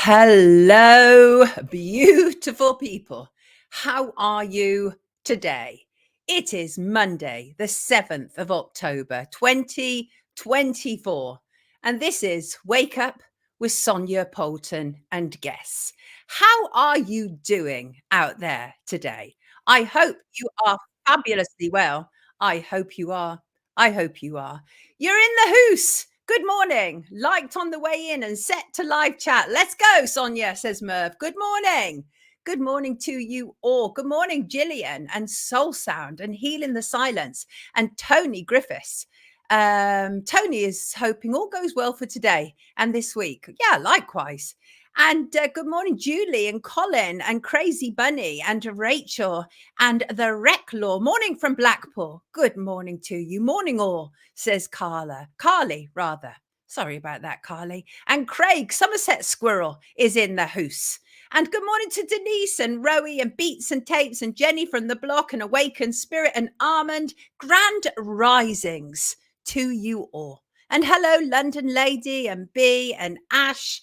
Hello, beautiful people. How are you today? It is Monday, the 7th of October, 2024. And this is Wake Up with Sonia Poulton and guests. How are you doing out there today? I hope you are fabulously well. I hope you are. I hope you are. You're in the hoose. Good morning. Liked on the way in and set to live chat. Let's go, Sonia, says Merv. Good morning. Good morning to you all. Good morning, Gillian and Soul Sound and Healing the Silence and Tony Griffiths. Tony is hoping all goes well for today and this week. Yeah, likewise. And good morning, Julie and Colin and Crazy Bunny and Rachel and the Wreck Law. Morning from Blackpool. Good morning to you. Morning all, says Carly, rather. Sorry about that, Carly. And Craig, Somerset Squirrel, is in the house. And good morning to Denise and Rowie and Beats and Tapes and Jenny from the block and Awakened Spirit and Armand. Grand risings to you all. And hello, London Lady and B and Ash.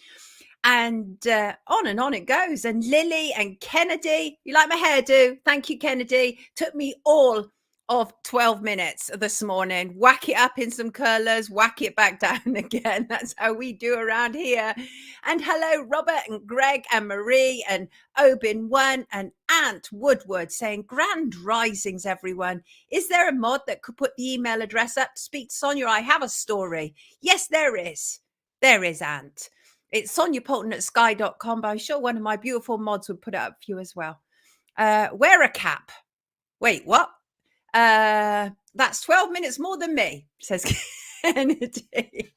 And on it goes. And Lily and Kennedy. You like my hairdo? Thank you, Kennedy. Took me all of 12 minutes this morning. Whack it up in some curlers, whack it back down again. That's how we do around here. And hello, Robert and Greg and Marie and Obin One and Ant Woodward saying grand risings, everyone. Is there a mod that could put the email address up to speak to Sonia? I have a story. Yes, there is. There is, Ant. It's Sonia Poulton at sky.com, but I'm sure one of my beautiful mods would put it up for you as well. Wear a cap. Wait, what? That's 12 minutes more than me, says Kennedy.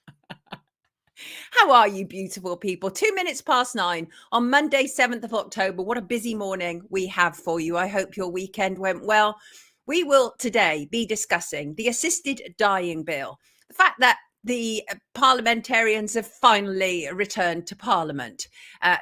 How are you, beautiful people? 2 minutes past 9 on Monday, 7th of October. What a busy morning we have for you. I hope your weekend went well. We will today be discussing the assisted dying bill. The fact that the parliamentarians have finally returned to Parliament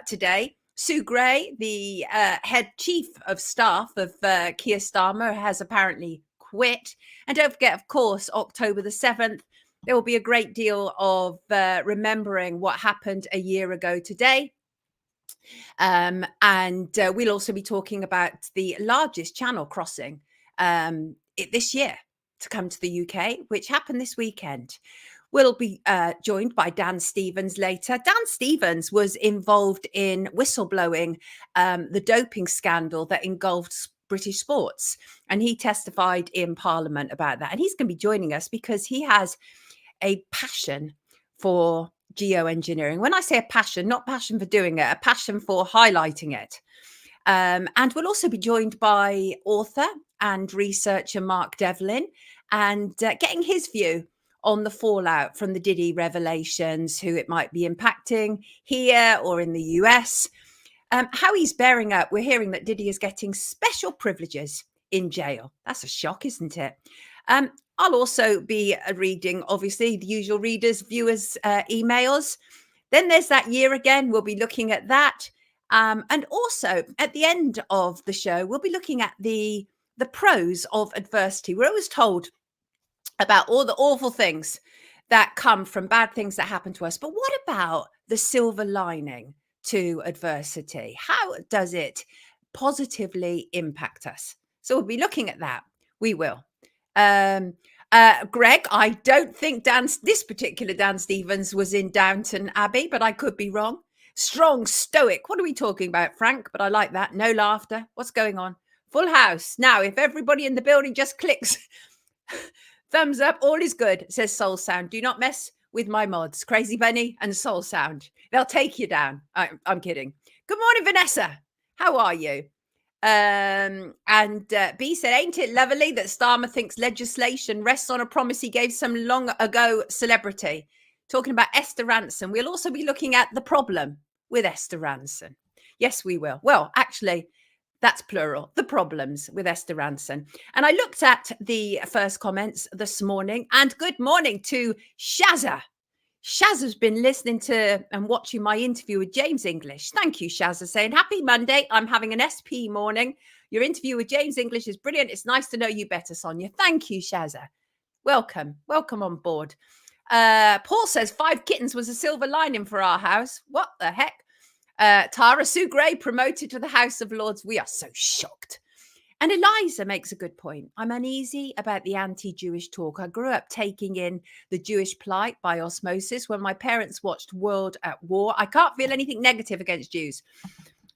today. Sue Gray, the head chief of staff of Keir Starmer, has apparently quit. And don't forget, of course, October the 7th, there will be a great deal of remembering what happened a year ago today. And we'll also be talking about the largest channel crossing this year to come to the UK, which happened this weekend. We'll be joined by Dan Stevens later. Dan Stevens was involved in whistleblowing the doping scandal that engulfed British sports. And he testified in Parliament about that. And he's going to be joining us because he has a passion for geo-engineering. When I say a passion, not passion for doing it, a passion for highlighting it. And we'll also be joined by author and researcher Mark Devlin and getting his view on the fallout from the Diddy revelations, who it might be impacting here or in the US, how he's bearing up. We're hearing that Diddy is getting special privileges in jail. That's a shock, isn't it? I'll also be reading, obviously, the usual readers, viewers' emails. Then there's that year again. We'll be looking at that. And also at the end of the show, we'll be looking at the pros of adversity. We're always told about all the awful things that come from bad things that happen to us. But what about the silver lining to adversity? How does it positively impact us? So we'll be looking at that. We will. Greg, I don't think this particular Dan Stevens was in Downton Abbey, but I could be wrong. Strong, stoic. What are we talking about, Frank? But I like that. No laughter. What's going on? Full house. Now, if everybody in the building just clicks thumbs up, all is good, says Soul Sound. Do not mess with my mods, Crazy Bunny and Soul Sound. They'll take you down. I'm kidding. Good morning, Vanessa. How are you? And B said, ain't it lovely that Starmer thinks legislation rests on a promise he gave some long ago celebrity? Talking about Esther Rantzen. We'll also be looking at the problem with Esther Rantzen. Yes, we will. Well, actually, that's plural, the problems with Esther Rantzen. And I looked at the first comments this morning, and good morning to Shazza. Shazza's been listening to and watching my interview with James English. Thank you, Shazza, saying, happy Monday. I'm having an SP morning. Your interview with James English is brilliant. It's nice to know you better, Sonia. Thank you, Shazza. Welcome. Welcome on board. Paul says 5 kittens was a silver lining for our house. What the heck? Tara Sue Gray promoted to the House of Lords. We are so shocked. And Eliza makes a good point. I'm uneasy about the anti-Jewish talk. I grew up taking in the Jewish plight by osmosis when my parents watched World at War. I can't feel anything negative against Jews.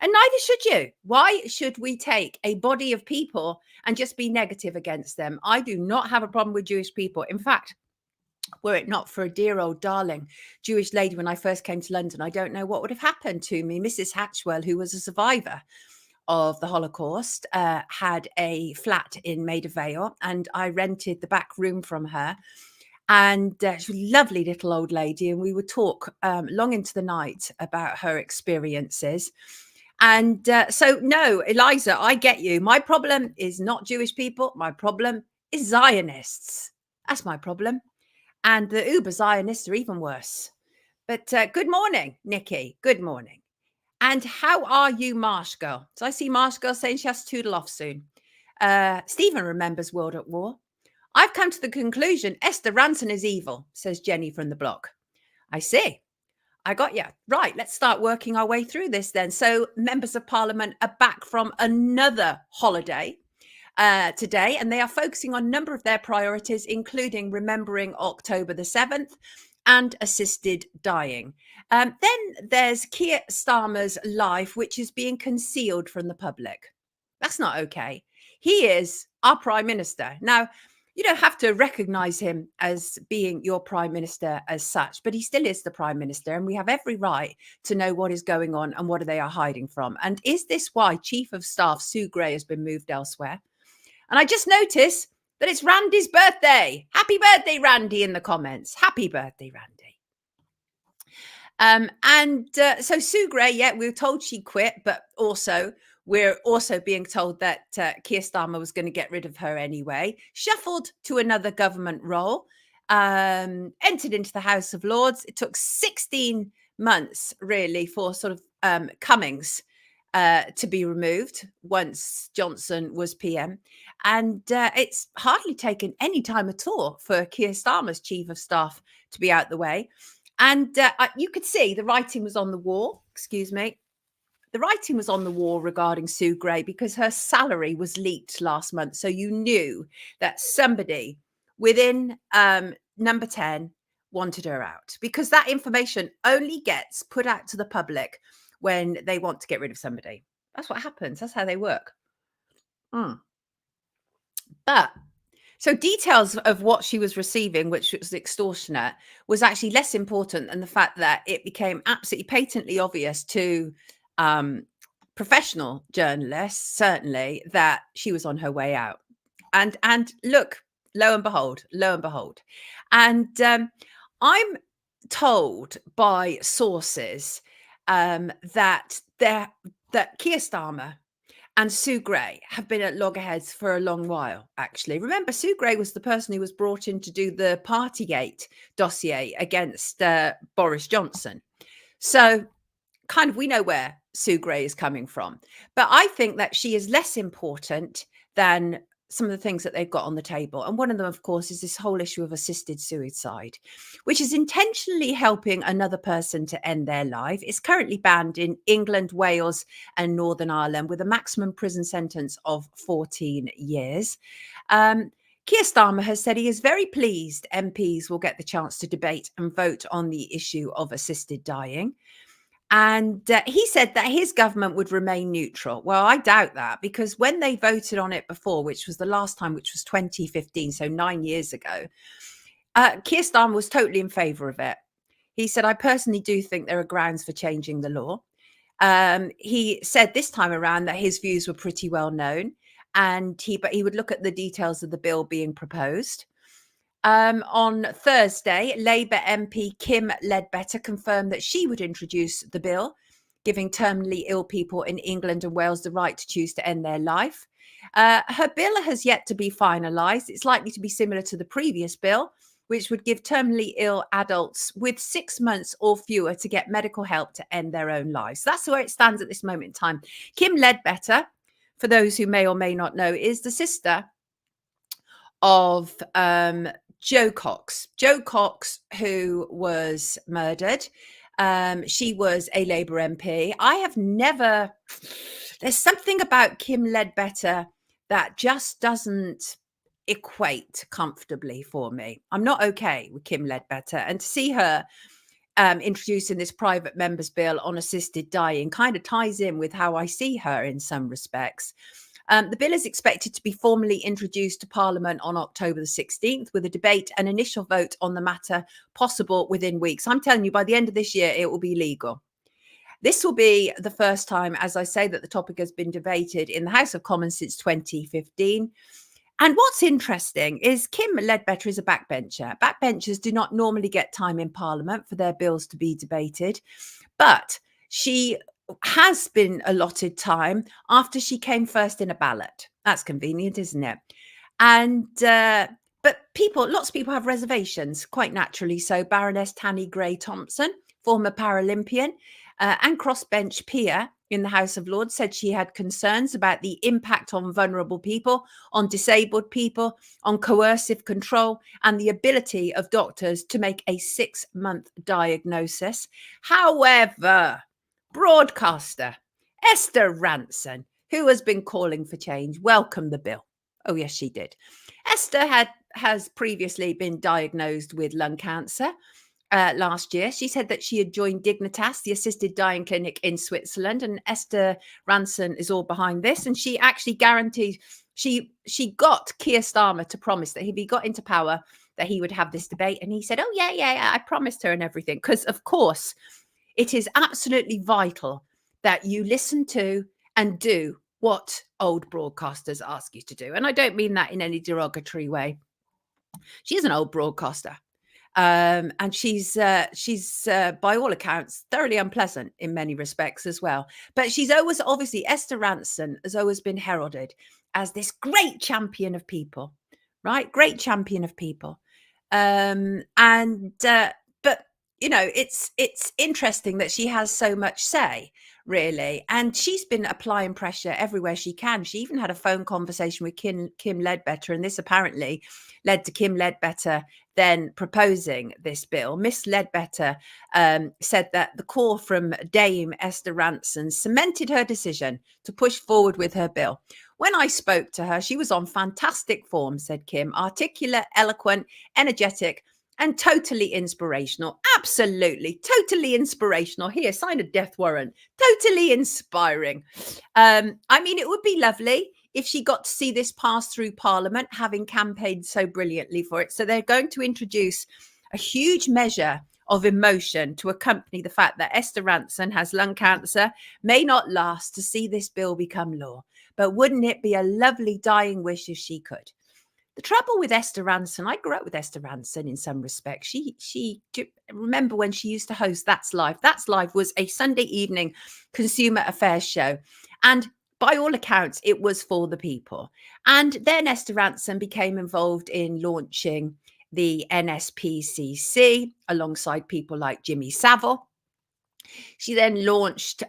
And neither should you. Why should we take a body of people and just be negative against them? I do not have a problem with Jewish people. In fact, were it not for a dear old darling Jewish lady when I first came to London, I don't know what would have happened to me. Mrs. Hatchwell, who was a survivor of the Holocaust, had a flat in Maida Vale, and I rented the back room from her. And she was a lovely little old lady, and we would talk long into the night about her experiences. And so, no, Eliza, I get you. My problem is not Jewish people. My problem is Zionists. That's my problem. And the uber Zionists are even worse. But good morning, Nikki. Good morning. And how are you, Marsh Girl? So I see Marsh Girl saying she has to toodle off soon. Stephen remembers World at War. I've come to the conclusion Esther Rantzen is evil, says Jenny from the blog. I see. I got you. Right, let's start working our way through this then. So members of Parliament are back from another holiday today, and they are focusing on a number of their priorities, including remembering October the 7th and assisted dying. Then there's Keir Starmer's life, which is being concealed from the public. That's not okay. He is our prime minister. Now, you don't have to recognize him as being your prime minister as such, but he still is the prime minister, and we have every right to know what is going on and what they are hiding from. And is this why Chief of Staff Sue Gray has been moved elsewhere? And I just noticed that it's Randy's birthday. Happy birthday, Randy, in the comments. Happy birthday, Randy. So Sue Gray, yeah, we were told she quit, but also we're also being told that Keir Starmer was going to get rid of her anyway. Shuffled to another government role, entered into the House of Lords. It took 16 months, really, for sort of Cummings to be removed once Johnson was PM. And it's hardly taken any time at all for Keir Starmer's Chief of Staff to be out the way. And you could see the writing was on the wall. Excuse me. The writing was on the wall regarding Sue Gray because her salary was leaked last month. So you knew that somebody within number 10 wanted her out, because that information only gets put out to the public when they want to get rid of somebody. That's what happens. That's how they work. But so details of what she was receiving, which was extortionate, was actually less important than the fact that it became absolutely patently obvious to professional journalists, certainly, that she was on her way out. And look, lo and behold. And I'm told by sources that Keir Starmer and Sue Gray have been at loggerheads for a long while, actually. Remember, Sue Gray was the person who was brought in to do the Partygate dossier against Boris Johnson. So kind of we know where Sue Gray is coming from. But I think that she is less important than some of the things that they've got on the table. And one of them, of course, is this whole issue of assisted suicide, which is intentionally helping another person to end their life. It's currently banned in England, Wales, and Northern Ireland with a maximum prison sentence of 14 years. Keir Starmer has said he is very pleased MPs will get the chance to debate and vote on the issue of assisted dying. And he said that his government would remain neutral. Well, I doubt that, because when they voted on it before, which was the last time, which was 2015, so 9 years ago, Keir Starmer was totally in favour of it. He said, I personally do think there are grounds for changing the law. He said this time around that his views were pretty well known, but he would look at the details of the bill being proposed. On Thursday, Labour MP Kim Leadbetter confirmed that she would introduce the bill, giving terminally ill people in England and Wales the right to choose to end their life. Her bill has yet to be finalised. It's likely to be similar to the previous bill, which would give terminally ill adults with 6 months or fewer to get medical help to end their own lives. That's where it stands at this moment in time. Kim Leadbetter, for those who may or may not know, is the sister of Jo Cox. Jo Cox, who was murdered She was a Labour MP. I have never there's something about Kim Leadbetter that just doesn't equate comfortably for me. I'm not okay with Kim Leadbetter, and to see her introducing this private members bill on assisted dying kind of ties in with how I see her in some respects. The bill is expected to be formally introduced to Parliament on October the 16th, with a debate and initial vote on the matter possible within weeks. I'm telling you, by the end of this year, it will be legal. This will be the first time, as I say, that the topic has been debated in the House of Commons since 2015. And what's interesting is Kim Leadbetter is a backbencher. Backbenchers do not normally get time in Parliament for their bills to be debated, but she has been allotted time after she came first in a ballot. That's convenient, isn't it? And but lots of people have reservations, quite naturally. So Baroness Tanny Gray Thompson, former Paralympian and crossbench peer in the House of Lords, said she had concerns about the impact on vulnerable people, on disabled people, on coercive control, and the ability of doctors to make a 6-month diagnosis. However, broadcaster Esther Rantzen, who has been calling for change, welcomed the bill. Oh, yes, she did. Esther has previously been diagnosed with lung cancer. Last year, she said that she had joined Dignitas, the assisted dying clinic in Switzerland, and Esther Rantzen is all behind this. And she actually guaranteed she got Keir Starmer to promise that if he got into power, that he would have this debate. And he said, "Oh yeah, I promised her," and everything. Because of course, it is absolutely vital that you listen to and do what old broadcasters ask you to do. And I don't mean that in any derogatory way. She's an old broadcaster. And she's by all accounts thoroughly unpleasant in many respects as well. But she's always, obviously, Esther Rantzen has always been heralded as this great champion of people, right? Great champion of people. But it's interesting that she has so much say, really, and she's been applying pressure everywhere she can. She even had a phone conversation with Kim Leadbetter, and this apparently led to Kim Leadbetter then proposing this bill. Miss Leadbetter said that the call from Dame Esther Rantzen cemented her decision to push forward with her bill. When I spoke to her, she was on fantastic form, said Kim, articulate, eloquent, energetic, and totally inspirational. Absolutely, totally inspirational. Here, sign a death warrant. Totally inspiring. I mean, it would be lovely if she got to see this pass through Parliament, having campaigned so brilliantly for it. So they're going to introduce a huge measure of emotion to accompany the fact that Esther Rantzen has lung cancer, may not last to see this bill become law. But wouldn't it be a lovely dying wish if she could? The trouble with Esther Rantzen, I grew up with Esther Rantzen in some respects. She remember when she used to host That's Live. That's Live was a Sunday evening consumer affairs show. And by all accounts, it was for the people. And then Esther Rantzen became involved in launching the NSPCC alongside people like Jimmy Savile. She then launched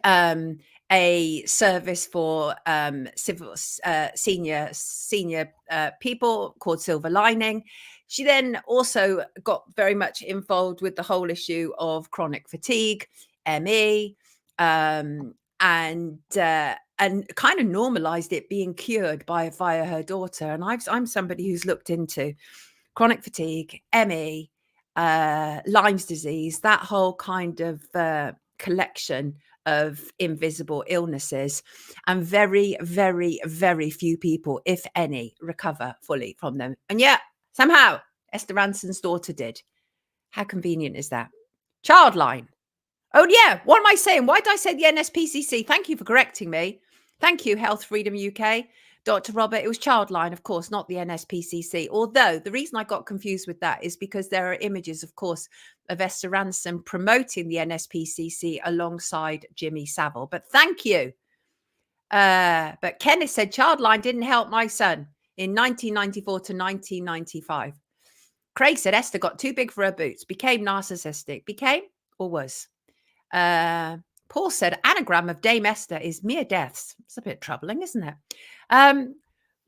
a service for senior people called Silver Lining. She then also got very much involved with the whole issue of chronic fatigue, ME, and kind of normalized it being cured via her daughter. And I'm somebody who's looked into chronic fatigue, ME, Lyme's disease, that whole kind of collection of invisible illnesses, and very, very, very few people, if any, recover fully from them. And yet, somehow, Esther Rantzen's daughter did. How convenient is that? Childline. Oh, yeah. What am I saying? Why did I say the NSPCC? Thank you for correcting me. Thank you, Health Freedom UK. Dr. Robert, it was Childline, of course, not the NSPCC. Although the reason I got confused with that is because there are images, of course, of Esther Rantzen promoting the NSPCC alongside Jimmy Savile. But thank you. But Kenneth said Childline didn't help my son in 1994 to 1995. Craig said Esther got too big for her boots, became narcissistic. Became or was? Paul said anagram of Dame Esther is mere deaths. It's a bit troubling, isn't it?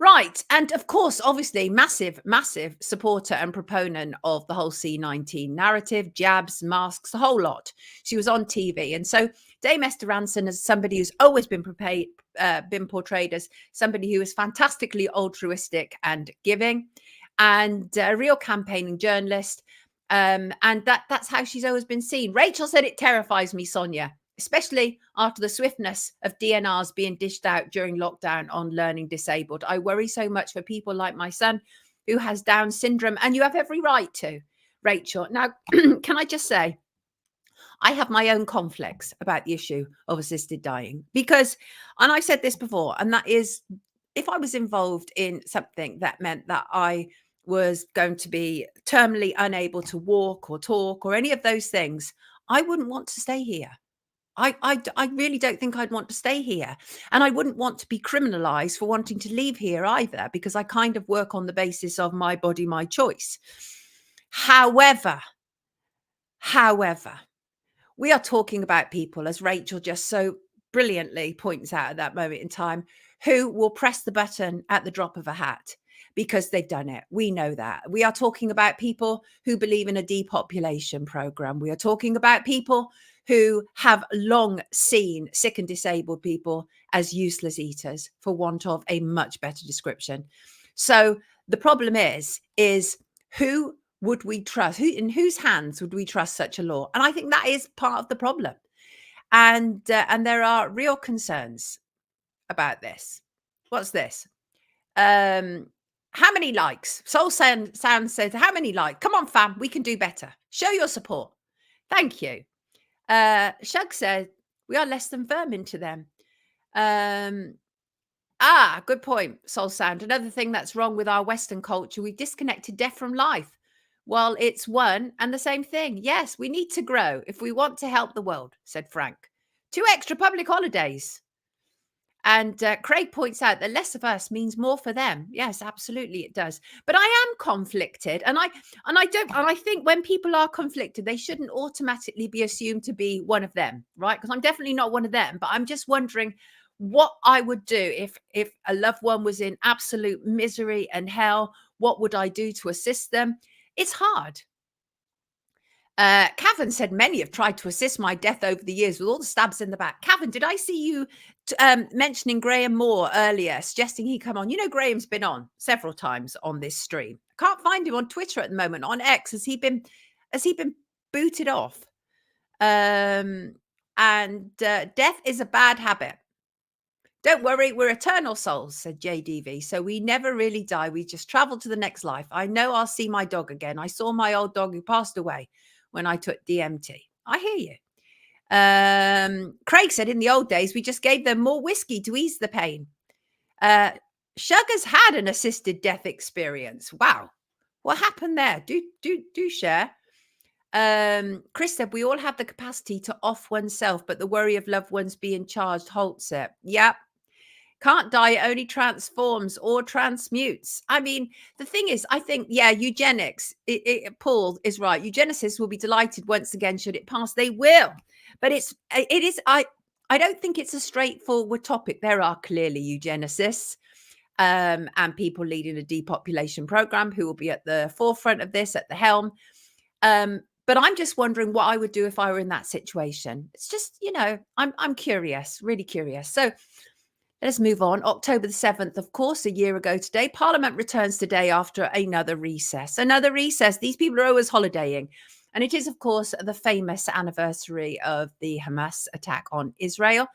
Right. And of course, obviously, massive, massive supporter and proponent of the whole C19 narrative, jabs, masks, the whole lot. She was on TV. And so Dame Esther Rantzen is somebody who's always been portrayed as somebody who is fantastically altruistic and giving and a real campaigning journalist. And that's how she's always been seen. Rachel said, it terrifies me, Sonia, especially after the swiftness of DNRs being dished out during lockdown on learning disabled. I worry so much for people like my son who has Down syndrome, and you have every right to, Rachel. Now, can I just say, I have my own conflicts about the issue of assisted dying because, and I said this before, and that is if I was involved in something that meant that I was going to be terminally unable to walk or talk or any of those things, I wouldn't want to stay here. I really don't think I'd want to stay here. And I wouldn't want to be criminalized for wanting to leave here either, because I kind of work on the basis of my body, my choice. However, we are talking about people, as Rachel just so brilliantly points out at that moment in time, who will press the button at the drop of a hat because they've done it. We know that. We are talking about people who believe in a depopulation program. We are talking about people who have long seen sick and disabled people as useless eaters, for want of a much better description. So the problem is who would we trust? In whose hands would we trust such a law? And I think that is part of the problem. And there are real concerns about this. What's this? How many likes? Soul Sound says, how many likes? Come on, fam, we can do better. Show your support. Thank you. Shug said, we are less than vermin to them. Good point, Soul Sound. Another thing that's wrong with our Western culture, we've disconnected death from life. Well, it's one and the same thing. Yes, we need to grow if we want to help the world, said Frank. 2 extra public holidays. And Craig points out that less of us means more for them. Yes, absolutely it does. But I am conflicted, and I think when people are conflicted, they shouldn't automatically be assumed to be one of them, right? Because I'm definitely not one of them. But I'm just wondering what I would do if a loved one was in absolute misery and hell. What would I do to assist them? It's hard. Cavan said, many have tried to assist my death over the years with all the stabs in the back. Cavan, did I see you mentioning Graham Moore earlier, suggesting he come on? You know, Graham's been on several times on this stream. I can't find him on Twitter at the moment. On X, has he been booted off? And death is a bad habit. Don't worry, we're eternal souls, said JDV. So we never really die. We just travel to the next life. I know I'll see my dog again. I saw my old dog who passed away when I took DMT. I hear you. Craig said in the old days, we just gave them more whiskey to ease the pain. Sugar's had an assisted death experience. Wow. What happened there? Do share. Chris said, we all have the capacity to off oneself, but the worry of loved ones being charged halts it. Yep. Can't die, it only transforms or transmutes. I mean, the thing is, I think, eugenics, Paul is right. Eugenicists will be delighted once again, should it pass. They will. But I don't think it's a straightforward topic. There are clearly eugenicists and people leading a depopulation program who will be at the forefront of this, at the helm. But I'm just wondering what I would do if I were in that situation. It's just, I'm curious, really curious. So let's move on. October the 7th, of course, a year ago today, Parliament returns today after another recess. Another recess. These people are always holidaying. And it is, of course, the famous anniversary of the Hamas attack on Israel.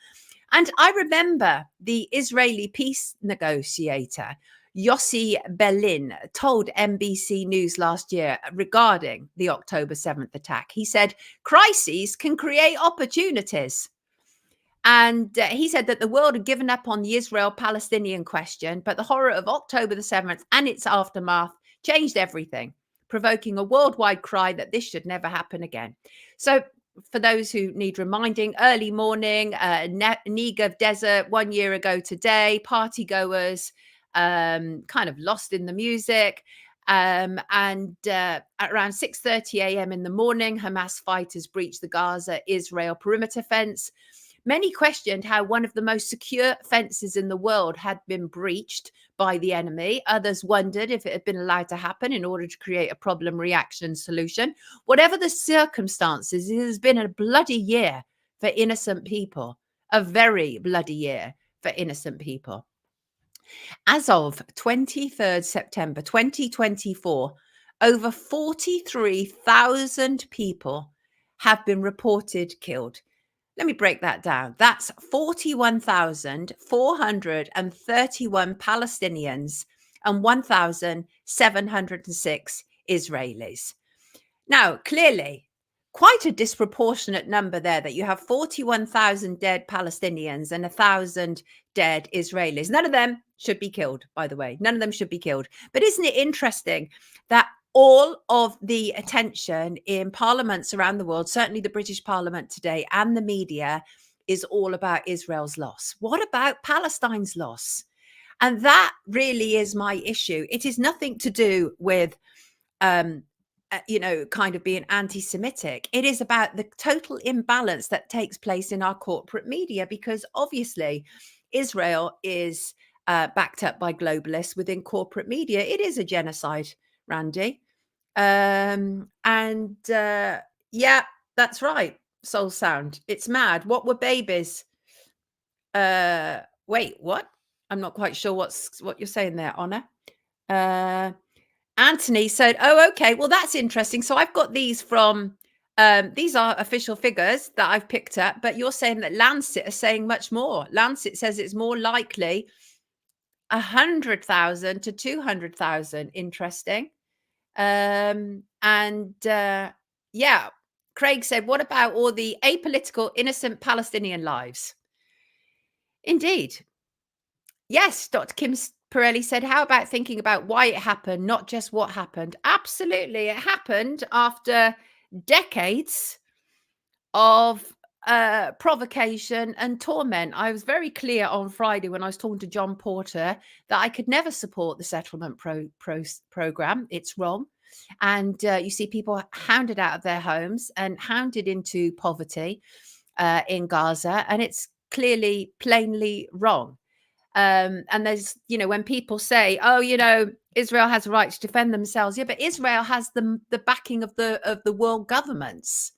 And I remember the Israeli peace negotiator, Yossi Berlin, told NBC News last year regarding the October 7th attack. He said, crises can create opportunities. And he said that the world had given up on the Israel-Palestinian question, but the horror of October the 7th and its aftermath changed everything, provoking a worldwide cry that this should never happen again. So for those who need reminding, early morning, Negev Desert 1 year ago today, partygoers kind of lost in the music. And at around 6:30 a.m. in the morning, Hamas fighters breached the Gaza-Israel perimeter fence. Many questioned how one of the most secure fences in the world had been breached, by the enemy. Others wondered if it had been allowed to happen in order to create a problem, reaction, solution. Whatever the circumstances, it has been a bloody year for innocent people, a very bloody year for innocent people. As of 23rd September 2024, over 43,000 people have been reported killed. Let me break that down. That's 41,431 Palestinians and 1,706 Israelis. Now, clearly, quite a disproportionate number there that you have 41,000 dead Palestinians and 1,000 dead Israelis. None of them should be killed, by the way. None of them should be killed. But isn't it interesting that all of the attention in parliaments around the world, certainly the British Parliament today, and the media, is all about Israel's loss? What about Palestine's loss? And that really is my issue. It is nothing to do with kind of being anti-Semitic. It is about the total imbalance that takes place in our corporate media, because obviously Israel is backed up by globalists within corporate media. It is a genocide, Randy. Yeah, that's right. Soul Sound. It's mad. What were babies? Wait, what? I'm not quite sure what you're saying there, Honor. Anthony said, oh, okay, well, that's interesting. So I've got these from, these are official figures that I've picked up, but you're saying that Lancet are saying much more. Lancet says it's more likely 100,000 to 200,000. Interesting. Yeah, Craig said, what about all the apolitical, innocent Palestinian lives? Indeed. Yes, Dr. Kim Pirelli said, how about thinking about why it happened, not just what happened? Absolutely. It happened after decades of provocation and torment. I was very clear on Friday when I was talking to John Porter that I could never support the settlement program. It's wrong. And you see people hounded out of their homes and hounded into poverty in Gaza. And it's clearly, plainly wrong. And there's, when people say, oh, Israel has a right to defend themselves. Yeah, but Israel has the backing of the world governments.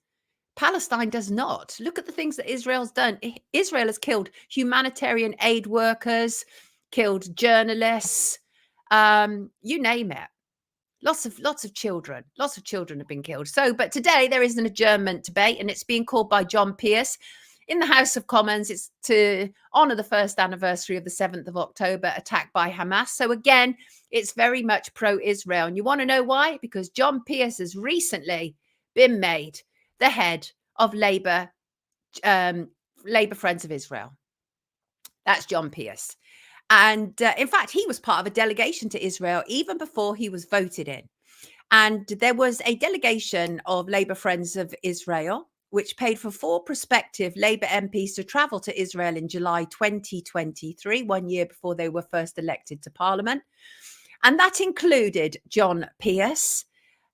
Palestine does not. Look at the things that Israel's done. Israel has killed humanitarian aid workers, killed journalists, you name it. Lots of children have been killed. So, but today there is an adjournment debate, and it's being called by John Pierce in the House of Commons. It's to honor the first anniversary of the 7th of October attack by Hamas. So again, it's very much pro-Israel. And you want to know why? Because John Pierce has recently been made the head of Labour Friends of Israel. That's John Pierce. And in fact, he was part of a delegation to Israel even before he was voted in. And there was a delegation of Labour Friends of Israel, which paid for 4 prospective Labour MPs to travel to Israel in July 2023, 1 year before they were first elected to Parliament. And that included John Pierce.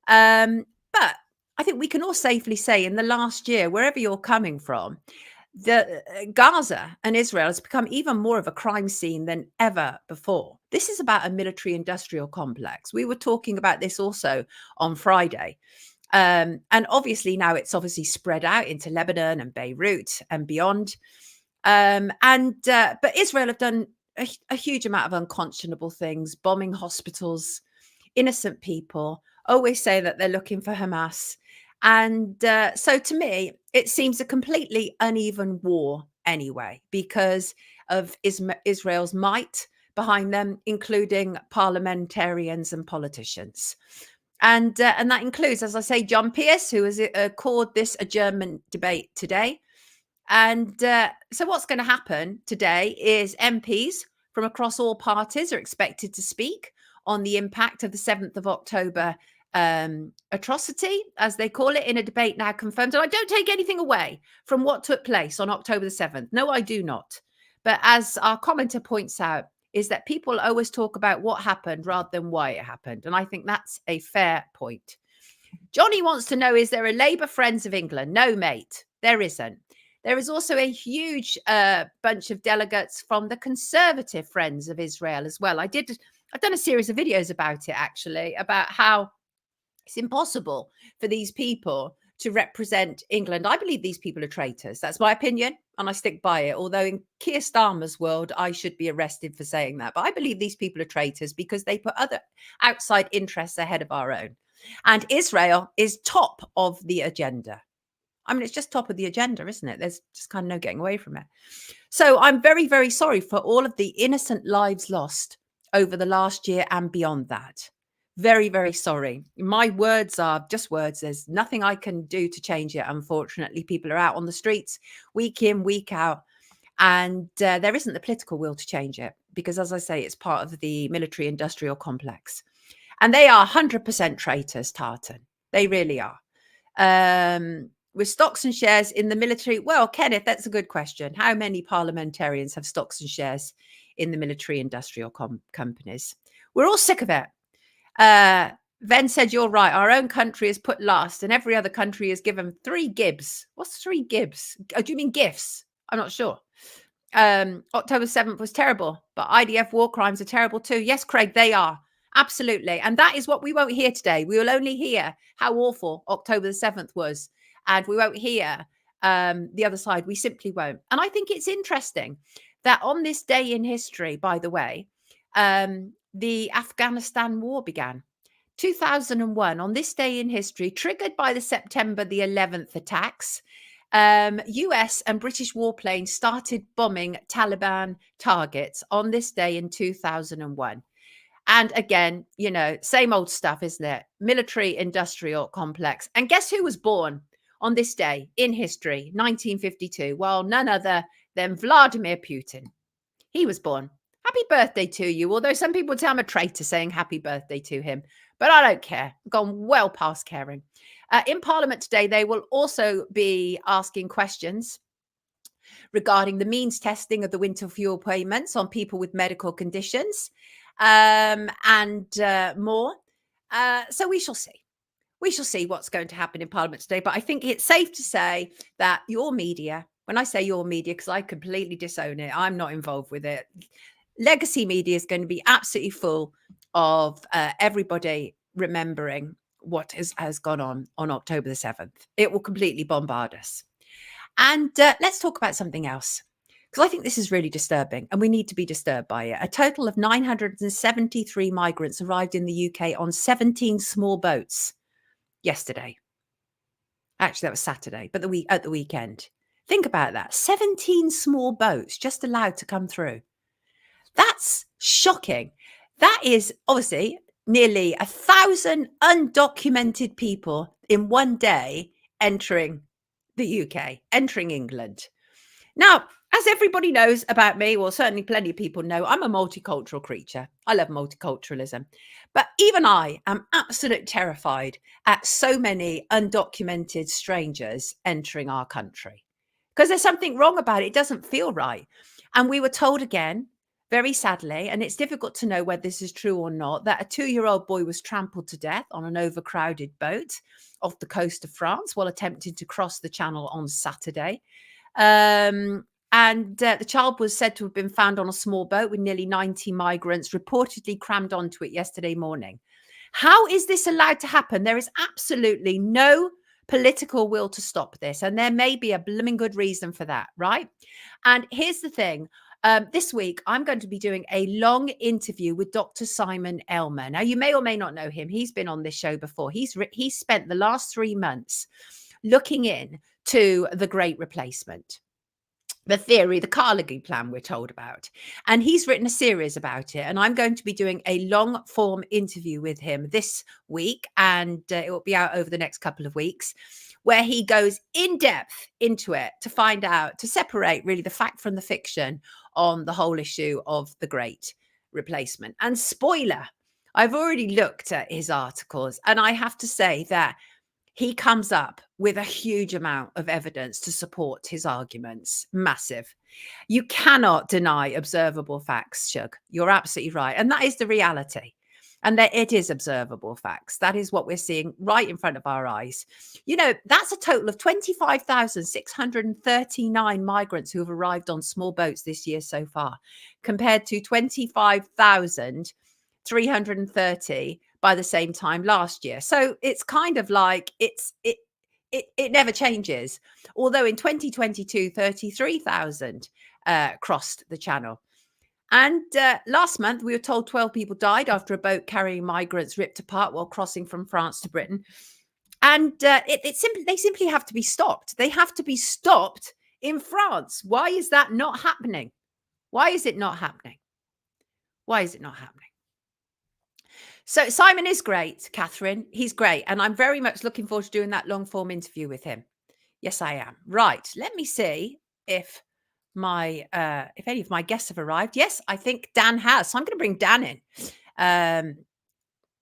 But I think we can all safely say in the last year, wherever you're coming from, Gaza and Israel has become even more of a crime scene than ever before. This is about a military industrial complex. We were talking about this also on Friday. And obviously now it's obviously spread out into Lebanon and Beirut and beyond. But Israel have done a huge amount of unconscionable things, bombing hospitals, innocent people, always say that they're looking for Hamas. And so to me, it seems a completely uneven war anyway, because of Israel's might behind them, including parliamentarians and politicians. And that includes, as I say, John Pierce, who has called this adjournment debate today. And so what's going to happen today is MPs from across all parties are expected to speak on the impact of the 7th of October atrocity, as they call it, in a debate now confirmed. And I don't take anything away from what took place on October the 7th. No, I do not. But as our commenter points out, is that people always talk about what happened rather than why it happened. And I think that's a fair point. Johnny wants to know, is there a Labour Friends of England? No, mate, there isn't. There is also a huge bunch of delegates from the conservative Friends of Israel as well. I've done a series of videos about it, actually, about how it's impossible for these people to represent England. I believe these people are traitors. That's my opinion, and I stick by it. Although in Keir Starmer's world, I should be arrested for saying that. But I believe these people are traitors because they put other outside interests ahead of our own. And Israel is top of the agenda. I mean, it's just top of the agenda, isn't it? There's just kind of no getting away from it. So I'm very, very sorry for all of the innocent lives lost over the last year and beyond that. Very, very sorry. My words are just words. There's nothing I can do to change it. Unfortunately, people are out on the streets week in, week out, and there isn't the political will to change it because, as I say, it's part of the military industrial complex. And they are 100% traitors, Tartan. They really are. With stocks and shares in the military, well, Kenneth, that's a good question. How many parliamentarians have stocks and shares in the military industrial companies? We're all sick of it. Ven said, you're right. Our own country is put last and every other country is given 3 gibs. What's 3 gibs? Oh, do you mean gifts? I'm not sure. October 7th was terrible, but IDF war crimes are terrible too. Yes, Craig, they are. Absolutely. And that is what we won't hear today. We will only hear how awful October the 7th was. And we won't hear the other side. We simply won't. And I think it's interesting that on this day in history, by the way, the Afghanistan war began. 2001, on this day in history, triggered by the September the 11th attacks, US and British warplanes started bombing Taliban targets on this day in 2001. And again, you know, same old stuff, isn't it? Military industrial complex. And guess who was born on this day in history, 1952? Well, none other than Vladimir Putin. He was born. Happy birthday to you. Although some people tell I'm a traitor saying happy birthday to him, but I don't care. I've gone well past caring. In Parliament today, they will also be asking questions regarding the means testing of the winter fuel payments on people with medical conditions and more. So we shall see. We shall see what's going to happen in Parliament today. But I think it's safe to say that your media, when I say your media, because I completely disown it, I'm not involved with it. Legacy media is going to be absolutely full of everybody remembering what has gone on October the 7th. It will completely bombard us. And let's talk about something else, because I think this is really disturbing and we need to be disturbed by it. A total of 973 migrants arrived in the UK on 17 small boats yesterday. Actually, that was Saturday, but at the weekend. Think about that. 17 small boats just allowed to come through. That's shocking. That is obviously nearly 1,000 undocumented people in one day entering the UK, entering England. Now, as everybody knows about me, well, certainly plenty of people know, I'm a multicultural creature. I love multiculturalism. But even I am absolutely terrified at so many undocumented strangers entering our country because there's something wrong about it. It doesn't feel right. And we were told again, very sadly, and it's difficult to know whether this is true or not, that a 2-year-old boy was trampled to death on an overcrowded boat off the coast of France while attempting to cross the channel on Saturday. And the child was said to have been found on a small boat with nearly 90 migrants reportedly crammed onto it yesterday morning. How is this allowed to happen? There is absolutely no political will to stop this. And there may be a blooming good reason for that, right? And here's the thing. This week, I'm going to be doing a long interview with Dr. Simon Elmer. Now, you may or may not know him. He's been on this show before. He's spent the last 3 months looking into the Great Replacement, the theory, the Carnegie Plan we're told about. And he's written a series about it. And I'm going to be doing a long form interview with him this week. And it will be out over the next couple of weeks, where he goes in depth into it to find out, to separate really the fact from the fiction on the whole issue of the Great Replacement. And spoiler, I've already looked at his articles and I have to say that he comes up with a huge amount of evidence to support his arguments. Massive. You cannot deny observable facts, Shug. You're absolutely right. And that is the reality. And that it is observable facts. That is what we're seeing right in front of our eyes. You know, that's a total of 25,639 migrants who have arrived on small boats this year so far, compared to 25,330 by the same time last year. So it's kind of like it never changes. Although in 2022, 33,000 crossed the channel. And last month, we were told 12 people died after a boat carrying migrants ripped apart while crossing from France to Britain. And they simply have to be stopped. They have to be stopped in France. Why is that not happening? Why is it not happening? Why is it not happening? So Simon is great, Catherine. He's great. And I'm very much looking forward to doing that long form interview with him. Yes, I am. Right. Let me see if any of my guests have arrived. Yes, I think Dan has. So I'm going to bring Dan in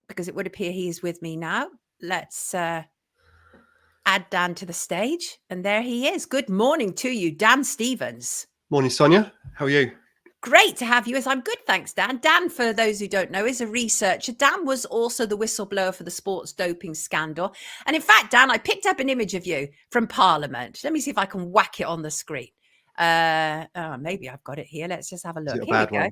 because it would appear he is with me now. Let's add Dan to the stage. And there he is. Good morning to you, Dan Stevens. Morning, Sonia. How are you? Great to have you. I'm good, thanks, Dan. Dan, for those who don't know, is a researcher. Dan was also the whistleblower for the sports doping scandal. And in fact, Dan, I picked up an image of you from Parliament. Let me see if I can whack it on the screen. Maybe I've got it here. Let's just have a look. Is it a bad one? No,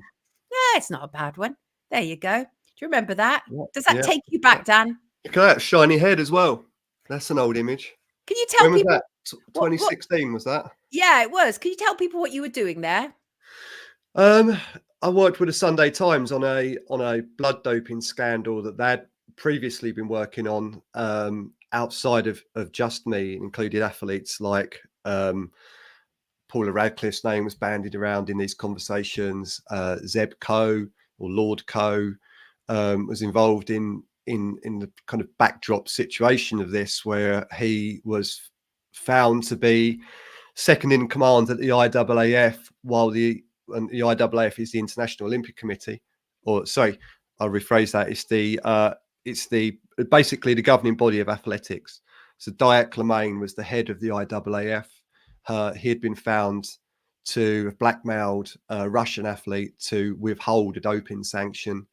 it's not a bad one. There you go. Do you remember that? Does that Yeah. take you back, Dan? Look at that shiny head as well. That's an old image. Can you tell when people? Was that? 2016 was that? Yeah, it was. Can you tell people what you were doing there? I worked with the Sunday Times on a blood doping scandal that they'd previously been working on outside of just me. It included athletes like Paula Radcliffe's name was bandied around in these conversations. Zeb Coe or Lord Coe was involved in the kind of backdrop situation of this, where he was found to be second in command at the IAAF, while the IAAF is the International Olympic Committee, or sorry, I'll rephrase that. It's basically the governing body of athletics. So Diak Lemaine was the head of the IAAF. He had been found to have blackmailed a Russian athlete to withhold a doping sanction.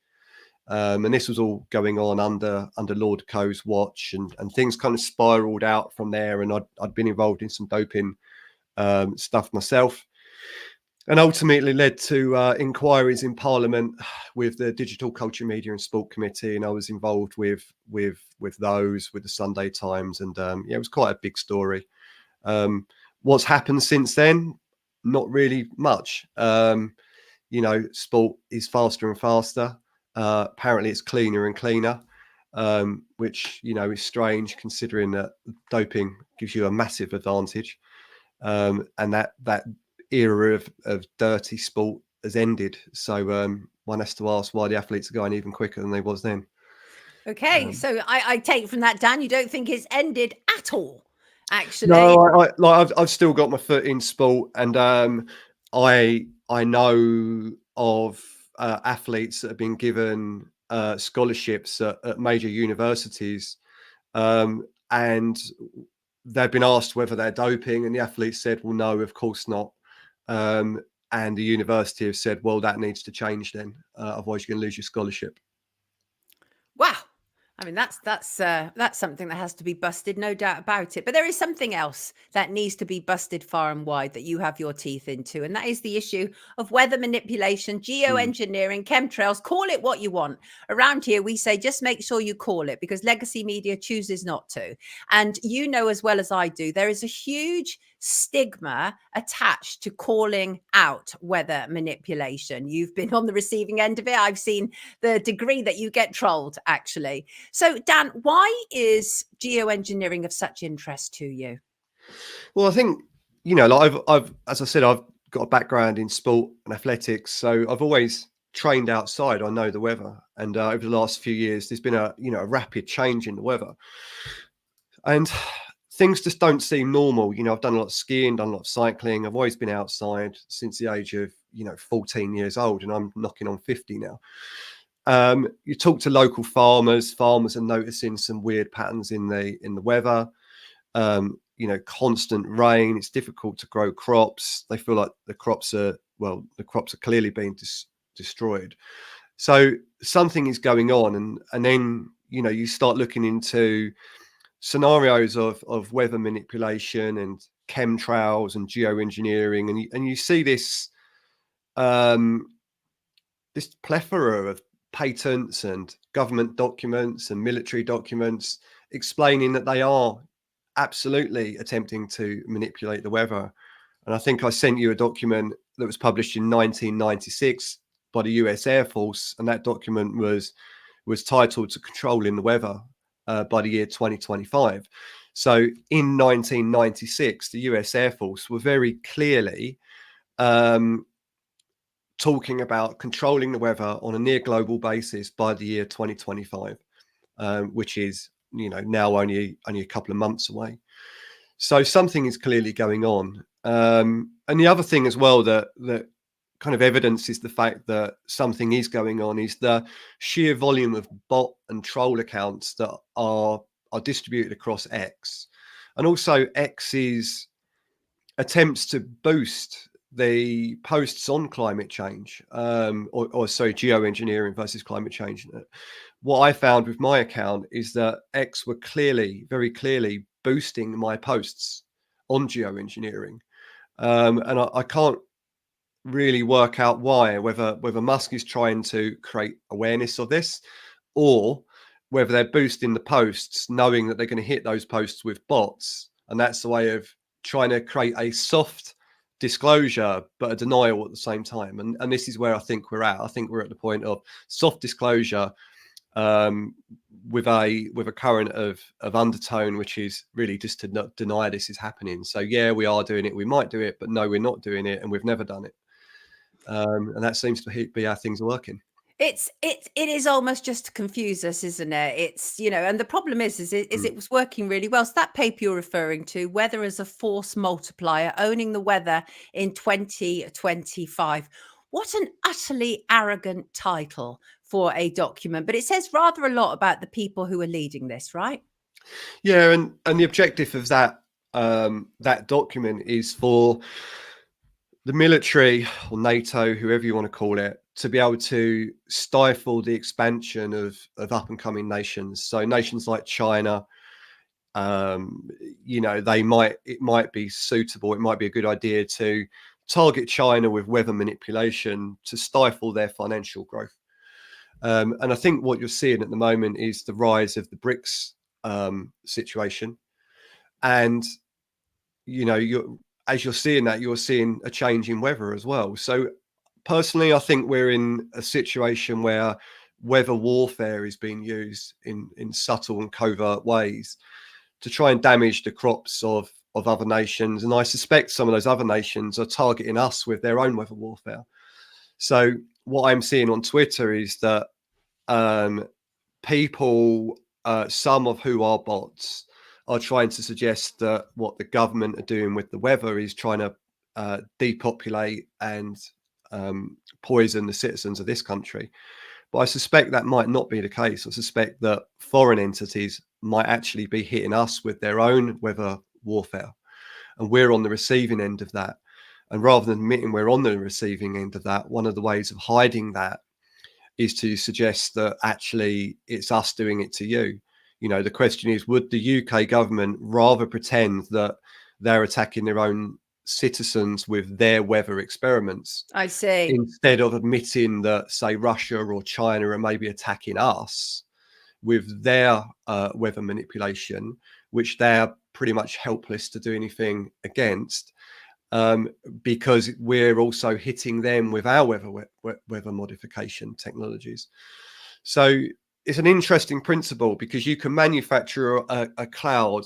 And this was all going on under Lord Coe's watch, and things kind of spiraled out from there. And I'd been involved in some doping stuff myself, and ultimately led to inquiries in Parliament with the Digital Culture, Media and Sport Committee. And I was involved with those, with the Sunday Times, and it was quite a big story. What's happened since then? Not really much. Sport is faster and faster. Apparently it's cleaner and cleaner, which, is strange considering that doping gives you a massive advantage. And that era of dirty sport has ended. So one has to ask why the athletes are going even quicker than they was then. Okay, so I take from that, Dan, you don't think it's ended at all, actually? No, I've still got my foot in sport, and I know of athletes that have been given scholarships at major universities, and they've been asked whether they're doping, and the athletes said, well, no, of course not. And the university have said, well, that needs to change then, otherwise you're going to lose your scholarship. Wow. I mean, that's something that has to be busted, no doubt about it. But there is something else that needs to be busted far and wide that you have your teeth into, and that is the issue of weather manipulation, geo-engineering, chemtrails. Call it what you want. Around here, we say just make sure you call it, because legacy media chooses not to. And you know as well as I do, there is a huge stigma attached to calling out weather manipulation. You've been on the receiving end of it. I've seen the degree that you get trolled, actually. So, Dan, why is geoengineering of such interest to you? Well, I think, I've as I said, I've got a background in sport and athletics, so I've always trained outside. I know the weather, and over the last few years, there's been a rapid change in the weather, and things just don't seem normal. I've done a lot of skiing, done a lot of cycling. I've always been outside since the age of 14 years old, and I'm knocking on 50 now. You talk to local farmers are noticing some weird patterns in the weather. Constant rain. It's difficult to grow crops. They feel like the crops are clearly being destroyed. So something is going on, and then you start looking into scenarios of weather manipulation and chemtrails and geoengineering, and you see um, this plethora of patents and government documents and military documents explaining that they are absolutely attempting to manipulate the weather. And I think I sent you a document that was published in 1996 by the US Air Force, and that document was titled "To Controlling the Weather by the Year 2025." So in 1996, the US Air Force were very clearly um, talking about controlling the weather on a near global basis by the year 2025, which is now only a couple of months away. So something is clearly going on. And the other thing as well that kind of evidences the fact that something is going on is the sheer volume of bot and troll accounts that are distributed across X, and also X's attempts to boost the posts on climate change, or sorry, geoengineering versus climate change. What I found with my account is that X were very clearly boosting my posts on geoengineering, and I can't really work out why. Whether Musk is trying to create awareness of this, or whether they're boosting the posts, knowing that they're going to hit those posts with bots, and that's the way of trying to create a soft disclosure but a denial at the same time. And this is where I think we're at. I think we're at the point of soft disclosure, with a current of undertone, which is really just to not deny this is happening. So yeah, we are doing it, we might do it, but no, we're not doing it, and we've never done it. And that seems to be how things are working. It is almost just to confuse us, isn't it? It's, and the problem is it was working really well. So that paper you're referring to, Weather as a Force Multiplier, Owning the Weather in 2025. What an utterly arrogant title for a document, but it says rather a lot about the people who are leading this, right? Yeah, and the objective of that document is for the military or NATO, whoever you want to call it, to be able to stifle the expansion of up and coming nations. So nations like China, it might be suitable, it might be a good idea to target China with weather manipulation to stifle their financial growth. And I think what you're seeing at the moment is the rise of the BRICS situation. And as you're seeing that, you're seeing a change in weather as well. So personally, I think we're in a situation where weather warfare is being used in subtle and covert ways to try and damage the crops of other nations. And I suspect some of those other nations are targeting us with their own weather warfare. So what I'm seeing on Twitter is that people, some of who are bots, are trying to suggest that what the government are doing with the weather is trying to depopulate and poison the citizens of this country. But I suspect that might not be the case. I suspect that foreign entities might actually be hitting us with their own weather warfare, and we're on the receiving end of that. And rather than admitting we're on the receiving end of that, one of the ways of hiding that is to suggest that actually it's us doing it to you. The question is, would the UK government rather pretend that they're attacking their own citizens with their weather experiments, I see, instead of admitting that, say, Russia or China are maybe attacking us with their weather manipulation, which they're pretty much helpless to do anything against, because we're also hitting them with our weather modification technologies. So it's an interesting principle, because you can manufacture a cloud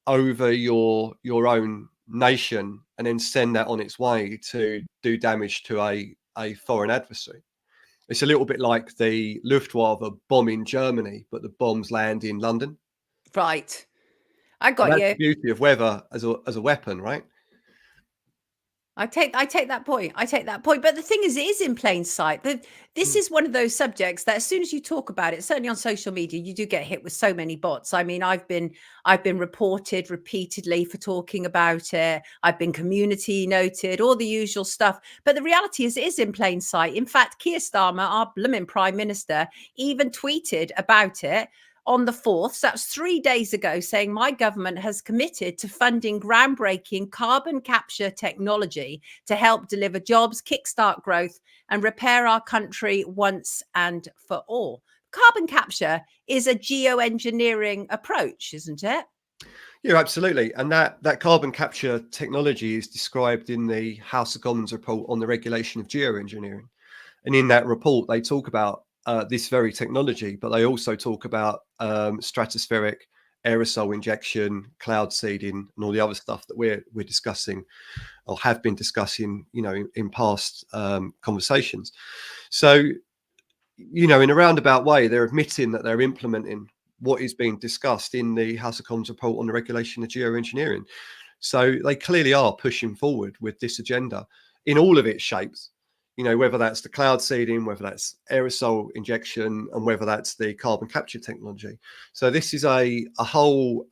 over your own nation and then send that on its way to do damage to a foreign adversary. It's a little bit like the Luftwaffe bombing Germany, but the bombs land in London. right. I And got that's you. the beauty of weather as a weapon, right? I take that point. I take that point. But the thing is, it is in plain sight. This Mm. is one of those subjects that as soon as you talk about it, certainly on social media, you do get hit with so many bots. I mean, I've been reported repeatedly for talking about it. I've been community noted, all the usual stuff. But the reality is, it is in plain sight. In fact, Keir Starmer, our blooming Prime Minister, even tweeted about it on the 4th, so that's 3 days ago, saying my government has committed to funding groundbreaking carbon capture technology to help deliver jobs, kickstart growth, and repair our country once and for all. Carbon capture is a geoengineering approach, isn't it? Yeah, absolutely. And that carbon capture technology is described in the House of Commons report on the regulation of geoengineering. And in that report, they talk about this very technology, but they also talk about stratospheric aerosol injection, cloud seeding, and all the other stuff that we're discussing or have been discussing, in past conversations. So, in a roundabout way, they're admitting that they're implementing what is being discussed in the House of Commons report on the regulation of geoengineering. So they clearly are pushing forward with this agenda in all of its shapes, whether that's the cloud seeding, whether that's aerosol injection, and whether that's the carbon capture technology. So this is a whole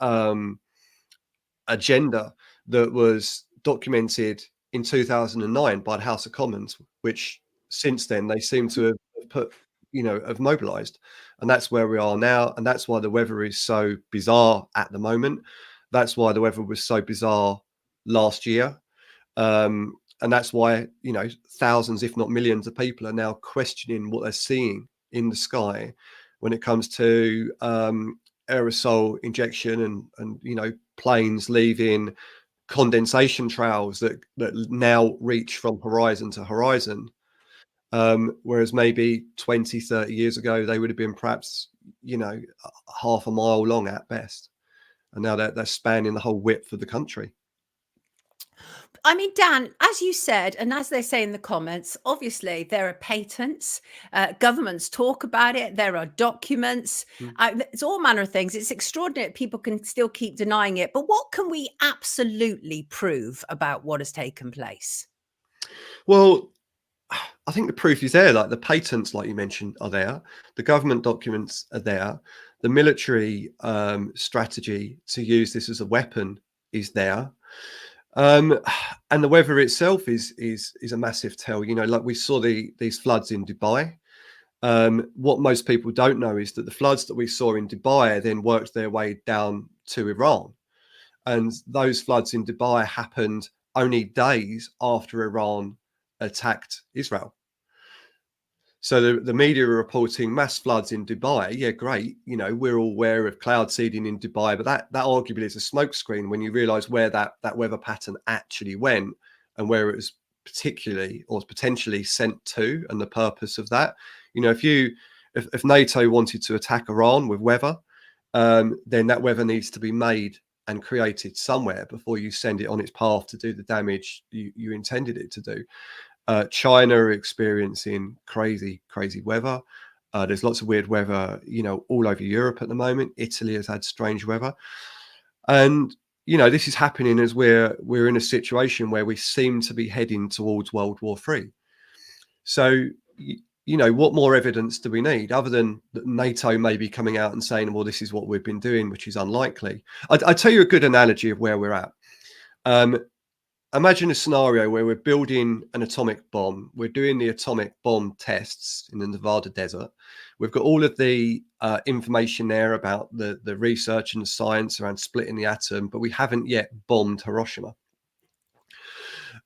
agenda that was documented in 2009 by the House of Commons, which since then they seem to have put, have mobilized. And that's where we are now. And that's why the weather is so bizarre at the moment. That's why the weather was so bizarre last year. And that's why, thousands, if not millions of people are now questioning what they're seeing in the sky when it comes to aerosol injection and planes leaving condensation trails that now reach from horizon to horizon. Whereas maybe 20, 30 years ago, they would have been perhaps, half a mile long at best. And now they're spanning the whole width of the country. I mean, Dan, as you said, and as they say in the comments, obviously there are patents. Governments talk about it. There are documents. Mm. It's all manner of things. It's extraordinary that people can still keep denying it. But what can we absolutely prove about what has taken place? Well, I think the proof is there. Like the patents, like you mentioned, are there. The government documents are there. The military strategy to use this as a weapon is there. And the weather itself is a massive tell. Like we saw these floods in Dubai. What most people don't know is that the floods that we saw in Dubai then worked their way down to Iran, and those floods in Dubai happened only days after Iran attacked Israel. So the media are reporting mass floods in Dubai. Yeah, great. We're all aware of cloud seeding in Dubai, but that arguably is a smokescreen when you realise where that weather pattern actually went and where it was particularly or potentially sent to, and the purpose of that. If NATO wanted to attack Iran with weather, then that weather needs to be made and created somewhere before you send it on its path to do the damage you intended it to do. China are experiencing crazy weather. There's lots of weird weather, all over Europe at the moment. Italy has had strange weather. And, this is happening as we're in a situation where we seem to be heading towards World War III. So, what more evidence do we need other than that NATO may be coming out and saying, well, this is what we've been doing, which is unlikely. I'll tell you a good analogy of where we're at. Imagine a scenario where we're building an atomic bomb. We're doing the atomic bomb tests in the Nevada desert. We've got all of the information there about the research and the science around splitting the atom, but we haven't yet bombed Hiroshima.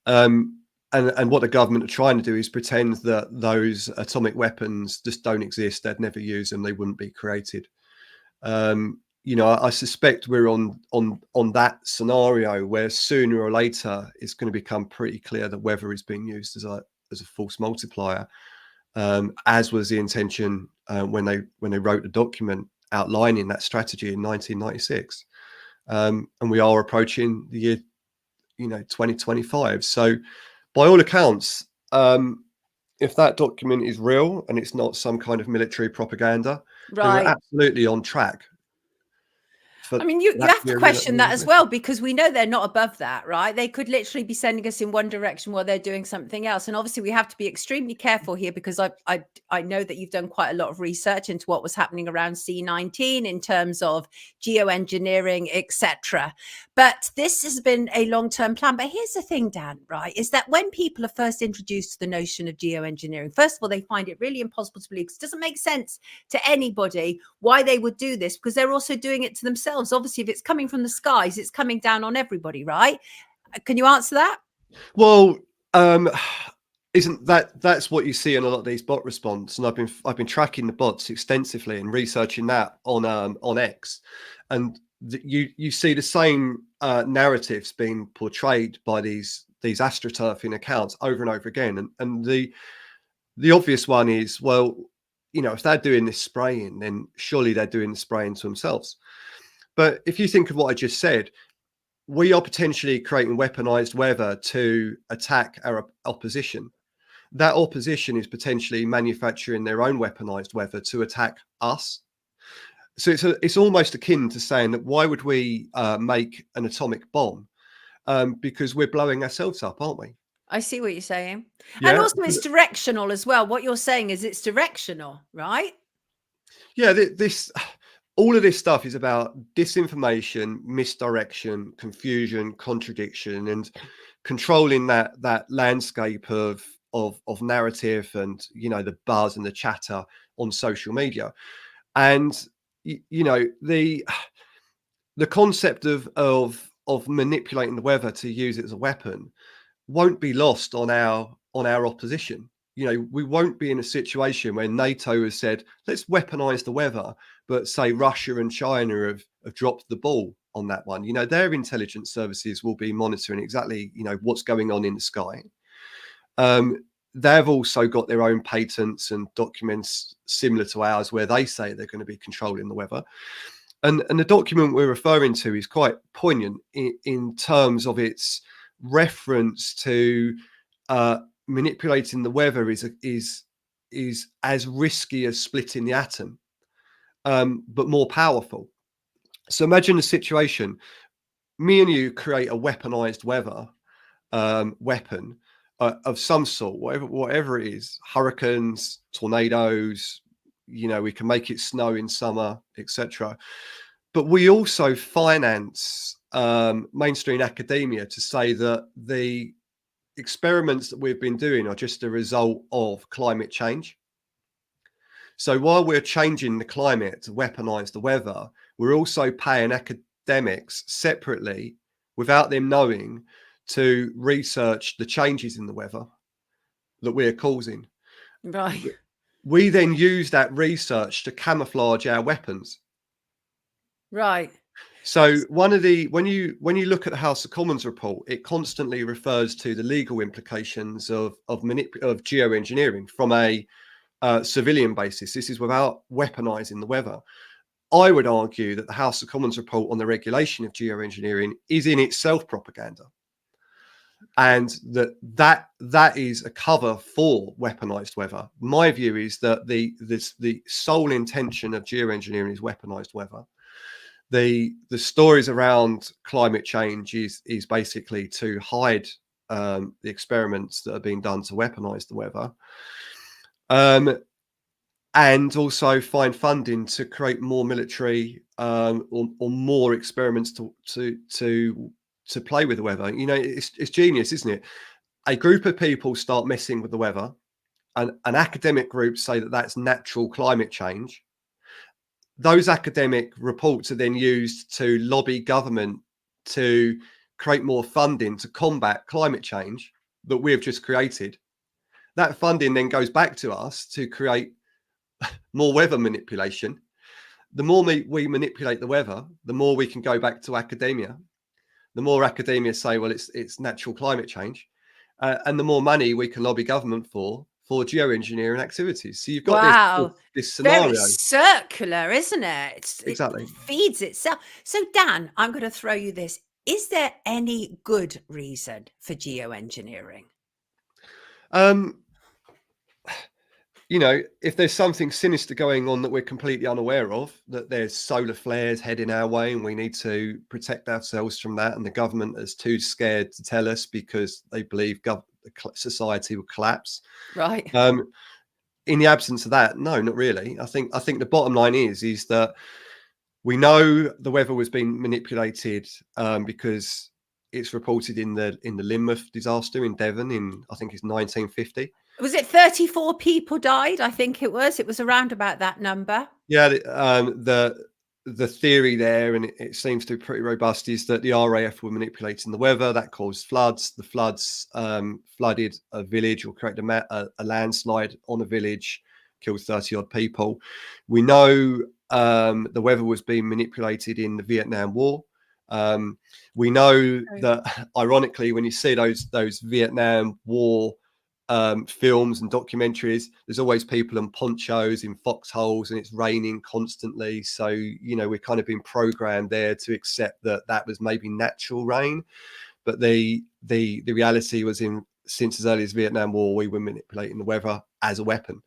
And what the government are trying to do is pretend that those atomic weapons just don't exist. They'd never use them. They wouldn't be created. I suspect we're on that scenario where sooner or later it's going to become pretty clear that weather is being used as a force multiplier, as was the intention when they wrote the document outlining that strategy in 1996. And we are approaching the year 2025. So by all accounts, if that document is real and it's not some kind of military propaganda, then we're Right. absolutely on track. I mean, you that have to to be question that as realisation. well, because we know they're not above that, right? They could literally be sending us in one direction while they're doing something else. And obviously, we have to be extremely careful here, because I know that you've done quite a lot of research into what was happening around C19 in terms of geoengineering, etc. But this has been a long-term plan. But here's the thing, Dan, right? Is that when people are first introduced to the notion of geoengineering, first of all, they find it really impossible to believe, because it doesn't make sense to anybody why they would do this, because they're also doing it to themselves. Obviously, if it's coming from the skies, it's coming down on everybody, right? Can you answer that? Well, isn't that's what you see in a lot of these bot response, and I've been tracking the bots extensively and researching that on X, and you see the same narratives being portrayed by these astroturfing accounts over and over again, and the obvious one is, well, you know, if they're doing this spraying, then surely they're doing the spraying to themselves. But if you think of what I just said, we are potentially creating weaponized weather to attack our opposition. That opposition is potentially manufacturing their own weaponized weather to attack us. So it's almost akin to saying that why would we make an atomic bomb? Because we're blowing ourselves up, aren't we? I see what you're saying. And Yeah. also, it's directional as well. What you're saying is it's directional, right? Yeah, this all of this stuff is about disinformation, misdirection, confusion, contradiction, and controlling that landscape of narrative, and you know, the buzz and the chatter on social media. And you know, the concept of manipulating the weather to use it as a weapon won't be lost on our opposition. You know, we won't be in a situation where NATO has said, let's weaponize the weather, but say Russia and China have dropped the ball on that one. You know, their intelligence services will be monitoring exactly, you know, what's going on in the sky. They've also got their own patents and documents similar to ours where they say they're going to be controlling the weather. And the document we're referring to is quite poignant in terms of its reference to manipulating the weather is as risky as splitting the atom, but more powerful. So imagine a situation: me and you create a weaponized weather weapon of some sort, whatever it is, hurricanes, tornadoes. You know, we can make it snow in summer, etc. But we also finance mainstream academia to say that the experiments that we've been doing are just a result of climate change. So while we're changing the climate to weaponize the weather, we're also paying academics separately, without them knowing, to research the changes in the weather that we're causing. Right. We then use that research to camouflage our weapons. Right. So one of the when you look at the House of Commons report, it constantly refers to the legal implications of geoengineering from a civilian basis. This is without weaponizing the weather. I would argue that the House of Commons report on the regulation of geoengineering is in itself propaganda, and that is a cover for weaponized weather. My view is that the sole intention of geoengineering is weaponized weather. The stories around climate change is basically to hide the experiments that are being done to weaponize the weather, and also find funding to create more military or more experiments to play with the weather. You know, it's genius, isn't it? A group of people start messing with the weather, and an academic group say that that's natural climate change. Those academic reports are then used to lobby government to create more funding to combat climate change that we have just created. That funding then goes back to us to create more weather manipulation. The more we manipulate the weather, the more we can go back to academia. The more academia say, well, it's natural climate change, and the more money we can lobby government for geoengineering activities. So you've got Wow. this Very scenario. circular, isn't it? It Exactly. feeds itself. So, Dan, I'm going to throw you this. Is there any good reason for geoengineering? Um, you know, if there's something sinister going on that we're completely unaware of, that there's solar flares heading our way and we need to protect ourselves from that, and the government is too scared to tell us because they believe society will collapse. Right. In the absence of that, no, not really. I think the bottom line is that we know the weather was being manipulated because it's reported in the Lynmouth disaster in Devon in, I think it's 1950. Was it 34 people died? I think it was. It was around about that number. Yeah, the theory there, and it seems to be pretty robust, is that the RAF were manipulating the weather. That caused floods. The floods flooded a village or created a landslide on a village, killed 30 odd people. We know the weather was being manipulated in the Vietnam War. We know that, ironically, when you see those Vietnam War films and documentaries, there's always people in ponchos in foxholes and it's raining constantly. So, you know, we're kind of been programmed there to accept that that was maybe natural rain. But the reality was, since as early as Vietnam War, we were manipulating the weather as a weapon.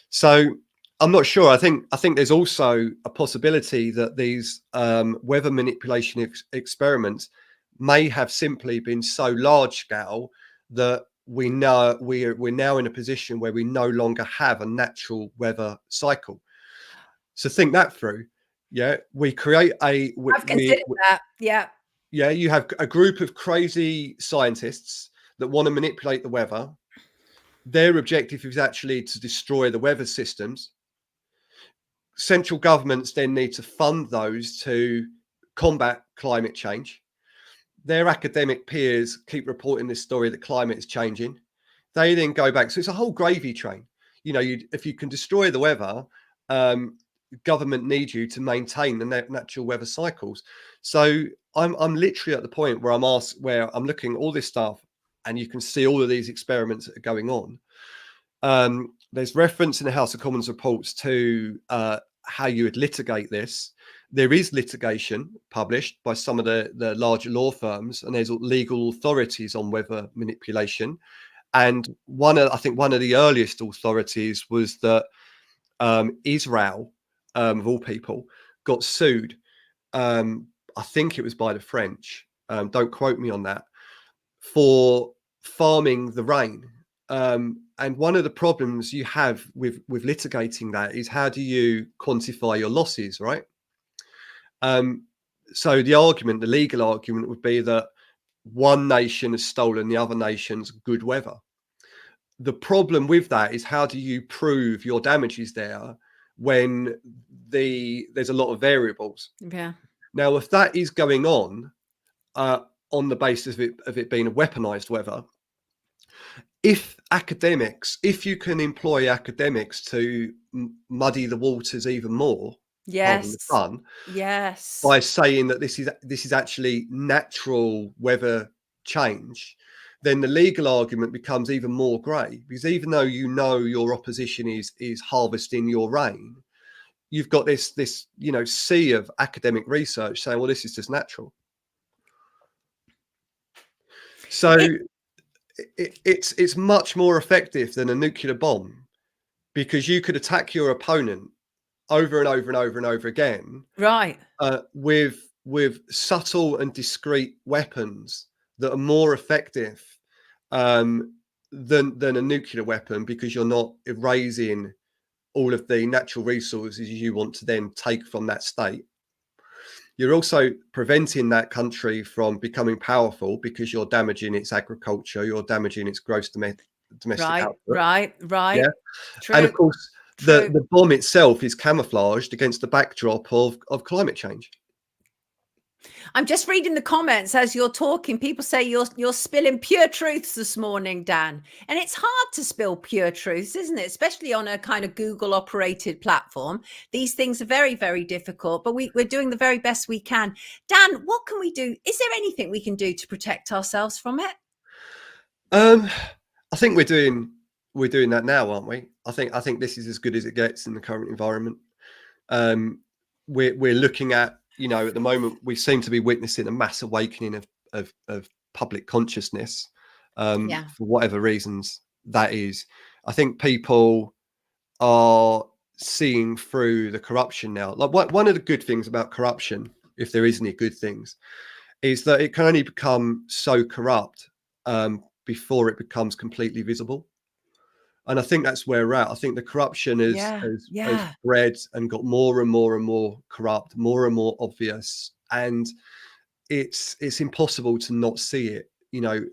So I'm not sure. I think there's also a possibility that these weather manipulation experiments may have simply been so large scale that we know we're now in a position where we no longer have a natural weather cycle. So think that through. Yeah, we create I've considered that. Yeah. Yeah, you have a group of crazy scientists that want to manipulate the weather. Their objective is actually to destroy the weather systems. Central governments then need to fund those to combat climate change. Their academic peers keep reporting this story that climate is changing. They then go back. So it's a whole gravy train. You know, if you can destroy the weather, government needs you to maintain the natural weather cycles. So I'm literally at the point where I'm looking at all this stuff, and you can see all of these experiments that are going on. There's reference in the House of Commons reports to how you would litigate this. There is litigation published by some of the larger law firms, and there's legal authorities on weather manipulation. And I think one of the earliest authorities was that Israel, of all people, got sued. I think it was by the French. Don't quote me on that, for farming the rain. And one of the problems you have with litigating that is, how do you quantify your losses, right? So the legal argument would be that one nation has stolen the other nation's good weather. The problem with that is, how do you prove your damages there when there's a lot of variables? Yeah. Now, if that is going on the basis of it being a weaponized weather, if you can employ academics to muddy the waters even more, Yes. fun, yes, by saying that this is actually natural weather change, then the legal argument becomes even more grey, because even though you know your opposition is harvesting your rain, you've got this sea of academic research saying, well, this is just natural. So it's much more effective than a nuclear bomb, because you could attack your opponent over and over and over and over again, right, with subtle and discreet weapons that are more effective than a nuclear weapon, because you're not erasing all of the natural resources you want to then take from that state. You're also preventing that country from becoming powerful, because you're damaging its agriculture, you're damaging its gross domestic output. Right. Yeah. True. And of course, the bomb itself is camouflaged against the backdrop of climate change. I'm just reading the comments as you're talking. People say you're spilling pure truths this morning, Dan. And it's hard to spill pure truths, isn't it? Especially on a kind of Google operated platform. These things are very, very difficult, but we're doing the very best we can. Dan, what can we do? Is there anything we can do to protect ourselves from it? I think we're doing that now, aren't we? I think this is as good as it gets in the current environment. We're looking at, at the moment, we seem to be witnessing a mass awakening of public consciousness, for whatever reasons that is. I think people are seeing through the corruption now. Like one of the good things about corruption, if there is any good things, is that it can only become so corrupt before it becomes completely visible. And I think that's where we're at. I think the corruption has bred and got more and more and more corrupt, more and more obvious, and it's impossible to not see it, you know.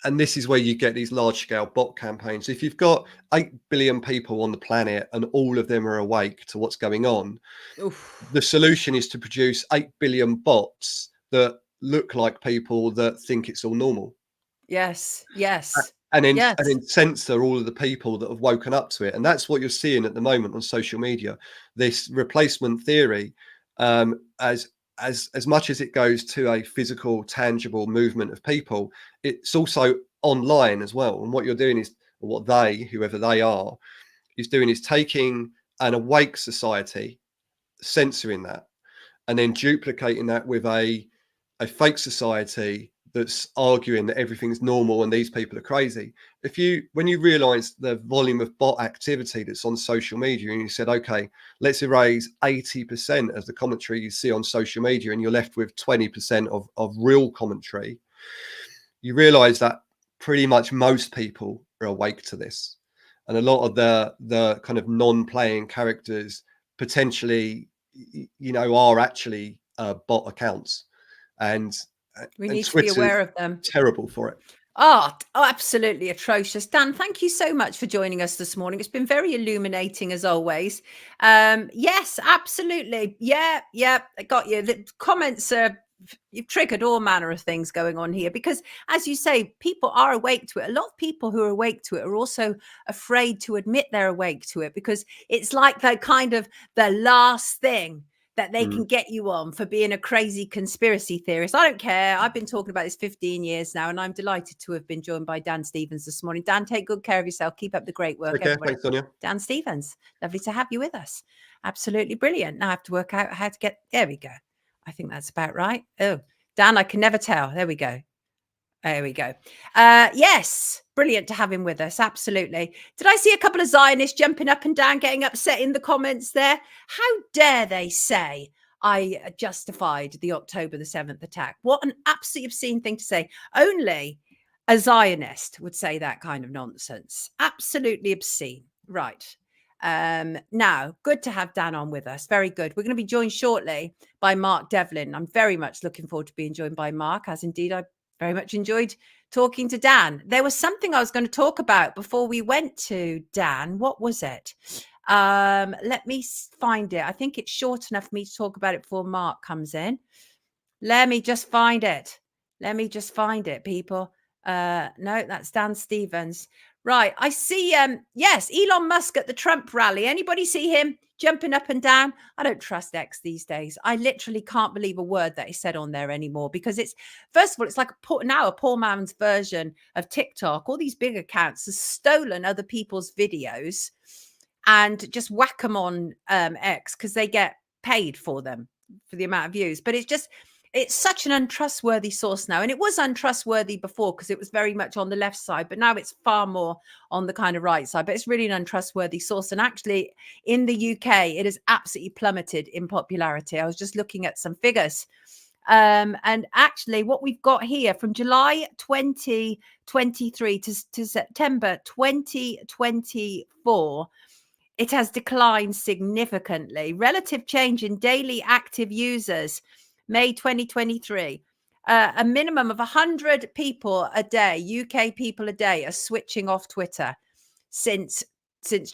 And this is where you get these large scale bot campaigns. If you've got 8 billion people on the planet and all of them are awake to what's going on, the solution is to produce 8 billion bots that look like people that think it's all normal. Yes. And then censor all of the people that have woken up to it. And that's what you're seeing at the moment on social media. This replacement theory, as much as it goes to a physical, tangible movement of people, it's also online as well. And what you're doing is, what they, whoever they are, is doing is taking an awake society, censoring that, and then duplicating that with a fake society that's arguing that everything's normal and these people are crazy. When you realize the volume of bot activity that's on social media, and you said, okay, let's erase 80% of the commentary you see on social media, and you're left with 20% of real commentary, you realize that pretty much most people are awake to this. And a lot of the kind of non-playing characters potentially, you know, are actually bot accounts. And we need to be aware of them. Terrible for it. Oh, absolutely atrocious. Dan, thank you so much for joining us this morning. It's been very illuminating as always. Yes, absolutely. Yeah, I got you. The comments you've triggered all manner of things going on here because, as you say, people are awake to it. A lot of people who are awake to it are also afraid to admit they're awake to it because it's like the last thing that they can get you on for being a crazy conspiracy theorist. I don't care. I've been talking about this 15 years now, and I'm delighted to have been joined by Dan Stevens this morning. Dan, take good care of yourself. Keep up the great work. Okay, thanks, Sonia. Dan Stevens, lovely to have you with us. Absolutely brilliant. Now I have to work out how to get, there we go. I think that's about right. Oh, Dan, I can never tell. There we go. There we go. Yes, brilliant to have him with us. Absolutely. Did I see a couple of Zionists jumping up and down, getting upset in the comments there? How dare they say I justified the October the 7th attack? What an absolutely obscene thing to say. Only a Zionist would say that kind of nonsense. Absolutely obscene. Right. Now, good to have Dan on with us. Very good. We're going to be joined shortly by Mark Devlin. I'm very much looking forward to being joined by Mark, as indeed I very much enjoyed talking to Dan. There was something I was going to talk about before we went to Dan. What was it? Let me find it. I think it's short enough for me to talk about it before Mark comes in. Let me just find it. People. No, that's Dan Stevens. Right. I see. Yes, Elon Musk at the Trump rally. Anybody see him jumping up and down? I don't trust X these days. I literally can't believe a word that he said on there anymore because it's, first of all, it's like a poor man's version of TikTok. All these big accounts have stolen other people's videos and just whack them on X because they get paid for them, for the amount of views. But it's such an untrustworthy source now. And it was untrustworthy before because it was very much on the left side, but now it's far more on the kind of right side. But it's really an untrustworthy source. And actually, in the UK, it has absolutely plummeted in popularity. I was just looking at some figures. And actually, what we've got here from July 2023 to September 2024, it has declined significantly. Relative change in daily active users, May 2023, a minimum of 100 people a day, UK people a day, are switching off Twitter since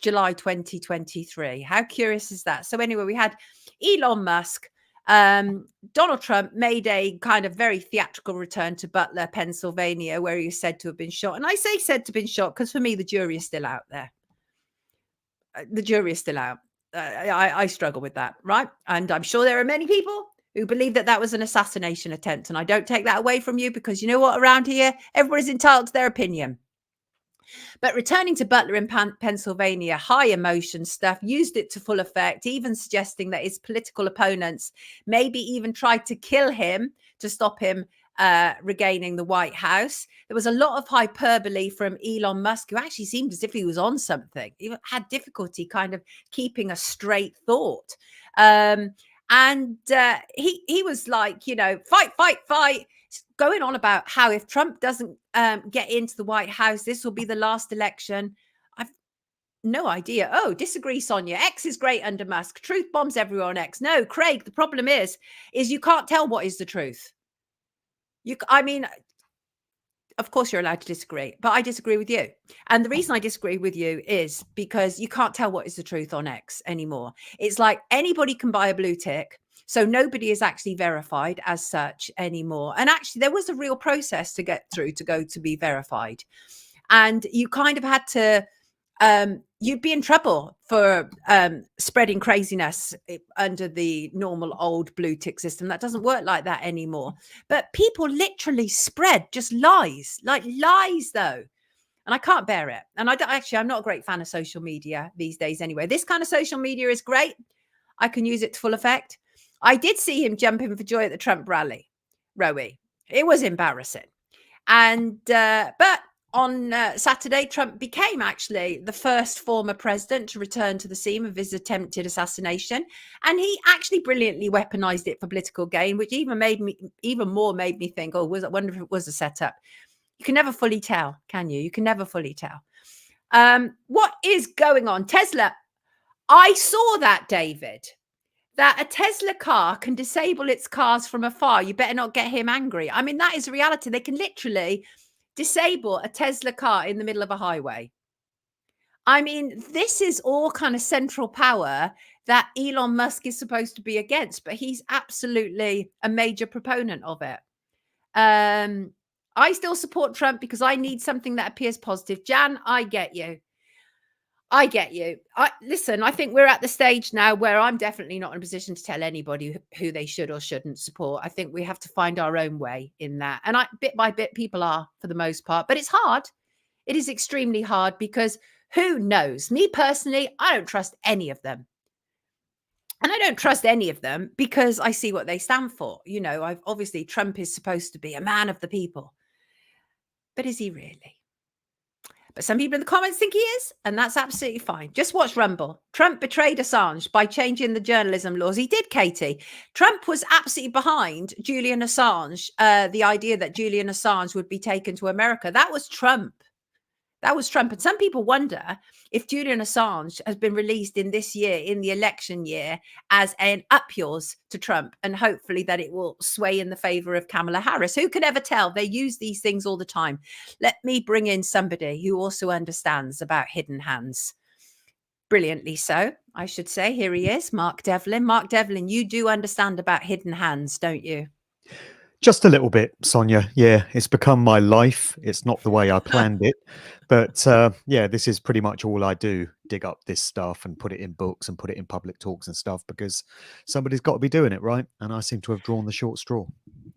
July 2023. How curious is that? So anyway, we had Elon Musk. Donald Trump made a kind of very theatrical return to Butler, Pennsylvania, where he was said to have been shot. And I say said to have been shot because for me, the jury is still out there. The jury is still out. I struggle with that, right? And I'm sure there are many people who believe that that was an assassination attempt. And I don't take that away from you because you know what? Around here, everybody's entitled to their opinion. But returning to Butler in Pennsylvania, high emotion stuff, used it to full effect, even suggesting that his political opponents maybe even tried to kill him to stop him regaining the White House. There was a lot of hyperbole from Elon Musk, who actually seemed as if he was on something. He had difficulty kind of keeping a straight thought. And he was like, you know, fight, fight, fight, going on about how if Trump doesn't get into the White House, this will be the last election. I've no idea. Oh, disagree, Sonia. X is great under Musk. Truth bombs everyone on X. No, Craig, the problem is you can't tell what is the truth. I mean, of course you're allowed to disagree, but I disagree with you. And the reason I disagree with you is because you can't tell what is the truth on X anymore. It's like anybody can buy a blue tick. So nobody is actually verified as such anymore. And actually there was a real process to get through to go to be verified. And you kind of had to, you'd be in trouble for spreading craziness under the normal old blue tick system. That doesn't work like that anymore. But people literally spread just lies, like lies though. And I can't bear it. And I'm not a great fan of social media these days anyway. This kind of social media is great. I can use it to full effect. I did see him jumping for joy at the Trump rally, Rowie. It was embarrassing. And, but on Saturday, Trump became actually the first former president to return to the scene of his attempted assassination. And he actually brilliantly weaponized it for political gain, which even more made me think, oh, I wonder if it was a setup. You can never fully tell, can you? You can never fully tell. What is going on? Tesla. I saw that, David, that a Tesla car can disable its cars from afar. You better not get him angry. I mean, that is a reality. They can literally disable a Tesla car in the middle of a highway. I mean, this is all kind of central power that Elon Musk is supposed to be against, but he's absolutely a major proponent of it. I still support Trump because I need something that appears positive. Jan, I get you. I get you. Listen, I think we're at the stage now where I'm definitely not in a position to tell anybody who they should or shouldn't support. I think we have to find our own way in that. And bit by bit, people are for the most part, but it's hard. It is extremely hard because who knows? Me personally, I don't trust any of them. And I don't trust any of them because I see what they stand for. You know, obviously Trump is supposed to be a man of the people, but is he really? But some people in the comments think he is, and that's absolutely fine. Just watch Rumble. Trump betrayed Assange by changing the journalism laws. He did, Katie. Trump was absolutely behind Julian Assange, the idea that Julian Assange would be taken to America. That was Trump. That was Trump. And some people wonder if Julian Assange has been released in this year, in the election year, as an up yours to Trump, and hopefully that it will sway in the favor of Kamala Harris. Who can ever tell? They use these things all the time. Let me bring in somebody who also understands about hidden hands. Brilliantly so, I should say. Here he is, Mark Devlin. Mark Devlin, you do understand about hidden hands, don't you? Just a little bit, Sonia. Yeah, it's become my life. It's not the way I planned it. But yeah, this is pretty much all I do. Dig up this stuff and put it in books and put it in public talks and stuff because somebody's got to be doing it, right? And I seem to have drawn the short straw.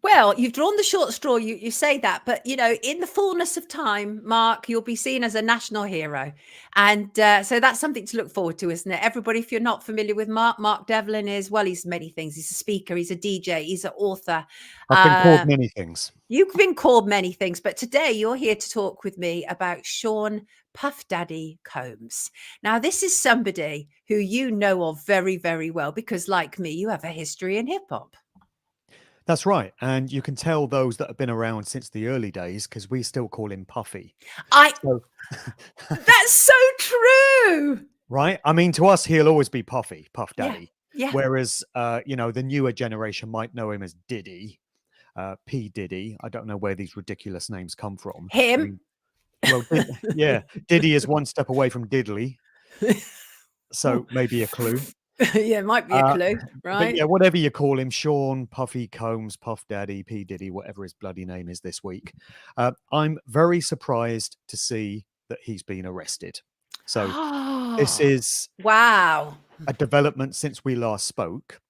Well, you've drawn the short straw, you say that, but, you know, in the fullness of time, Mark, you'll be seen as a national hero. And so that's something to look forward to, isn't it? Everybody, if you're not familiar with Mark Devlin is, well, he's many things. He's a speaker, he's a DJ, he's an author. I've been called many things. You've been called many things, but today you're here to talk with me about Sean Puff Daddy Combs. Now, this is somebody who you know of very, very well because, like me, you have a history in hip hop. That's right. And you can tell those that have been around since the early days because we still call him Puffy. That's so true. Right. I mean, to us, he'll always be Puffy, Puff Daddy. Yeah. Whereas, you know, the newer generation might know him as Diddy, P. Diddy. I don't know where these ridiculous names come from. Him. I mean, well, yeah, Diddy is one step away from Diddley. So maybe a clue. Yeah, it might be a clue, right? But yeah, whatever you call him, Sean, Puffy Combs, Puff Daddy, P. Diddy, whatever his bloody name is this week. I'm very surprised to see that he's been arrested. So this is wow, a development since we last spoke.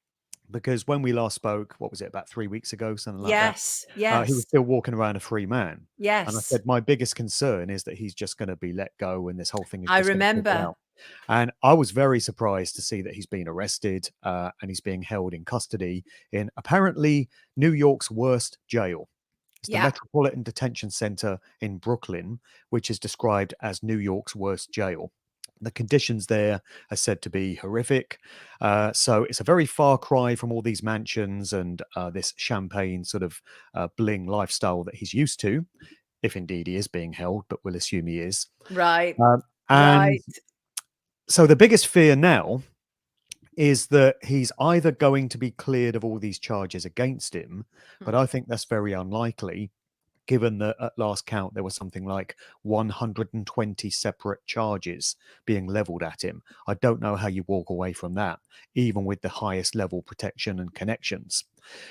Because when we last spoke, what was it, about 3 weeks ago, something like that? Yes. He was still walking around a free man. Yes. And I said, my biggest concern is that he's just going to be let go and this whole thing is I just remember. out. And I was very surprised to see that he's been arrested and he's being held in custody in apparently New York's worst jail. It's the Yeah. Metropolitan Detention Center in Brooklyn, which is described as New York's worst jail. The conditions there are said to be horrific. So it's a very far cry from all these mansions and this champagne sort of bling lifestyle that he's used to, if indeed he is being held, but we'll assume he is. Right. And Right. so the biggest fear now is that he's either going to be cleared of all these charges against him, but I think that's very unlikely, given that at last count there was something like 120 separate charges being leveled at him. I don't know how you walk away from that, even with the highest level protection and connections.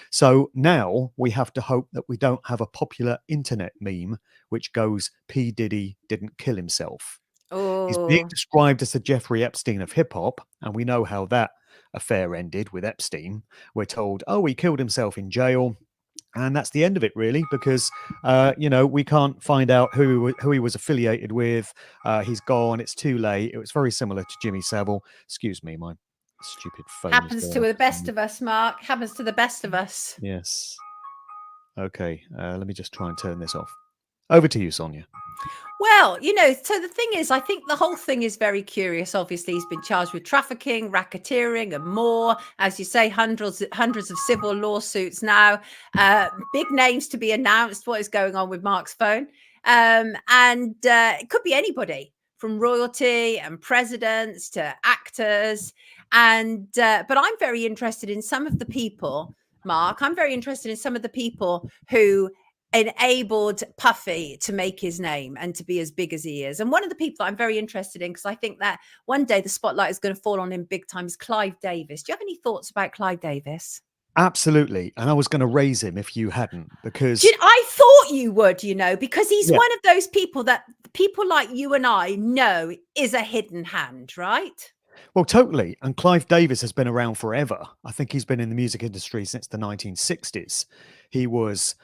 So now we have to hope that we don't have a popular internet meme which goes, P. Diddy didn't kill himself. He's being Oh, described as the Jeffrey Epstein of hip hop, and we know how that affair ended with Epstein. We're told, oh, he killed himself in jail. And that's the end of it, really, because we can't find out who he was affiliated with. He's gone. It's too late. It was very similar to Jimmy Savile. Excuse me, my stupid phone happens is to there. the best of us, Mark. Happens to the best of us. Yes. Okay. Let me just try and turn this off. Over to you, Sonia. Well, so the thing is, I think the whole thing is very curious. Obviously, he's been charged with trafficking, racketeering, and more. As you say, hundreds of civil lawsuits now. Big names to be announced. What is going on with Mark's phone? And it could be anybody, from royalty and presidents to actors. And but I'm very interested in some of the people, Mark. I'm very interested in some of the people who enabled Puffy to make his name and to be as big as he is. And one of the people that I'm very interested in, because I think that one day the spotlight is going to fall on him big time, is Clive Davis. Do you have any thoughts about Clive Davis? Absolutely. And I was going to raise him if you hadn't, because I thought you would, because he's Yeah. one of those people that people like you and I know is a hidden hand, right? Well, totally. And Clive Davis has been around forever. I think he's been in the music industry since the 1960s. He was,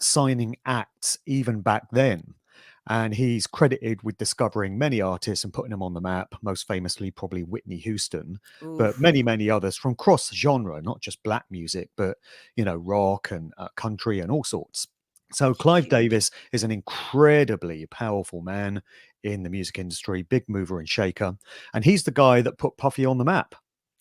signing acts even back then. And he's credited with discovering many artists and putting them on the map, most famously, probably Whitney Houston, but Oof. many, many others from cross genre, not just black music, but, rock and country and all sorts. So Clive Huge. Davis is an incredibly powerful man in the music industry, big mover and shaker. And he's the guy that put Puffy on the map.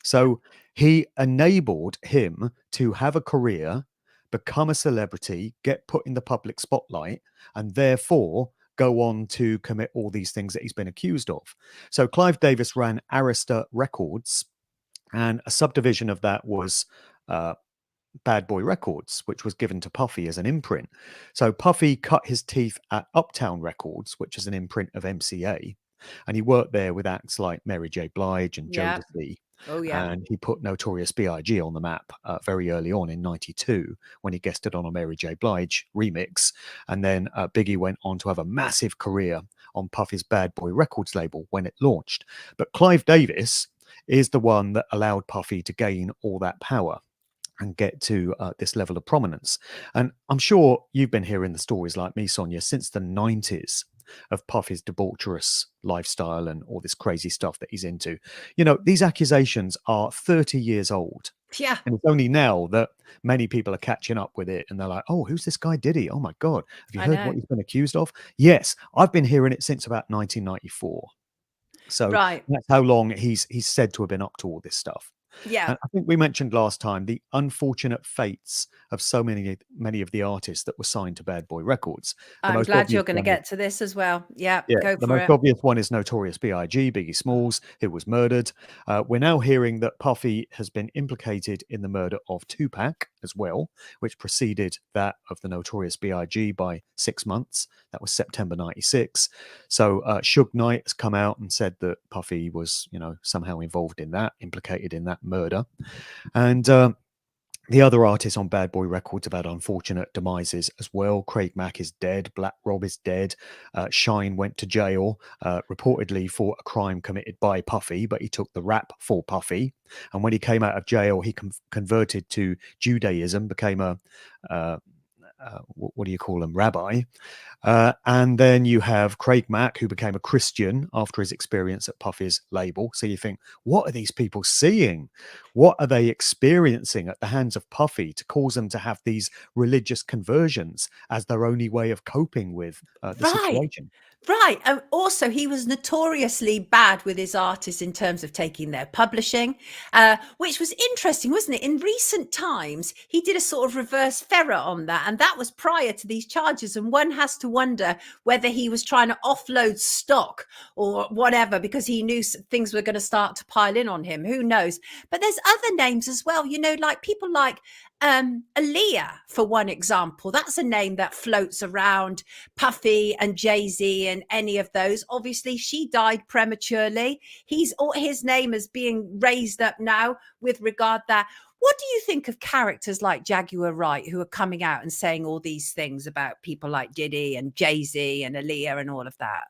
So he enabled him to have a career, become a celebrity, get put in the public spotlight, and therefore go on to commit all these things that he's been accused of. So Clive Davis ran Arista Records, and a subdivision of that was Bad Boy Records, which was given to Puffy as an imprint. So Puffy cut his teeth at Uptown Records, which is an imprint of MCA, and he worked there with acts like Mary J. Blige and Yeah. Jodeci. Oh, yeah. And he put Notorious B.I.G. on the map very early on in '92 when he guested on a Mary J. Blige remix. And then Biggie went on to have a massive career on Puffy's Bad Boy Records label when it launched. But Clive Davis is the one that allowed Puffy to gain all that power and get to this level of prominence. And I'm sure you've been hearing the stories like me, Sonia, since the 90s of Puffy's debaucherous lifestyle and all this crazy stuff that he's into. These accusations are 30 years old. Yeah. And it's only now that many people are catching up with it and they're like, oh, who's this guy Diddy? Oh my God. Have you I heard know. what he's been accused of? Yes, I've been hearing it since about 1994. So Right. that's how long he's said to have been up to all this stuff. Yeah. And I think we mentioned last time the unfortunate fates of so many of the artists that were signed to Bad Boy Records. The I'm most glad obvious you're going to one is- get to this as well. Yeah. yeah, Go the for most it. obvious one is Notorious B.I.G., Biggie Smalls, who was murdered. We're now hearing that Puffy has been implicated in the murder of Tupac as well, which preceded that of the Notorious B.I.G. by 6 months. That was September '96. So Suge Knight has come out and said that Puffy was, somehow involved in that, implicated in that murder. And the other artists on Bad Boy Records have had unfortunate demises as well. Craig Mack is dead. Black Rob is dead. Shine went to jail, reportedly for a crime committed by Puffy, but he took the rap for Puffy. And when he came out of jail, he converted to Judaism, became a what do you call them, rabbi. And then you have Craig Mack, who became a Christian after his experience at Puffy's label. So you think, what are these people seeing? What are they experiencing at the hands of Puffy to cause them to have these religious conversions as their only way of coping with the Right. situation? Right. And also, he was notoriously bad with his artists in terms of taking their publishing, which was interesting, wasn't it? In recent times, he did a sort of reverse ferret on that. And that was prior to these charges. And one has to wonder whether he was trying to offload stock or whatever, because he knew things were going to start to pile in on him. Who knows? But there's other names as well, you know, like people like Aaliyah, for one example. That's a name that floats around Puffy and Jay-Z and any of those. Obviously, she died prematurely. His name is being raised up now with regard that. What do you think of characters like Jaguar Wright, who are coming out and saying all these things about people like Diddy and Jay-Z and Aaliyah and all of that?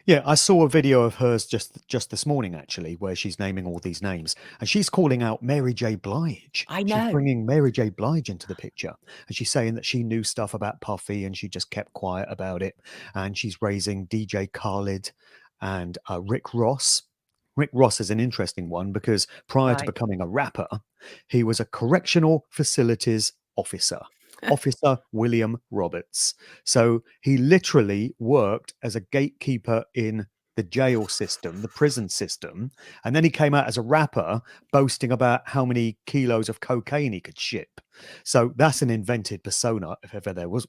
Yeah, I saw a video of hers just this morning, actually, where she's naming all these names, and she's calling out Mary J. Blige. I She's know. bringing Mary J. Blige into the picture, and she's saying that she knew stuff about Puffy and she just kept quiet about it. And she's raising DJ Khaled and Rick Ross. Rick Ross is an interesting one because prior to Right. becoming a rapper, he was a correctional facilities officer. Officer William Roberts. So he literally worked as a gatekeeper in the jail system, the prison system, and then he came out as a rapper boasting about how many kilos of cocaine he could ship. So that's an invented persona, if ever there was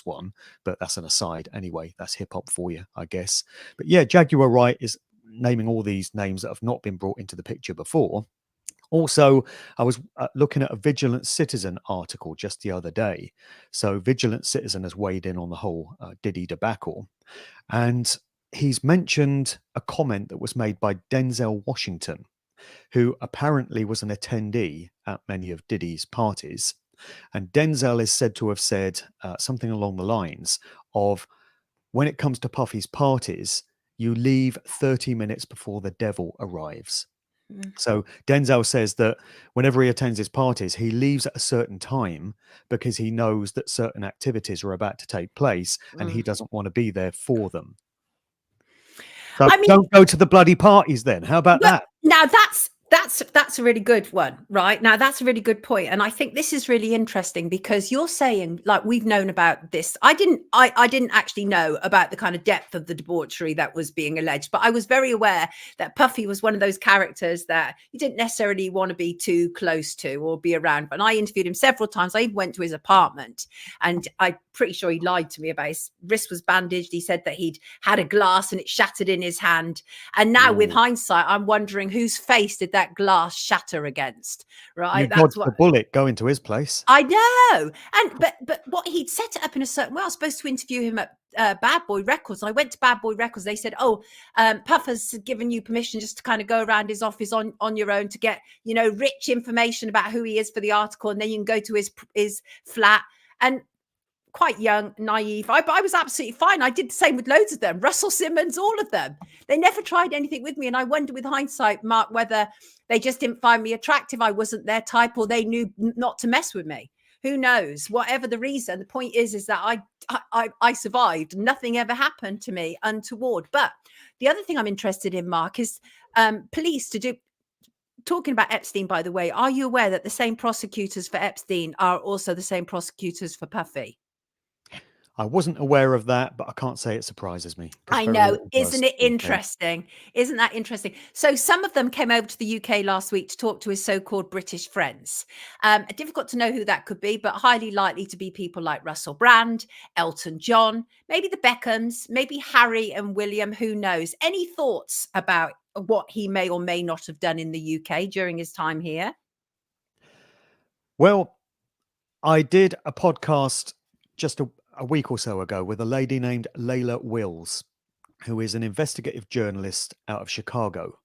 one, but that's an aside. Anyway, that's hip hop for you, I guess. But yeah, Jaguar Wright is naming all these names that have not been brought into the picture before. Also, I was looking at a Vigilant Citizen article just the other day. So Vigilant Citizen has weighed in on the whole Diddy debacle. And he's mentioned a comment that was made by Denzel Washington, who apparently was an attendee at many of Diddy's parties. And Denzel is said to have said something along the lines of, when it comes to Puffy's parties, you leave 30 minutes before the devil arrives. So Denzel says that whenever he attends his parties, he leaves at a certain time because he knows that certain activities are about to take place and he doesn't want to be there for them. So I mean, don't go to the bloody parties then. How about that? Now that's a really good one, right? Now that's a really good point, and I think this is really interesting because you're saying, like, we've known about this. I didn't actually know about the kind of depth of the debauchery that was being alleged, but I was very aware that Puffy was one of those characters that you didn't necessarily want to be too close to or be around. But I interviewed him several times. I even went to his apartment, and I'm pretty sure he lied to me about his wrist was bandaged. He said that he'd had a glass and it shattered in his hand. And now, with hindsight, I'm wondering whose face did that glass shatter against, right? You That's dodged what the bullet going to his place. I know. And but what he'd set it up in a certain way. I was supposed to interview him at Bad Boy Records, and I went to Bad Boy Records. They said, "Oh, Puffer's given you permission just to kind of go around his office on your own to get, you know, rich information about who he is for the article, and then you can go to his flat." And quite young, naive. I was absolutely fine. I did the same with loads of them. Russell Simmons, all of them. They never tried anything with me. And I wonder with hindsight, Mark, whether they just didn't find me attractive. I wasn't their type, or they knew not to mess with me. Who knows? Whatever the reason, the point is that I survived. Nothing ever happened to me untoward. But the other thing I'm interested in, Mark, is police to do. Talking about Epstein, by the way, are you aware that the same prosecutors for Epstein are also the same prosecutors for Puffy? I wasn't aware of that, but I can't say it surprises me. I know. Isn't it interesting? Isn't that interesting? So some of them came over to the UK last week to talk to his so-called British friends. Difficult to know who that could be, but highly likely to be people like Russell Brand, Elton John, maybe the Beckhams, maybe Harry and William, who knows? Any thoughts about what he may or may not have done in the UK during his time here? Well, I did a podcast just a week or so ago with a lady named Layla Wills, who is an investigative journalist out of Chicago.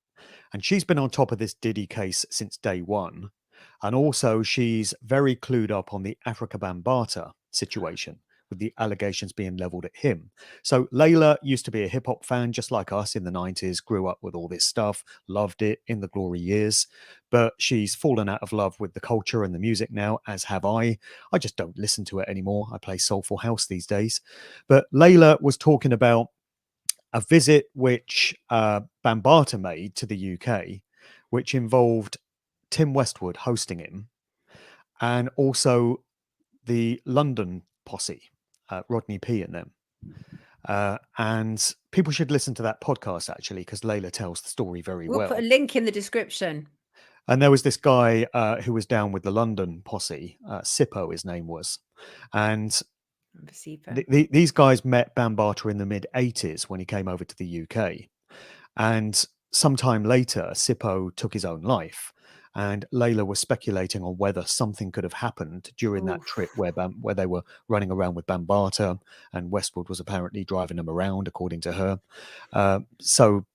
And she's been on top of this Diddy case since day one. And also she's very clued up on the Africa Bambaataa situation, with the allegations being leveled at him. So Layla used to be a hip hop fan, just like us in the 90s, grew up with all this stuff, loved it in the glory years, but she's fallen out of love with the culture and the music now, as have I. I just don't listen to it anymore. I play soulful house these days. But Layla was talking about a visit which Bambaataa made to the UK, which involved Tim Westwood hosting him, and also the London posse, Rodney P and them. And people should listen to that podcast, actually, because Layla tells the story very We'll well. put a link in the description. And there was this guy who was down with the London posse, Sippo, his name was. And these guys met Bambaataa in the mid-80s when he came over to the UK. And sometime later, Sippo took his own life. And Layla was speculating on whether something could have happened during that trip where they were running around with Bambaataa, and Westwood was apparently driving them around, according to her. So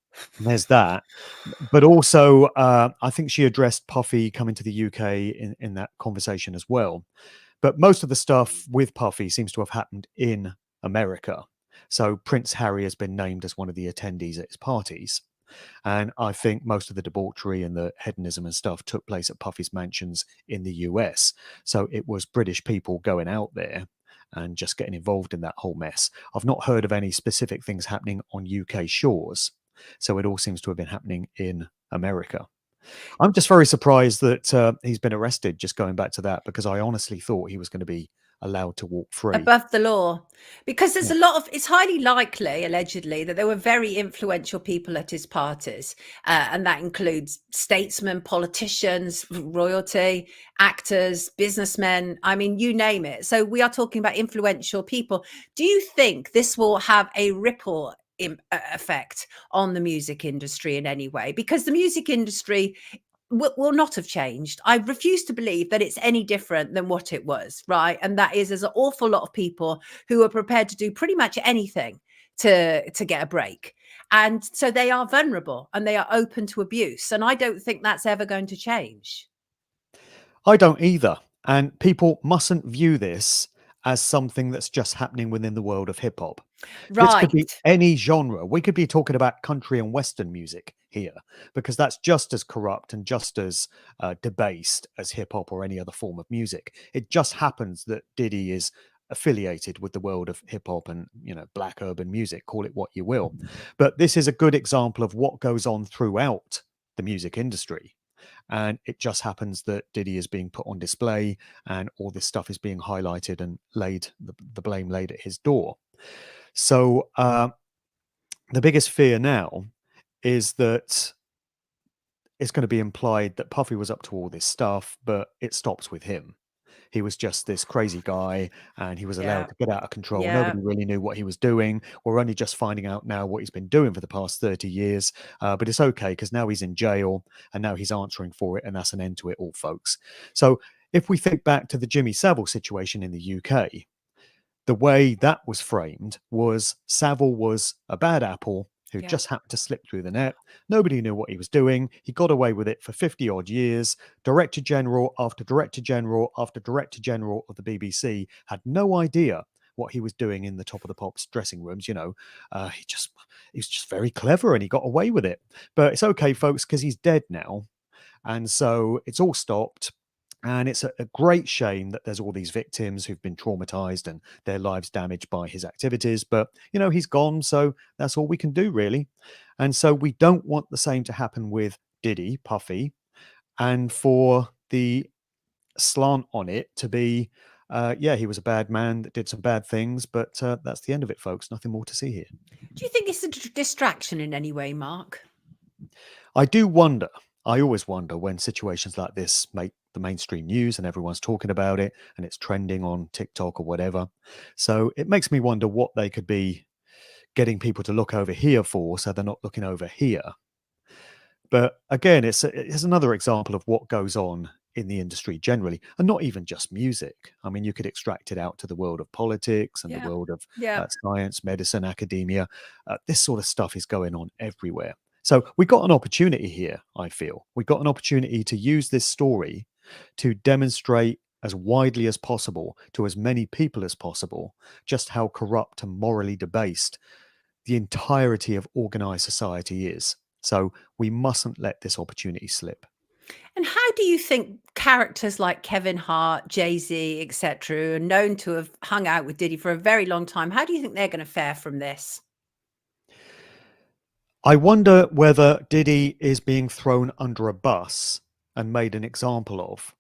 there's that. But also, I think she addressed Puffy coming to the UK in that conversation as well. But most of the stuff with Puffy seems to have happened in America. So Prince Harry has been named as one of the attendees at his parties. And I think most of the debauchery and the hedonism and stuff took place at Puffy's mansions in the US. So it was British people going out there and just getting involved in that whole mess. I've not heard of any specific things happening on UK shores. So it all seems to have been happening in America. I'm just very surprised that he's been arrested, just going back to that, because I honestly thought he was going to be allowed to walk free. Above the law. Because there's a lot of, it's highly likely, allegedly, that there were very influential people at his parties. And that includes statesmen, politicians, royalty, actors, businessmen. I mean, you name it. So we are talking about influential people. Do you think this will have a ripple effect on the music industry in any way? Because the music industry will not have changed. I refuse to believe that it's any different than what it was, right? And that is, there's an awful lot of people who are prepared to do pretty much anything to get a break. And so they are vulnerable and they are open to abuse. And I don't think that's ever going to change. I don't either. And people mustn't view this as something that's just happening within the world of hip hop. Right. This could be any genre. We could be talking about country and Western music here, because that's just as corrupt and just as debased as hip hop or any other form of music. It just happens that Diddy is affiliated with the world of hip hop and, black urban music, call it what you will. But this is a good example of what goes on throughout the music industry. And it just happens that Diddy is being put on display and all this stuff is being highlighted and the blame laid at his door. So the biggest fear now is that it's going to be implied that Puffy was up to all this stuff, but it stops with him. He was just this crazy guy and he was allowed to get out of control. Nobody really knew what he was doing. We're only just finding out now what he's been doing for the past 30 years. But it's okay, because now he's in jail and now he's answering for it. And that's an end to it all, folks. So if we think back to the Jimmy Savile situation in the UK, the way that was framed was Savile was a bad apple who just happened to slip through the net. Nobody knew what he was doing. He got away with it for 50 odd years. Director General after Director General after Director General of the BBC had no idea what he was doing in the Top of the Pops dressing rooms. He was just very clever and he got away with it. But it's okay, folks, because he's dead now. And so it's all stopped. And it's a great shame that there's all these victims who've been traumatized and their lives damaged by his activities. But, he's gone. So that's all we can do, really. And so we don't want the same to happen with Diddy, Puffy, and for the slant on it to be, he was a bad man that did some bad things. But that's the end of it, folks. Nothing more to see here. Do you think it's a distraction in any way, Mark? I do wonder. I always wonder when situations like this make the mainstream news and everyone's talking about it and it's trending on TikTok or whatever. So it makes me wonder what they could be getting people to look over here for, so they're not looking over here. But again, it's another example of what goes on in the industry generally, and not even just music. I mean, you could extract it out to the world of politics and the world of science, medicine, academia. This sort of stuff is going on everywhere. So we got an opportunity here, I feel. We got an opportunity to use this story to demonstrate as widely as possible to as many people as possible just how corrupt and morally debased the entirety of organized society is. So we mustn't let this opportunity slip. And how do you think characters like Kevin Hart, Jay-Z, etc., are known to have hung out with Diddy for a very long time? How do you think they're going to fare from this? I wonder whether Diddy is being thrown under a bus and made an example of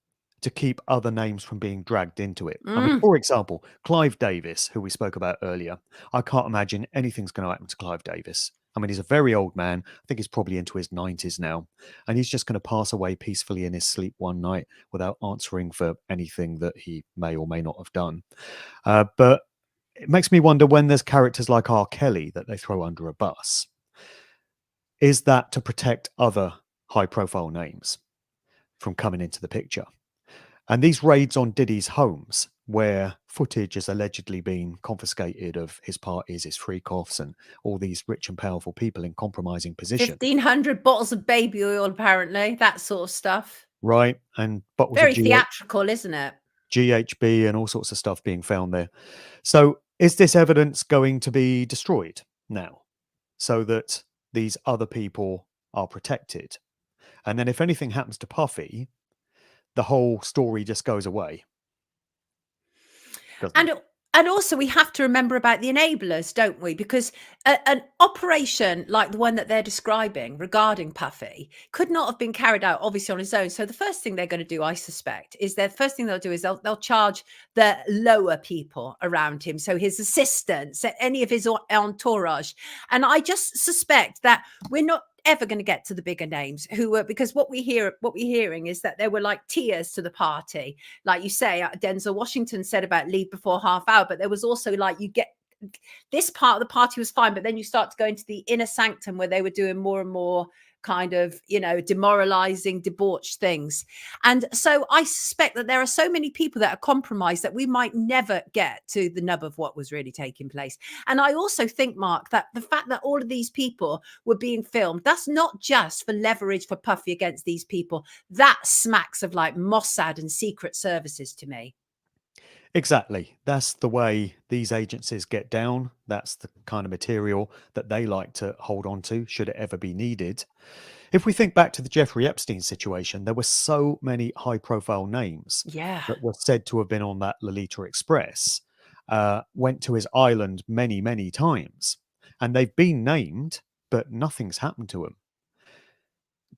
to keep other names from being dragged into it. I mean, for example, Clive Davis, who we spoke about earlier. I can't imagine anything's going to happen to Clive Davis. I mean, he's a very old man. I think he's probably into his 90s now. And he's just going to pass away peacefully in his sleep one night without answering for anything that he may or may not have done. But it makes me wonder, when there's characters like R. Kelly that they throw under a bus, is that to protect other high-profile names from coming into the picture? And these raids on Diddy's homes, where footage has allegedly been confiscated of his parties, his freak-offs, and all these rich and powerful people in compromising positions. 1,500 bottles of baby oil, apparently, that sort of stuff. Right, and bottles Very of theatrical, isn't it? GHB and all sorts of stuff being found there. So is this evidence going to be destroyed now so that these other people are protected? And then if anything happens to Puffy, the whole story just goes away. And also we have to remember about the enablers, don't we? Because an operation like the one that they're describing regarding Puffy could not have been carried out obviously on his own. So the first thing they're going to do, I suspect, is the first thing they'll do is they'll charge the lower people around him. So his assistants, any of his entourage. And I just suspect that we're not ever going to get to the bigger names who were, because what we're hearing is that there were like tiers to the party. Like you say, Denzel Washington said about leave before half hour, but there was also like, you get this part of the party was fine, but then you start to go into the inner sanctum where they were doing more and more kind of, demoralizing, debauched things. And so I suspect that there are so many people that are compromised that we might never get to the nub of what was really taking place. And I also think, Mark, that the fact that all of these people were being filmed, that's not just for leverage for Puffy against these people. That smacks of like Mossad and Secret Services to me. Exactly. That's the way these agencies get down. That's the kind of material that they like to hold on to, should it ever be needed. If we think back to the Jeffrey Epstein situation, there were so many high-profile names that were said to have been on that Lolita Express, went to his island many, many times. And they've been named, but nothing's happened to them.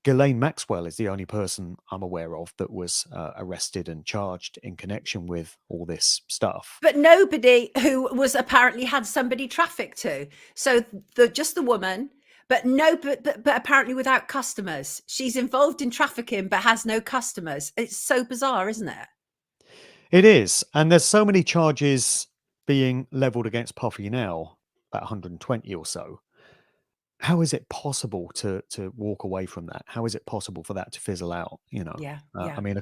Ghislaine Maxwell is the only person I'm aware of that was arrested and charged in connection with all this stuff. But nobody who was apparently had somebody trafficked to. So just the woman, but apparently without customers. She's involved in trafficking, but has no customers. It's so bizarre, isn't it? It is. And there's so many charges being leveled against Puffy now, about 120 or so. How is it possible to walk away from that? How is it possible for that to fizzle out? I mean,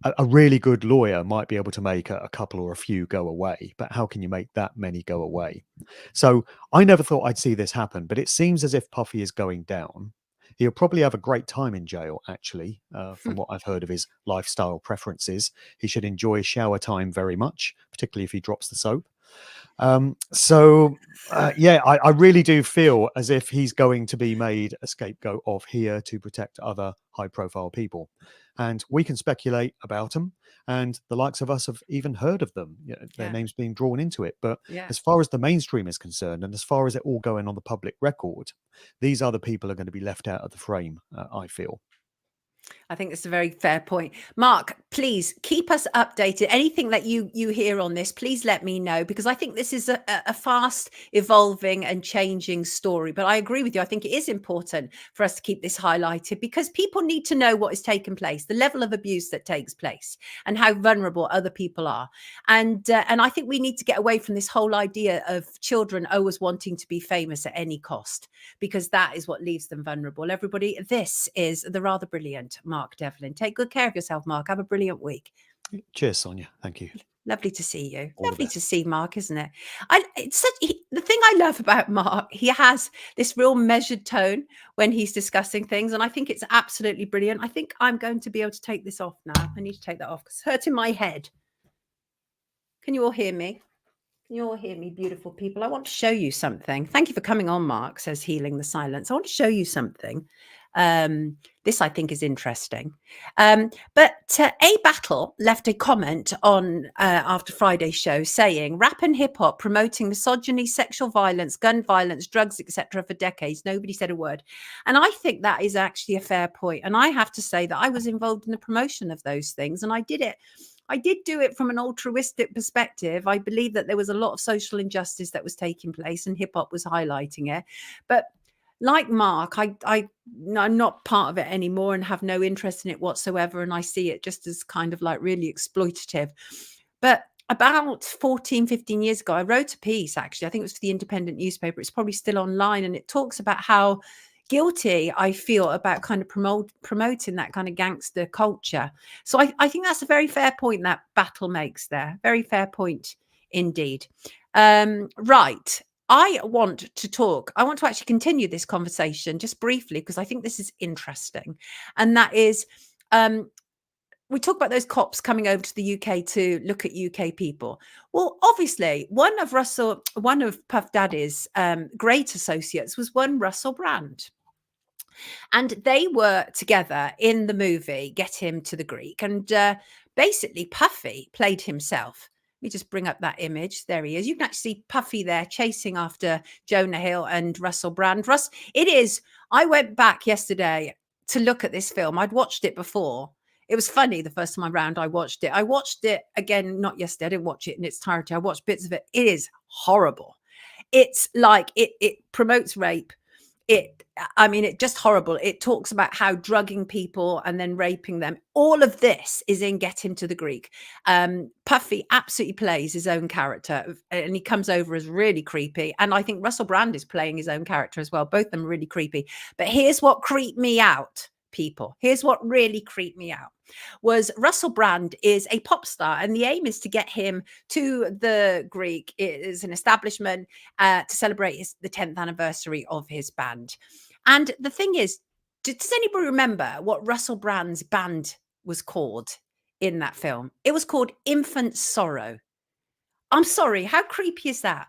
a really good lawyer might be able to make a couple or a few go away, but how can you make that many go away? So I never thought I'd see this happen, but it seems as if Puffy is going down. He'll probably have a great time in jail, actually, from what I've heard of his lifestyle preferences. He should enjoy shower time very much, particularly if he drops the soap. I really do feel as if he's going to be made a scapegoat of here to protect other high-profile people. And we can speculate about them, and the likes of us have even heard of them, their names being drawn into it. But as far as the mainstream is concerned, and as far as it all going on the public record, these other people are going to be left out of the frame, I feel. I think that's a very fair point. Mark, please keep us updated. Anything that you hear on this, please let me know, because I think this is a fast evolving and changing story. But I agree with you. I think it is important for us to keep this highlighted, because people need to know what is taking place, the level of abuse that takes place, and how vulnerable other people are. And I think we need to get away from this whole idea of children always wanting to be famous at any cost, because that is what leaves them vulnerable. Everybody, this is the rather brilliant Mark Devlin. Take good care of yourself, Mark. Have a brilliant week. Cheers, Sonia. Thank you. Lovely to see you. All the Lovely best. to see Mark, isn't it? The thing I love about Mark, he has this real measured tone when he's discussing things, and I think it's absolutely brilliant. I think I'm going to be able to take this off now. I need to take that off because it's hurting my head. Can you all hear me? Can you all hear me, beautiful people? I want to show you something. Thank you for coming on, Mark, says Healing the Silence. I want to show you something. This, I think, is interesting. But A Battle left a comment on after Friday's show saying, rap and hip hop promoting misogyny, sexual violence, gun violence, drugs, etc. for decades. Nobody said a word. And I think that is actually a fair point. And I have to say that I was involved in the promotion of those things, and I did do it from an altruistic perspective. I believe that there was a lot of social injustice that was taking place and hip hop was highlighting it. But like Mark, I'm not part of it anymore and have no interest in it whatsoever. And I see it just as kind of like really exploitative. But about 14, 15 years ago, I wrote a piece, actually. I think it was for the Independent newspaper. It's probably still online. And it talks about how guilty I feel about kind of promoting that kind of gangster culture. So I think that's a very fair point that Battle makes there. Very fair point indeed. Right. I want to actually continue this conversation just briefly because I think this is interesting. And that is, we talk about those cops coming over to the UK to look at UK people. Well, obviously, one of Puff Daddy's great associates was one Russell Brand. And they were together in the movie Get Him to the Greek. And basically, Puffy played himself. Let me just bring up that image. There he is. You can actually see Puffy there chasing after Jonah Hill and Russell Brand. I went back yesterday to look at this film. I'd watched it before. It was funny the first time around I watched it. I watched it again, not yesterday. I didn't watch it in its entirety. I watched bits of it. It is horrible. It's like it promotes rape. It's just horrible. It talks about how drugging people and then raping them. All of this is in Get Him to the Greek. Puffy absolutely plays his own character and he comes over as really creepy. And I think Russell Brand is playing his own character as well. Both of them are really creepy. But here's what creeped me out, people. Here's what really creeped me out. Was Russell Brand is a pop star and the aim is to get him to the Greek. It is an establishment to celebrate the 10th anniversary of his band. And the thing is, does anybody remember what Russell Brand's band was called in that film? It was called Infant Sorrow. I'm sorry, how creepy is that?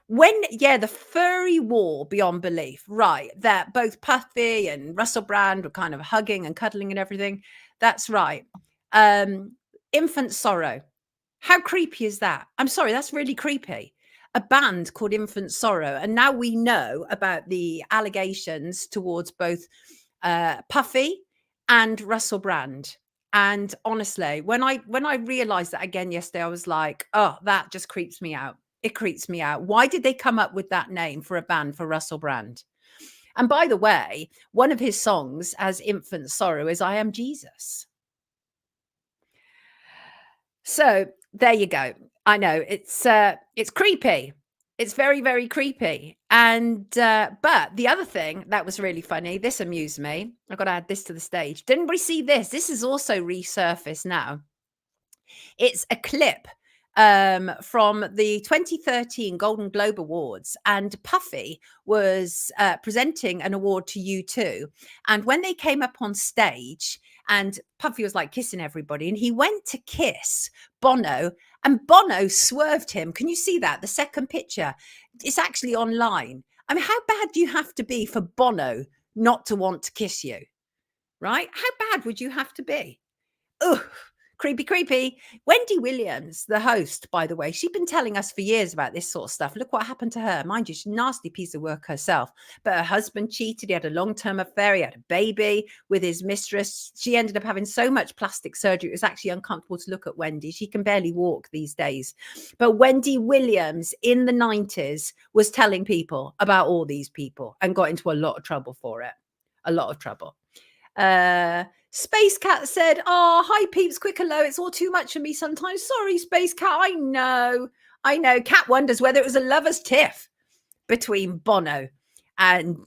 The furry war beyond belief, right? That both Puffy and Russell Brand were kind of hugging and cuddling and everything. That's right. Infant Sorrow. How creepy is that? I'm sorry, that's really creepy. A band called Infant Sorrow. And now we know about the allegations towards both Puffy and Russell Brand. And honestly, when I realized that again yesterday, I was like, oh, that just creeps me out. It creeps me out. Why did they come up with that name for a band for Russell Brand? And by the way, one of his songs as Infant Sorrow is I Am Jesus. So there you go. I know it's creepy. It's very, very creepy. And but the other thing that was really funny, this amused me. I've got to add this to the stage. Did anybody see this? This is also resurfaced now. It's a clip from the 2013 Golden Globe Awards, and Puffy was presenting an award to U2. And when they came up on stage, and Puffy was like kissing everybody, and he went to kiss Bono, and Bono swerved him. Can you see that? The second picture, it's actually online. I mean, how bad do you have to be for Bono not to want to kiss you? Right? How bad would you have to be? Ugh. Creepy, creepy. Wendy Williams, the host, by the way, she'd been telling us for years about this sort of stuff. Look what happened to her. Mind you, she's a nasty piece of work herself. But her husband cheated. He had a long-term affair. He had a baby with his mistress. She ended up having so much plastic surgery. It was actually uncomfortable to look at Wendy. She can barely walk these days. But Wendy Williams in the 90s was telling people about all these people and got into a lot of trouble for it. A lot of trouble. Space Cat said, oh, hi peeps, quick and low. It's all too much for me sometimes. Sorry, Space Cat. I know. Cat wonders whether it was a lover's tiff between Bono and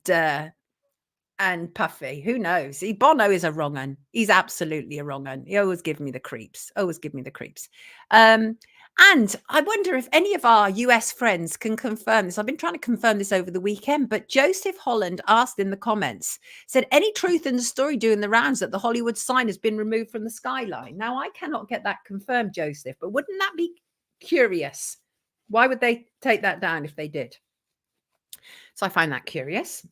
Puffy. Who knows? Bono is a wrong un. He's absolutely a wrong un. He always gives me the creeps. And I wonder if any of our US friends can confirm this. I've been trying to confirm this over the weekend, but Joseph Holland asked in the comments, said, any truth in the story doing the rounds that the Hollywood sign has been removed from the skyline? Now, I cannot get that confirmed, Joseph, but wouldn't that be curious? Why would they take that down if they did? So I find that curious.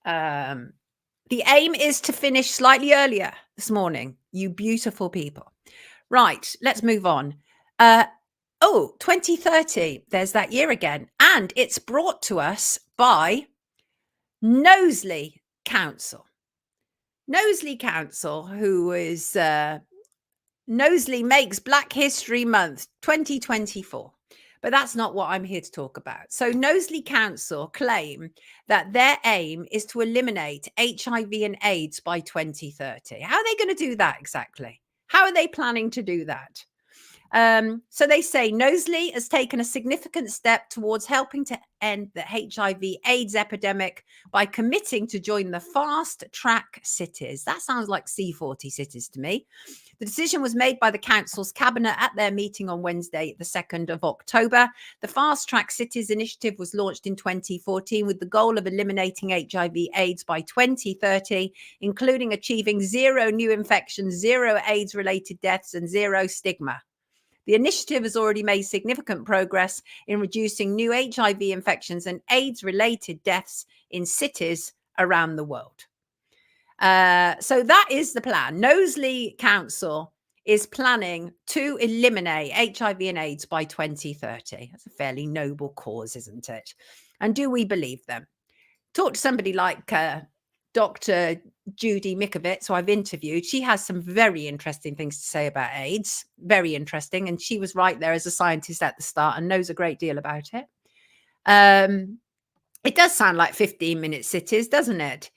The aim is to finish slightly earlier this morning, you beautiful people. Right, let's move on. 2030, there's that year again. And it's brought to us by Knowsley Council. Knowsley Council, who is Knowsley makes Black History Month 2024. But that's not what I'm here to talk about. So Knowsley Council claim that their aim is to eliminate HIV and AIDS by 2030. How are they going to do that exactly? How are they planning to do that? So they say Knowsley has taken a significant step towards helping to end the HIV AIDS epidemic by committing to join the fast track cities. That sounds like C40 cities to me. The decision was made by the council's cabinet at their meeting on Wednesday, the 2nd of October. The Fast Track Cities initiative was launched in 2014 with the goal of eliminating HIV AIDS by 2030, including achieving 0 new infections, 0 AIDS-related deaths, and 0 stigma. The initiative has already made significant progress in reducing new HIV infections and AIDS-related deaths in cities around the world. So that is the plan. Knowsley Council is planning to eliminate HIV and AIDS by 2030. That's a fairly noble cause, isn't it? And do we believe them? Talk to somebody like Dr. Judy Mikovits, who I've interviewed. She has some very interesting things to say about AIDS. Very interesting. And she was right there as a scientist at the start and knows a great deal about it. It does sound like 15-minute cities, doesn't it?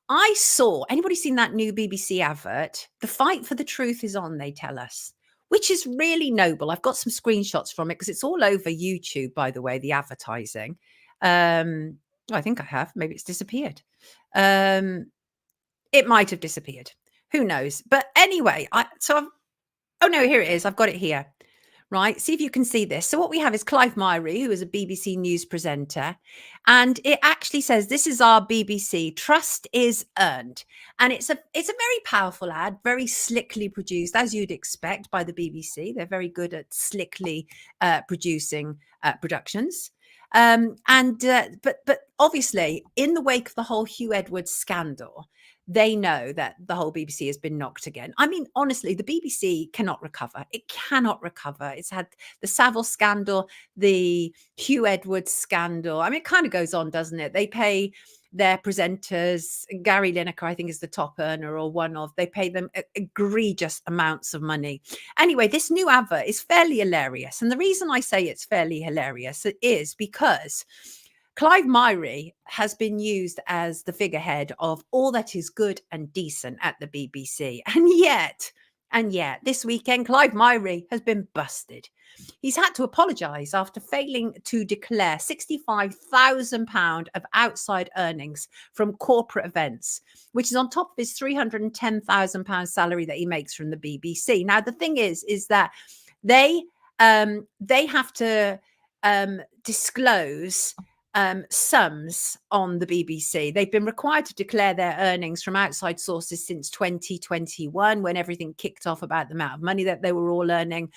I saw, anybody seen that new BBC advert? The fight for the truth is on, they tell us, which is really noble. I've got some screenshots from it because it's all over YouTube, by the way, the advertising. I think I have. Maybe it's disappeared. It might have disappeared. Who knows? But anyway, oh no, here it is. I've got it here. Right. See if you can see this. So what we have is Clive Myrie, who is a BBC News presenter. And it actually says, this is our BBC. Trust is earned. And it's a very powerful ad, very slickly produced, as you'd expect by the BBC. They're very good at slickly producing productions. But obviously, in the wake of the whole Hugh Edwards scandal, they know that the whole BBC has been knocked again. I mean, honestly, the BBC cannot recover. It cannot recover. It's had the Savile scandal, the Hugh Edwards scandal. I mean, it kind of goes on, doesn't it? They pay their presenters, Gary Lineker, I think, is the top earner or one of, they pay them egregious amounts of money. Anyway, this new advert is fairly hilarious. And the reason I say it's fairly hilarious is because Clive Myrie has been used as the figurehead of all that is good and decent at the BBC. And yet, this weekend, Clive Myrie has been busted. He's had to apologise after failing to declare £65,000 of outside earnings from corporate events, which is on top of his £310,000 salary that he makes from the BBC. Now, the thing is that they have to disclose sums on the BBC. They've been required to declare their earnings from outside sources since 2021, when everything kicked off about the amount of money that they were all earning.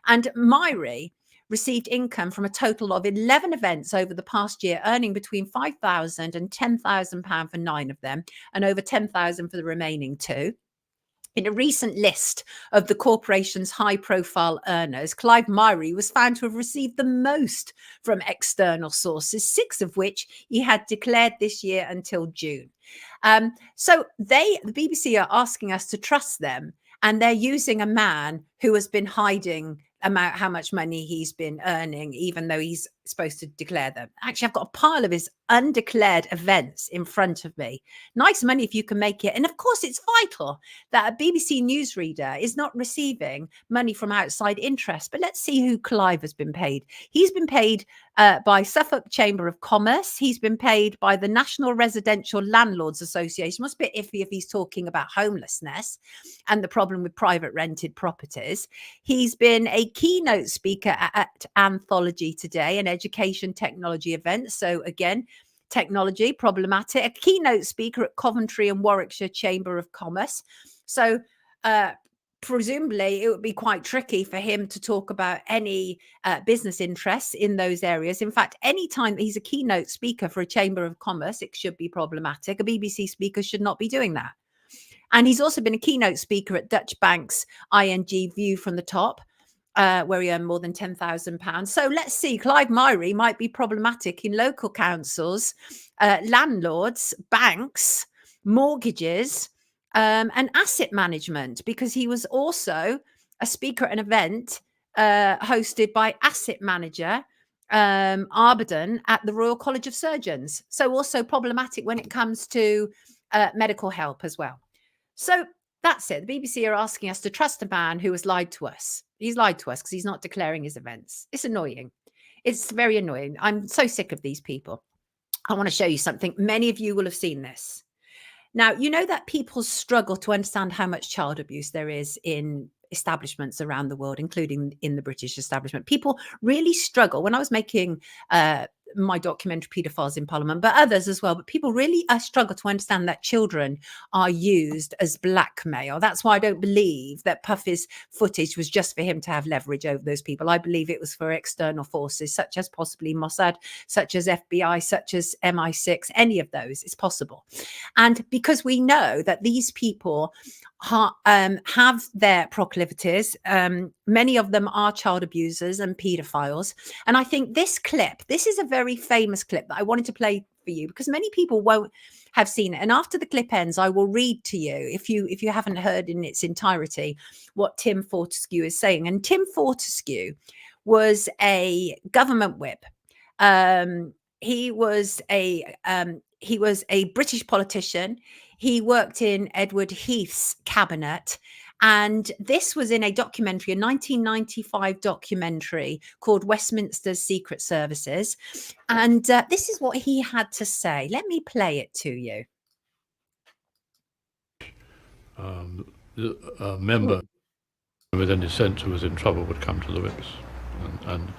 And Myrie received income from a total of 11 events over the past year, earning between £5,000 and £10,000 for 9 of them, and over £10,000 for the remaining 2. In a recent list of the corporation's high-profile earners, Clive Myrie was found to have received the most from external sources, 6 of which he had declared this year until June. So the BBC are asking us to trust them, and they're using a man who has been hiding about how much money he's been earning, even though he's supposed to declare them. Actually, I've got a pile of his undeclared events in front of me. Nice money if you can make it. And of course, it's vital that a BBC newsreader is not receiving money from outside interest. But let's see who Clive has been paid. He's been paid by Suffolk Chamber of Commerce. He's been paid by the National Residential Landlords Association. Must be iffy if he's talking about homelessness and the problem with private rented properties. He's been a keynote speaker at Anthology Today, an education technology event. So again, technology problematic. A keynote speaker at Coventry and Warwickshire Chamber of Commerce. So presumably it would be quite tricky for him to talk about any business interests in those areas. In fact, any time he's a keynote speaker for a Chamber of Commerce, it should be problematic. A BBC speaker should not be doing that. And he's also been a keynote speaker at Dutch Bank's ING View from the Top, where he earned more than £10,000. So let's see, Clive Myrie might be problematic in local councils, landlords, banks, mortgages, and asset management, because he was also a speaker at an event hosted by asset manager Arbiden at the Royal College of Surgeons. So also problematic when it comes to medical help as well. So that's it. The BBC are asking us to trust a man who has lied to us. He's lied to us because he's not declaring his events. It's annoying. It's very annoying. I'm so sick of these people. I want to show you something. Many of you will have seen this. Now, you know that people struggle to understand how much child abuse there is in establishments around the world, including in the British establishment. People really struggle. When I was making my documentary Paedophiles in Parliament, but others as well, but people really struggle to understand that children are used as blackmail. That's why I don't believe that Puffy's footage was just for him to have leverage over those people. I believe it was for external forces, such as possibly Mossad, such as FBI, such as MI6, any of those. It's possible. And because we know that these people have their proclivities, many of them are child abusers and paedophiles. And I think this is a very famous clip that I wanted to play for you because many people won't have seen it. And after the clip ends, I will read to you, if you haven't heard in its entirety, what Tim Fortescue is saying. And Tim Fortescue was a government whip. He was a British politician. He worked in Edward Heath's cabinet. And this was in a documentary, a 1995 documentary called Westminster's Secret Services. And this is what he had to say. Let me play it to you. A member with any sense who was in trouble would come to the whips and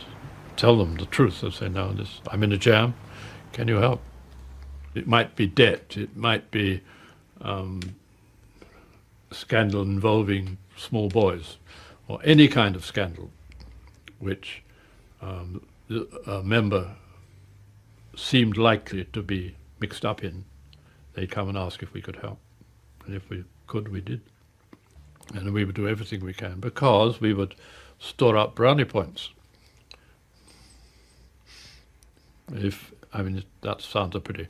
tell them the truth and say, "No, I'm in a jam. Can you help?" It might be debt. It might be scandal involving small boys, or any kind of scandal which a member seemed likely to be mixed up in. They'd come and ask if we could help. And if we could, we did. And we would do everything we can, because we would store up brownie points. That sounds a pretty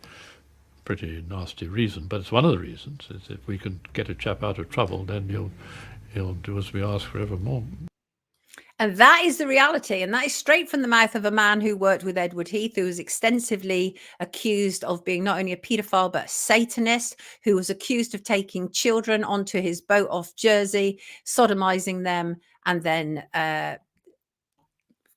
nasty reason, but it's one of the reasons. Is if we can get a chap out of trouble, then he'll do as we ask forevermore. And that is the reality. And that is straight from the mouth of a man who worked with Edward Heath, who was extensively accused of being not only a paedophile, but a Satanist, who was accused of taking children onto his boat off Jersey, sodomizing them, and then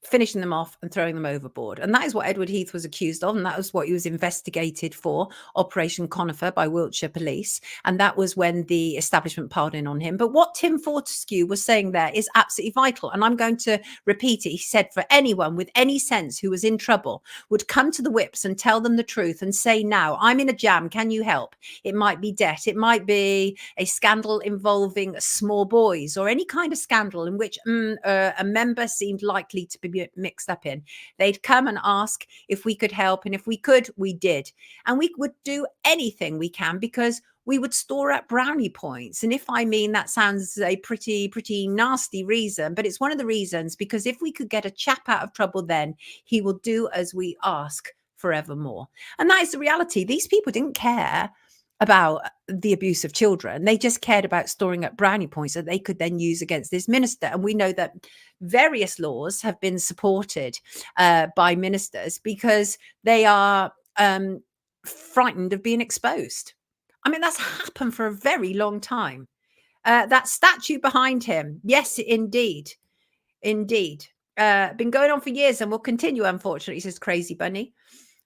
finishing them off and throwing them overboard. And that is what Edward Heath was accused of. And that was what he was investigated for, Operation Conifer by Wiltshire Police. And that was when the establishment piled in on him. But what Tim Fortescue was saying there is absolutely vital. And I'm going to repeat it. He said, for anyone with any sense who was in trouble would come to the whips and tell them the truth and say, now, I'm in a jam. Can you help? It might be debt. It might be a scandal involving small boys, or any kind of scandal in which a member seemed likely to be mixed up in. They'd come and ask if we could help, and if we could, we did. And we would do anything we can, because we would store up brownie points. And that sounds a pretty nasty reason, but it's one of the reasons, because if we could get a chap out of trouble, then he will do as we ask forevermore. And that is the reality. These people didn't care about the abuse of children. They just cared about storing up brownie points that they could then use against this minister. And we know that various laws have been supported by ministers, because they are frightened of being exposed. I mean, that's happened for a very long time. That statue behind him, yes, indeed. Been going on for years and will continue, unfortunately, says Crazy Bunny.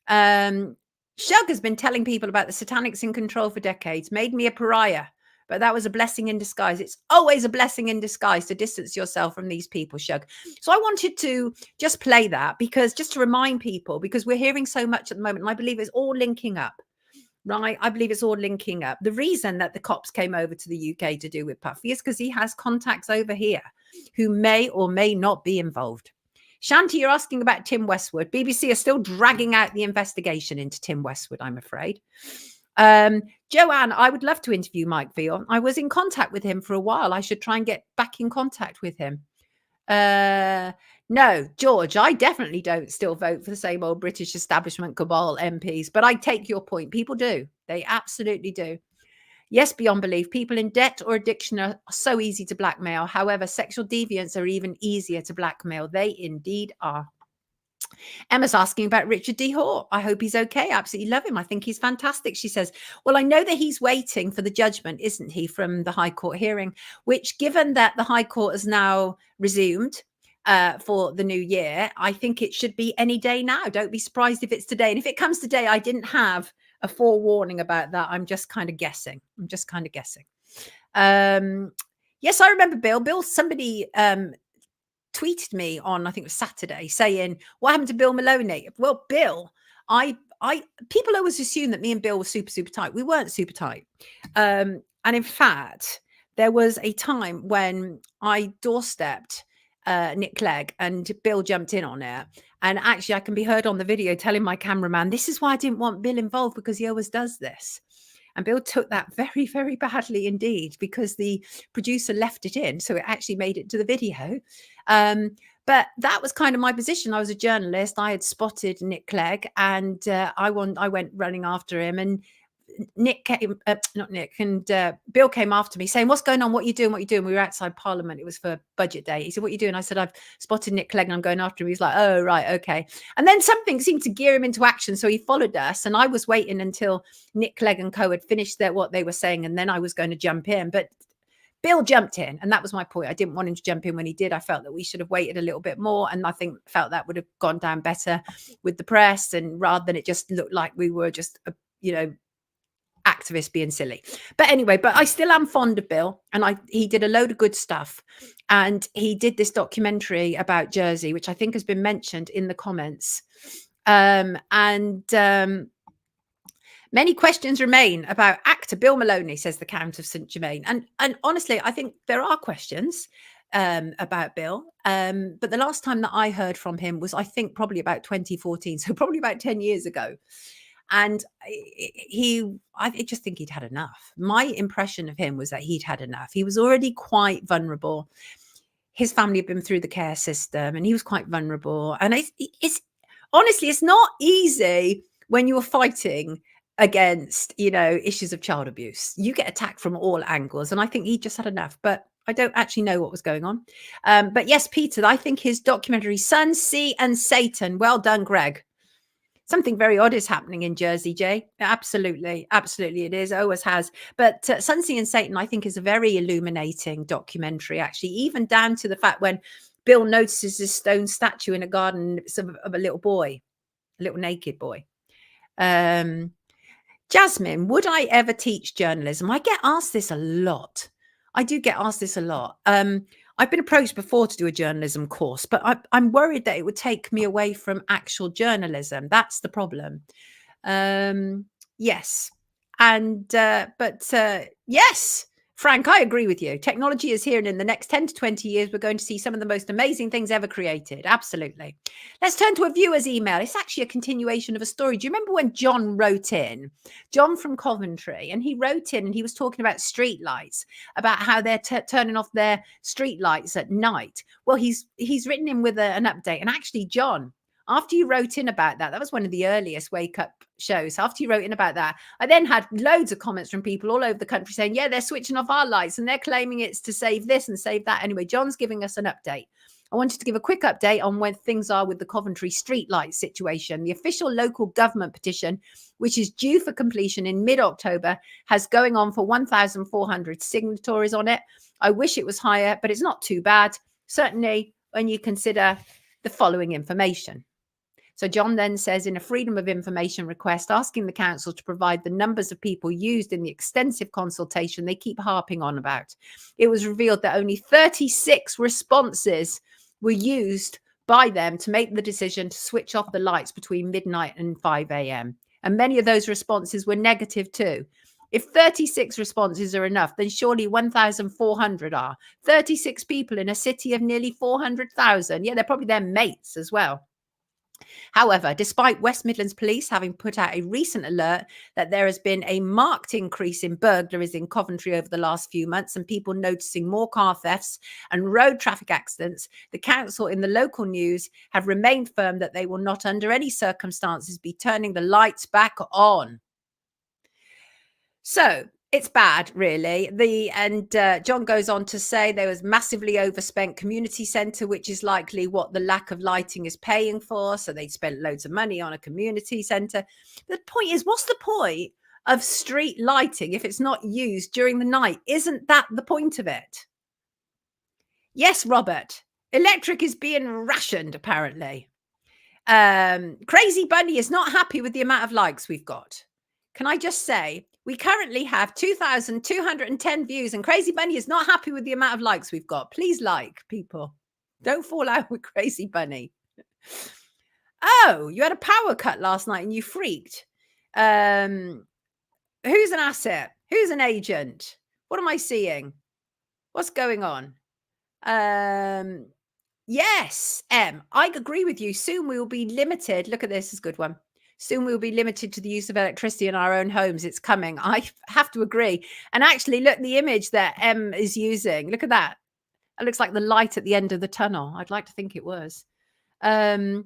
Shug has been telling people about the satanics in control for decades, made me a pariah, but that was a blessing in disguise. It's always a blessing in disguise to distance yourself from these people, Shug. So I wanted to just play that because just to remind people, because we're hearing so much at the moment, and I believe it's all linking up. Right, I believe it's all linking up. The reason that the cops came over to the UK to do with Puffy is because he has contacts over here who may or may not be involved. Shanti, you're asking about Tim Westwood. BBC are still dragging out the investigation into Tim Westwood, I'm afraid. Joanne, I would love to interview Mike Veal. I was in contact with him for a while. I should try and get back in contact with him. No, George, I definitely don't still vote for the same old British establishment cabal MPs, but I take your point. People do. They absolutely do. Yes, beyond belief. People in debt or addiction are so easy to blackmail. However, sexual deviants are even easier to blackmail. They indeed are. Emma's asking about Richard D. Hort. I hope he's okay. Absolutely love him. I think he's fantastic. She says, well, I know that he's waiting for the judgment, isn't he, from the High Court hearing, which given that the High Court has now resumed for the new year, I think it should be any day now. Don't be surprised if it's today. And if it comes today, I didn't have a forewarning about that. I'm just kind of guessing. Yes, I remember Bill. Somebody tweeted me on, I think it was Saturday, saying, what happened to Bill Maloney? Well, Bill, people always assume that me and Bill were super, super tight. We weren't super tight. And in fact, there was a time when I doorstepped Nick Clegg and Bill jumped in on it. And actually I can be heard on the video telling my cameraman, this is why I didn't want Bill involved, because he always does this. And Bill took that very, very badly indeed, because the producer left it in. So it actually made it to the video. But that was kind of my position. I was a journalist. I had spotted Nick Clegg and I went running after him. And Nick came, Bill came after me saying, what's going on? What are you doing? We were outside Parliament. It was for budget day. He said, what are you doing? I said, I've spotted Nick Clegg and I'm going after him. He's like, oh, right. Okay. And then something seemed to gear him into action. So he followed us and I was waiting until Nick Clegg and co had finished what they were saying. And then I was going to jump in, but Bill jumped in. And that was my point. I didn't want him to jump in when he did. I felt that we should have waited a little bit more. And I felt that would have gone down better with the press. And rather than it just looked like we were just, activists being silly. But anyway, I still am fond of Bill, and he did a load of good stuff, and he did this documentary about Jersey, which I think has been mentioned in the comments, many questions remain about actor Bill Maloney, says the Count of St. Germain, and honestly I think there are questions about Bill, but the last time that I heard from him was I think probably about 2014, so probably about 10 years ago. And I just think he'd had enough. My impression of him was that he'd had enough. He was already quite vulnerable. His family had been through the care system and he was quite vulnerable. And honestly, it's not easy when you're fighting against, issues of child abuse. You get attacked from all angles. And I think he just had enough. But I don't actually know what was going on. But yes, Peter, I think his documentary, Sun, Sea and Satan. Well done, Greg. Something very odd is happening in Jersey, Jay. Absolutely. Absolutely it is. Always has. But Sun, Sea and Satan, I think, is a very illuminating documentary, actually, even down to the fact when Bill notices this stone statue in a garden of a little boy, a little naked boy. Jasmine, would I ever teach journalism? I get asked this a lot. I do get asked this a lot. I've been approached before to do a journalism course, but I'm worried that it would take me away from actual journalism. That's the problem. Yes. Yes, Frank, I agree with you. Technology is here, and in the next 10 to 20 years, we're going to see some of the most amazing things ever created. Absolutely. Let's turn to a viewer's email. It's actually a continuation of a story. Do you remember when John wrote in? John from Coventry, and he wrote in and he was talking about street lights, about how they're turning off their street lights at night. Well, he's written in with an update. And actually, John, after you wrote in about that was one of the earliest Wake Up shows. After you wrote in about that, I then had loads of comments from people all over the country saying, yeah, they're switching off our lights and they're claiming it's to save this and save that. Anyway, John's giving us an update I wanted to give a quick update on where things are with the Coventry streetlight situation. The official local government petition, which is due for completion in mid-October, has going on for 1,400 signatories on it. I wish it was higher, but it's not too bad, certainly when you consider the following information. So John then says, in a freedom of information request, asking the council to provide the numbers of people used in the extensive consultation they keep harping on about. It was revealed that only 36 responses were used by them to make the decision to switch off the lights between midnight and 5 a.m. And many of those responses were negative too. If 36 responses are enough, then surely 1,400 are. 36 people in a city of nearly 400,000. Yeah, they're probably their mates as well. However, despite West Midlands Police having put out a recent alert that there has been a marked increase in burglaries in Coventry over the last few months and people noticing more car thefts and road traffic accidents, the council in the local news have remained firm that they will not under any circumstances be turning the lights back on. So it's bad, really. John goes on to say there was massively overspent community centre, which is likely what the lack of lighting is paying for. So they spent loads of money on a community centre. The point is, what's the point of street lighting if it's not used during the night? Isn't that the point of it? Yes, Robert. Electric is being rationed, apparently. Crazy Bunny is not happy with the amount of likes we've got. Can I just say, we currently have 2,210 views and Crazy Bunny is not happy with the amount of likes we've got. Please like, people. Don't fall out with Crazy Bunny. Oh, you had a power cut last night and you freaked. Who's an asset? Who's an agent? What am I seeing? What's going on? Yes, I agree with you. Soon we will be limited. Look at this, it's a good one. Soon we will be limited to the use of electricity in our own homes. It's coming. I have to agree. And actually, look, the image that M is using. Look at that. It looks like the light at the end of the tunnel. I'd like to think it was. Yeah,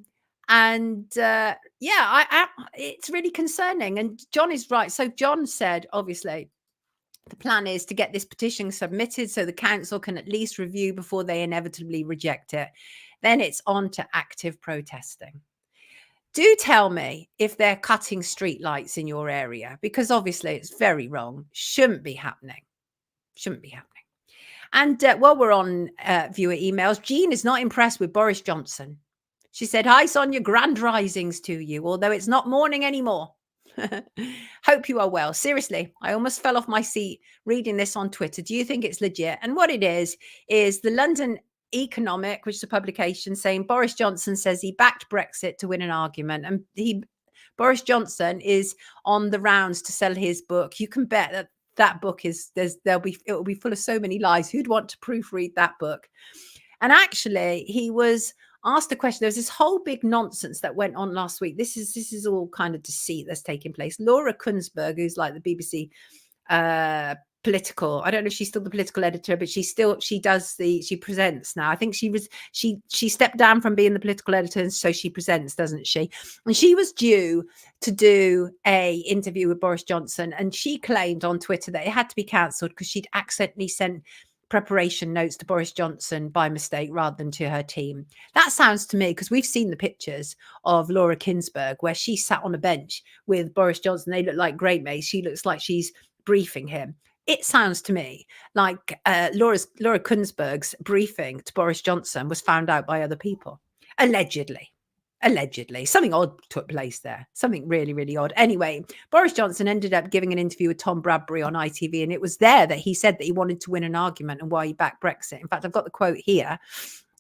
it's really concerning. And John is right. So John said, obviously, the plan is to get this petition submitted so the council can at least review before they inevitably reject it. Then it's on to active protesting. Do tell me if they're cutting street lights in your area, because obviously it's very wrong. Shouldn't be happening. Shouldn't be happening. And while we're on viewer emails, Jean is not impressed with Boris Johnson. She said, "Hi, Sonia, grand risings to you, although it's not morning anymore. Hope you are well. Seriously, I almost fell off my seat reading this on Twitter. Do you think it's legit?" And what it is the London Economic, which is a publication, saying Boris Johnson says he backed Brexit to win an argument. And Boris Johnson is on the rounds to sell his book. You can bet that book it will be full of so many lies. Who'd want to proofread that book? And actually, he was asked a question. There was this whole big nonsense that went on last week. This is all kind of deceit that's taking place. Laura Kunsberg, who's like the BBC political, I don't know if she's still the political editor, but she presents now. I think she stepped down from being the political editor, and so she presents, doesn't she? And she was due to do a interview with Boris Johnson, and she claimed on Twitter that it had to be cancelled because she'd accidentally sent preparation notes to Boris Johnson by mistake rather than to her team. That sounds to me, because we've seen the pictures of Laura Kunsberg where she sat on a bench with Boris Johnson. They look like great mates. She looks like she's briefing him. It sounds to me like Laura Kunsberg's briefing to Boris Johnson was found out by other people. Allegedly. Something odd took place there. Something really, really odd. Anyway, Boris Johnson ended up giving an interview with Tom Bradbury on ITV, and it was there that he said that he wanted to win an argument and why he backed Brexit. In fact, I've got the quote here.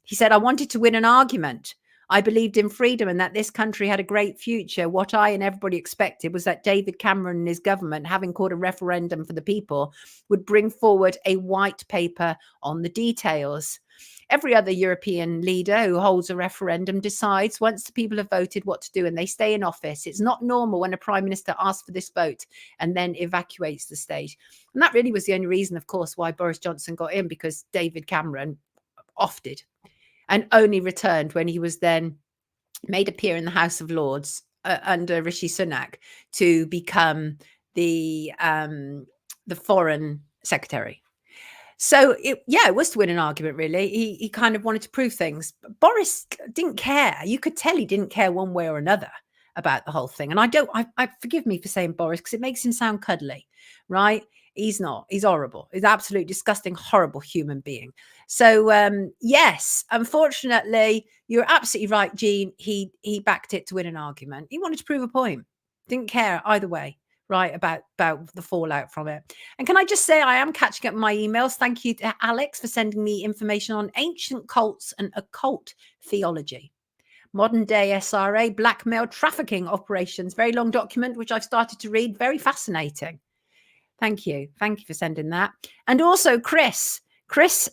He said, "I wanted to win an argument. I believed in freedom and that this country had a great future. What I and everybody expected was that David Cameron and his government, having called a referendum for the people, would bring forward a white paper on the details. Every other European leader who holds a referendum decides once the people have voted what to do and they stay in office. It's not normal when a prime minister asks for this vote and then evacuates the state." And that really was the only reason, of course, why Boris Johnson got in, because David Cameron offed and only returned when he was then made appear in the House of Lords under Rishi Sunak to become the foreign secretary. So it was to win an argument, really. He kind of wanted to prove things. But Boris didn't care. You could tell he didn't care one way or another about the whole thing. And I forgive me for saying Boris, because it makes him sound cuddly, right? He's not. He's horrible. He's absolutely disgusting, horrible human being. So yes, unfortunately, you're absolutely right, Jean. He backed it to win an argument. He wanted to prove a point. Didn't care either way, right, about the fallout from it. And can I just say, I am catching up my emails. Thank you to Alex for sending me information on ancient cults and occult theology. Modern day SRA blackmail trafficking operations. Very long document, which I've started to read. Very fascinating. Thank you. Thank you for sending that. And also Chris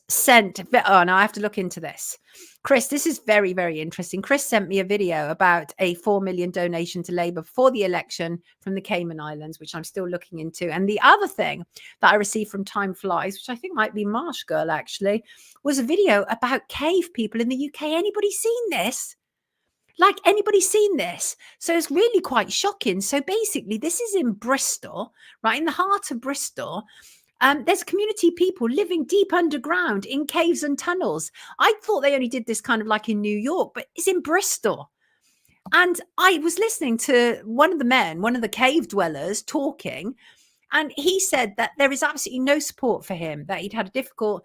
sent, oh no, I have to look into this. Chris, this is very, very interesting. Chris sent me a video about a 4 million donation to Labour for the election from the Cayman Islands, which I'm still looking into. And the other thing that I received from Time Flies, which I think might be Marsh Girl actually, was a video about cave people in the UK. Anybody seen this? Like, anybody seen this? So it's really quite shocking. So basically, this is in Bristol, right in the heart of Bristol. There's community people living deep underground in caves and tunnels. I thought they only did this kind of like in New York, but it's in Bristol. And I was listening to one of the men, one of the cave dwellers talking, and he said that there is absolutely no support for him, that he'd had a difficult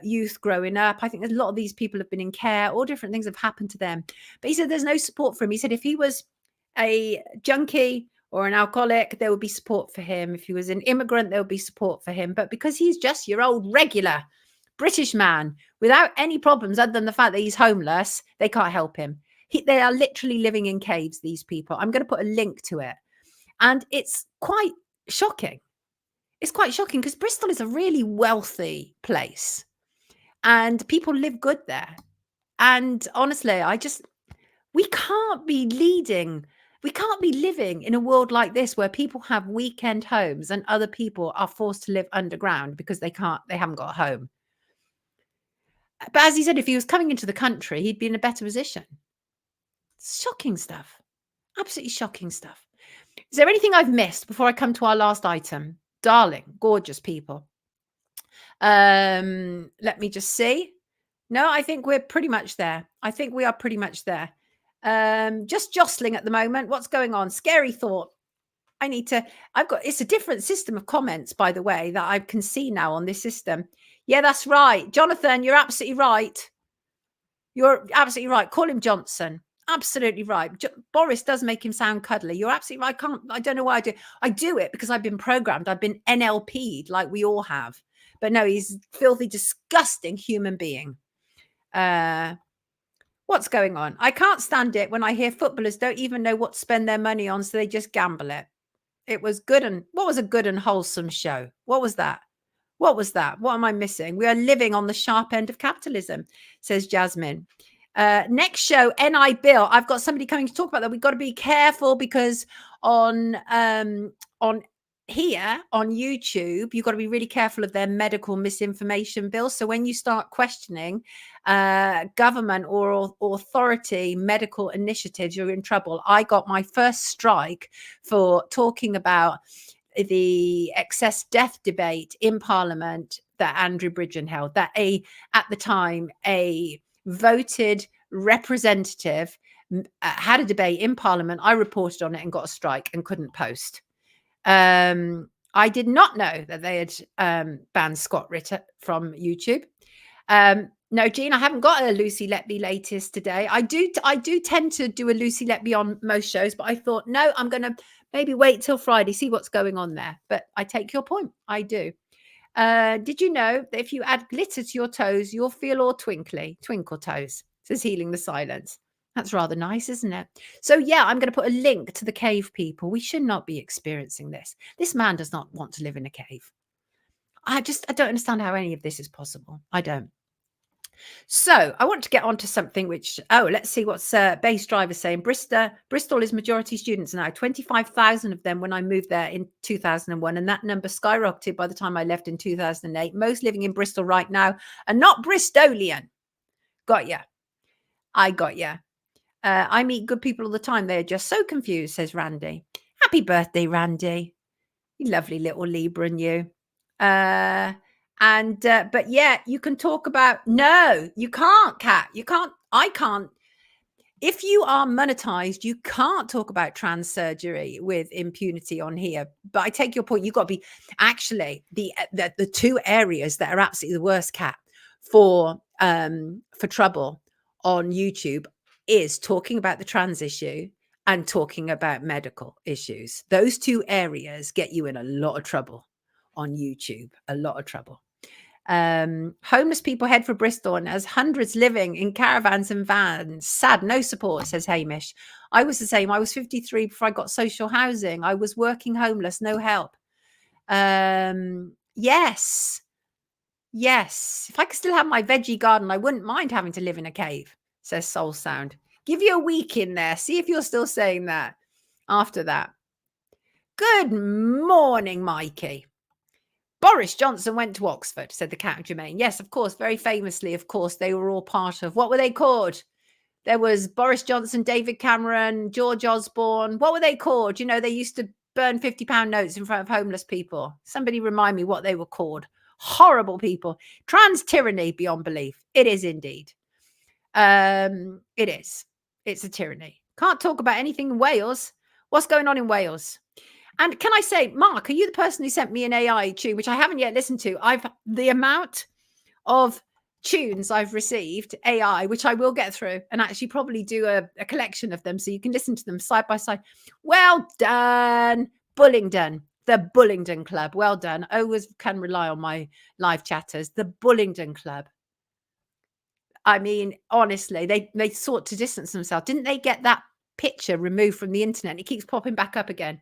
youth growing up. I think a lot of these people have been in care, all different things have happened to them. But he said there's no support for him. He said if he was a junkie or an alcoholic, there would be support for him. If he was an immigrant, there would be support for him. But because he's just your old regular British man without any problems other than the fact that he's homeless, they can't help him. They are literally living in caves, these people. I'm going to put a link to it. And it's quite shocking. It's quite shocking because Bristol is a really wealthy place and people live good there. And honestly, we can't be living in a world like this where people have weekend homes and other people are forced to live underground because they haven't got a home. But as he said, if he was coming into the country, he'd be in a better position. Shocking stuff. Absolutely shocking stuff. Is there anything I've missed before I come to our last item? Darling, gorgeous people. Let me just see. No, I think we're pretty much there. I think we are pretty much there. Just jostling at the moment. What's going on? Scary thought. It's a different system of comments, by the way, that I can see now on this system. Yeah, that's right. Jonathan, you're absolutely right. You're absolutely right. Call him Johnson. Absolutely right. Boris does make him sound cuddly. You're absolutely right. I don't know why I do. I do it because I've been programmed. I've been NLP'd like we all have. But no, he's a filthy, disgusting human being. What's going on? I can't stand it when I hear footballers don't even know what to spend their money on, so they just gamble it. It was good. And what was a good and wholesome show? What was that? What was that? What am I missing? We are living on the sharp end of capitalism, says Jasmine. Next show, NI Bill. I've got somebody coming to talk about that. We've got to be careful because on here on YouTube, you've got to be really careful of their medical misinformation bill. So when you start questioning government or authority medical initiatives, you're in trouble. I got my first strike for talking about the excess death debate in Parliament that Andrew Bridgen held, that at the time a voted representative had a debate in Parliament. I reported on it and got a strike and couldn't post. I did not know that they had banned Scott Ritter from YouTube. No, Jean, I haven't got a Lucy Letby latest today. I do tend to do a Lucy Letby on most shows, but I thought, no, I'm going to maybe wait till Friday, see what's going on there. But I take your point. I do. Did you know that if you add glitter to your toes, you'll feel all twinkly? Twinkle toes, says Healing the Silence. That's rather nice, isn't it? So, yeah, I'm going to put a link to the cave people. We should not be experiencing this. This man does not want to live in a cave. I don't understand how any of this is possible. I don't. So I want to get on to something which, let's see what's Base Driver saying. Bristol is majority students now, 25,000 of them when I moved there in 2001. And that number skyrocketed by the time I left in 2008. Most living in Bristol right now are not Bristolian. Got ya. I got ya. I meet good people all the time. They're just so confused, says Randy. Happy birthday, Randy. You lovely little Libra, and you. And but yeah, you can talk about, no, you can't, Kat. You can't, I can't. If you are monetized, you can't talk about trans surgery with impunity on here. But I take your point. You've got to be, actually, the two areas that are absolutely the worst, Kat, for trouble on YouTube is talking about the trans issue and talking about medical issues. Those two areas get you in a lot of trouble on YouTube, a lot of trouble. Homeless people head for Bristol and as hundreds living in caravans and vans. Sad, no support, says Hamish. I was the same. I was 53 before I got social housing. I was working homeless, no help. Yes. If I could still have my veggie garden, I wouldn't mind having to live in a cave, says Soul Sound. Give you a week in there. See if you're still saying that after that. Good morning, Mikey. Boris Johnson went to Oxford, said the Cat of Jermaine. Yes, of course, very famously, of course, they were all part of, what were they called? There was Boris Johnson, David Cameron, George Osborne. What were they called? You know, they used to burn £50 notes in front of homeless people. Somebody remind me what they were called. Horrible people. Trans tyranny beyond belief. It is indeed. It is. It's a tyranny. Can't talk about anything in Wales. What's going on in Wales? And can I say, Mark, are you the person who sent me an AI tune, which I haven't yet listened to? The amount of tunes I've received, AI, which I will get through and actually probably do a collection of them so you can listen to them side by side. Well done, Bullingdon, the Bullingdon Club. Well done. I always can rely on my live chatters. The Bullingdon Club. I mean, honestly, they sought to distance themselves. Didn't they get that picture removed from the internet? It keeps popping back up again.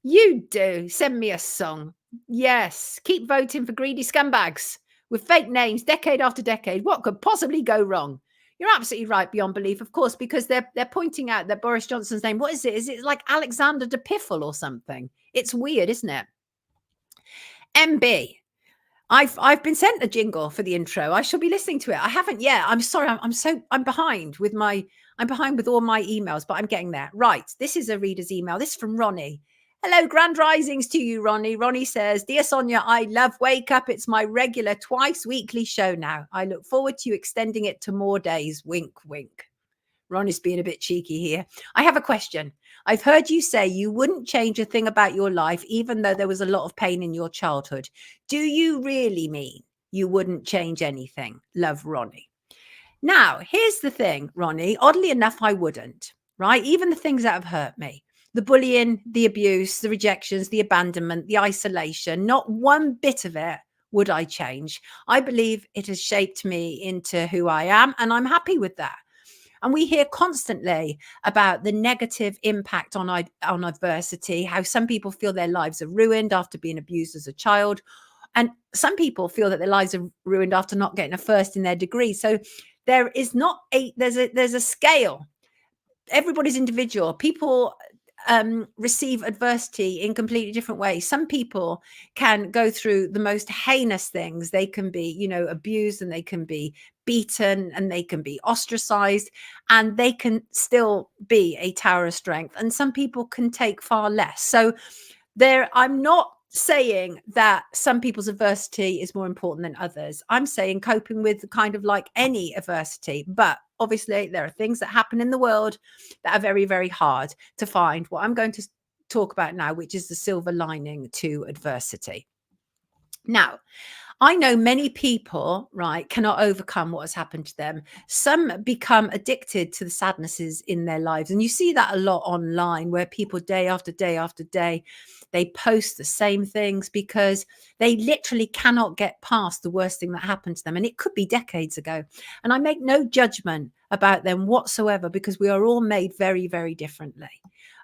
You do. Send me a song. Yes. Keep voting for greedy scumbags with fake names decade after decade. What could possibly go wrong? You're absolutely right beyond belief, of course, because they're pointing out that Boris Johnson's name, what is it? Is it like Alexander de Piffle or something? It's weird, isn't it? MB. I've been sent a jingle for the intro. I shall be listening to it. I haven't yet. I'm sorry. I'm behind with all my emails, but I'm getting there. Right. This is a reader's email. This is from Ronnie. Hello, grand risings to you, Ronnie. Ronnie says, Dear Sonia, I love Wake Up. It's my regular twice weekly show now. I look forward to you extending it to more days. Wink, wink. Ronnie's being a bit cheeky here. I have a question. I've heard you say you wouldn't change a thing about your life, even though there was a lot of pain in your childhood. Do you really mean you wouldn't change anything? Love, Ronnie. Now, here's the thing, Ronnie. Oddly enough, I wouldn't, right? Even the things that have hurt me. The bullying, the abuse, the rejections, the abandonment, the isolation, not one bit of it would I change. I believe it has shaped me into who I am, and I'm happy with that. And we hear constantly about the negative impact on adversity, how some people feel their lives are ruined after being abused as a child. And some people feel that their lives are ruined after not getting a first in their degree. So there is not there's a scale. Everybody's individual. People receive adversity in completely different ways. Some people can go through the most heinous things. They can be, abused, and they can be beaten, and they can be ostracized, and they can still be a tower of strength. And some people can take far less. So I'm not saying that some people's adversity is more important than others. I'm saying coping with kind of like any adversity. But obviously there are things that happen in the world that are very, very hard to find what I'm going to talk about now, which is the silver lining to adversity. Now, I know many people, right, cannot overcome what has happened to them. Some become addicted to the sadnesses in their lives. And you see that a lot online, where people day after day after day, they post the same things because they literally cannot get past the worst thing that happened to them. And it could be decades ago. And I make no judgment about them whatsoever, because we are all made very, very differently.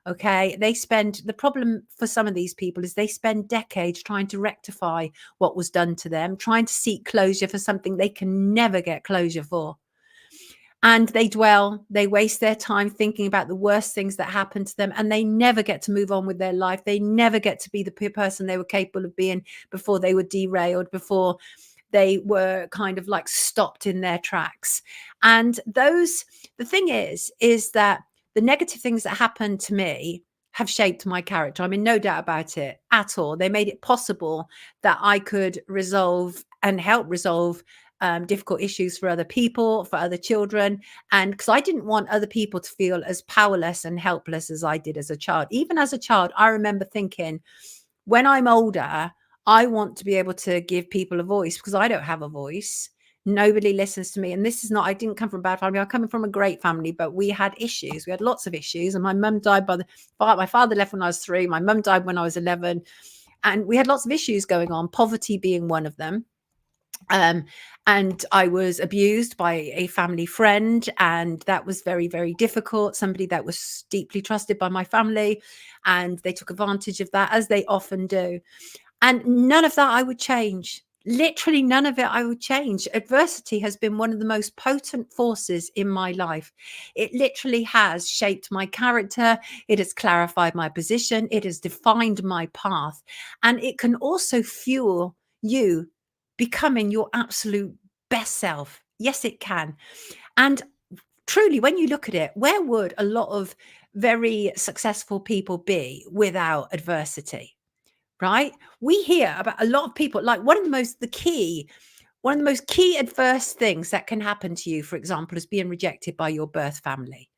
Okay, the problem for some of these people is they spend decades trying to rectify what was done to them, trying to seek closure for something they can never get closure for. And they waste their time thinking about the worst things that happened to them, and they never get to move on with their life. They never get to be the person they were capable of being before they were derailed, before they were kind of like stopped in their tracks. And the thing is that the negative things that happened to me have shaped my character. I mean, no doubt about it at all. They made it possible that I could resolve and help resolve difficult issues for other people, for other children. And because I didn't want other people to feel as powerless and helpless as I did as a child. Even as a child, I remember thinking, when I'm older, I want to be able to give people a voice because I don't have a voice. Nobody listens to me. And this is not, I didn't come from a bad family. I'm coming from a great family, but we had issues. We had lots of issues. And my mum died my father left when I was 3. My mum died when I was 11. And we had lots of issues going on, poverty being one of them. And I was abused by a family friend, and that was very, very difficult. Somebody that was deeply trusted by my family, and they took advantage of that, as they often do. And none of that I would change. Literally none of it I would change. Adversity has been one of the most potent forces in my life. It literally has shaped my character. It has clarified my position. It has defined my path. And it can also fuel you becoming your absolute best self. Yes, it can. And truly, when you look at it, where would a lot of very successful people be without adversity? Right? We hear about a lot of people, like one of the most key adverse things that can happen to you, for example, is being rejected by your birth family.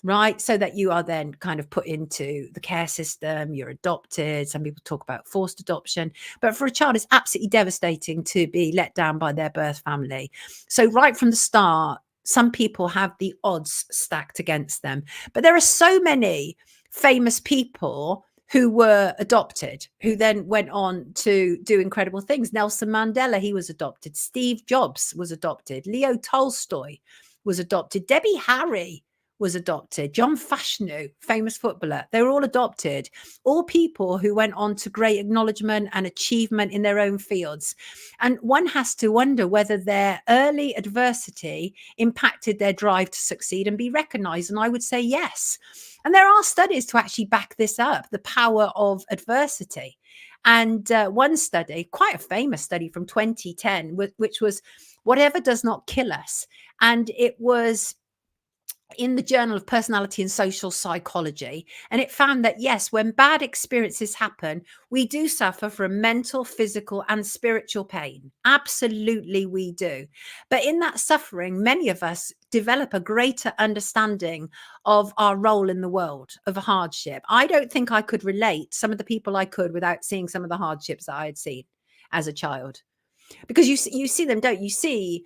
Right. So that you are then kind of put into the care system, you're adopted. Some people talk about forced adoption, but for a child, it's absolutely devastating to be let down by their birth family. So right from the start, some people have the odds stacked against them. But there are so many famous people who were adopted, who then went on to do incredible things. Nelson Mandela, he was adopted. Steve Jobs was adopted. Leo Tolstoy was adopted. Debbie Harry was adopted. John Fashanu, famous footballer, they were all adopted. All people who went on to great acknowledgement and achievement in their own fields. And one has to wonder whether their early adversity impacted their drive to succeed and be recognized. And I would say yes. And there are studies to actually back this up, the power of adversity. And one study, quite a famous study from 2010, which was Whatever Does Not Kill Us. And it was in the Journal of Personality and Social Psychology. And it found that, yes, when bad experiences happen, we do suffer from mental, physical, and spiritual pain. Absolutely, we do. But in that suffering, many of us develop a greater understanding of our role in the world, of hardship. I don't think I could relate some of the people I could without seeing some of the hardships that I had seen as a child. Because you see them, don't you? See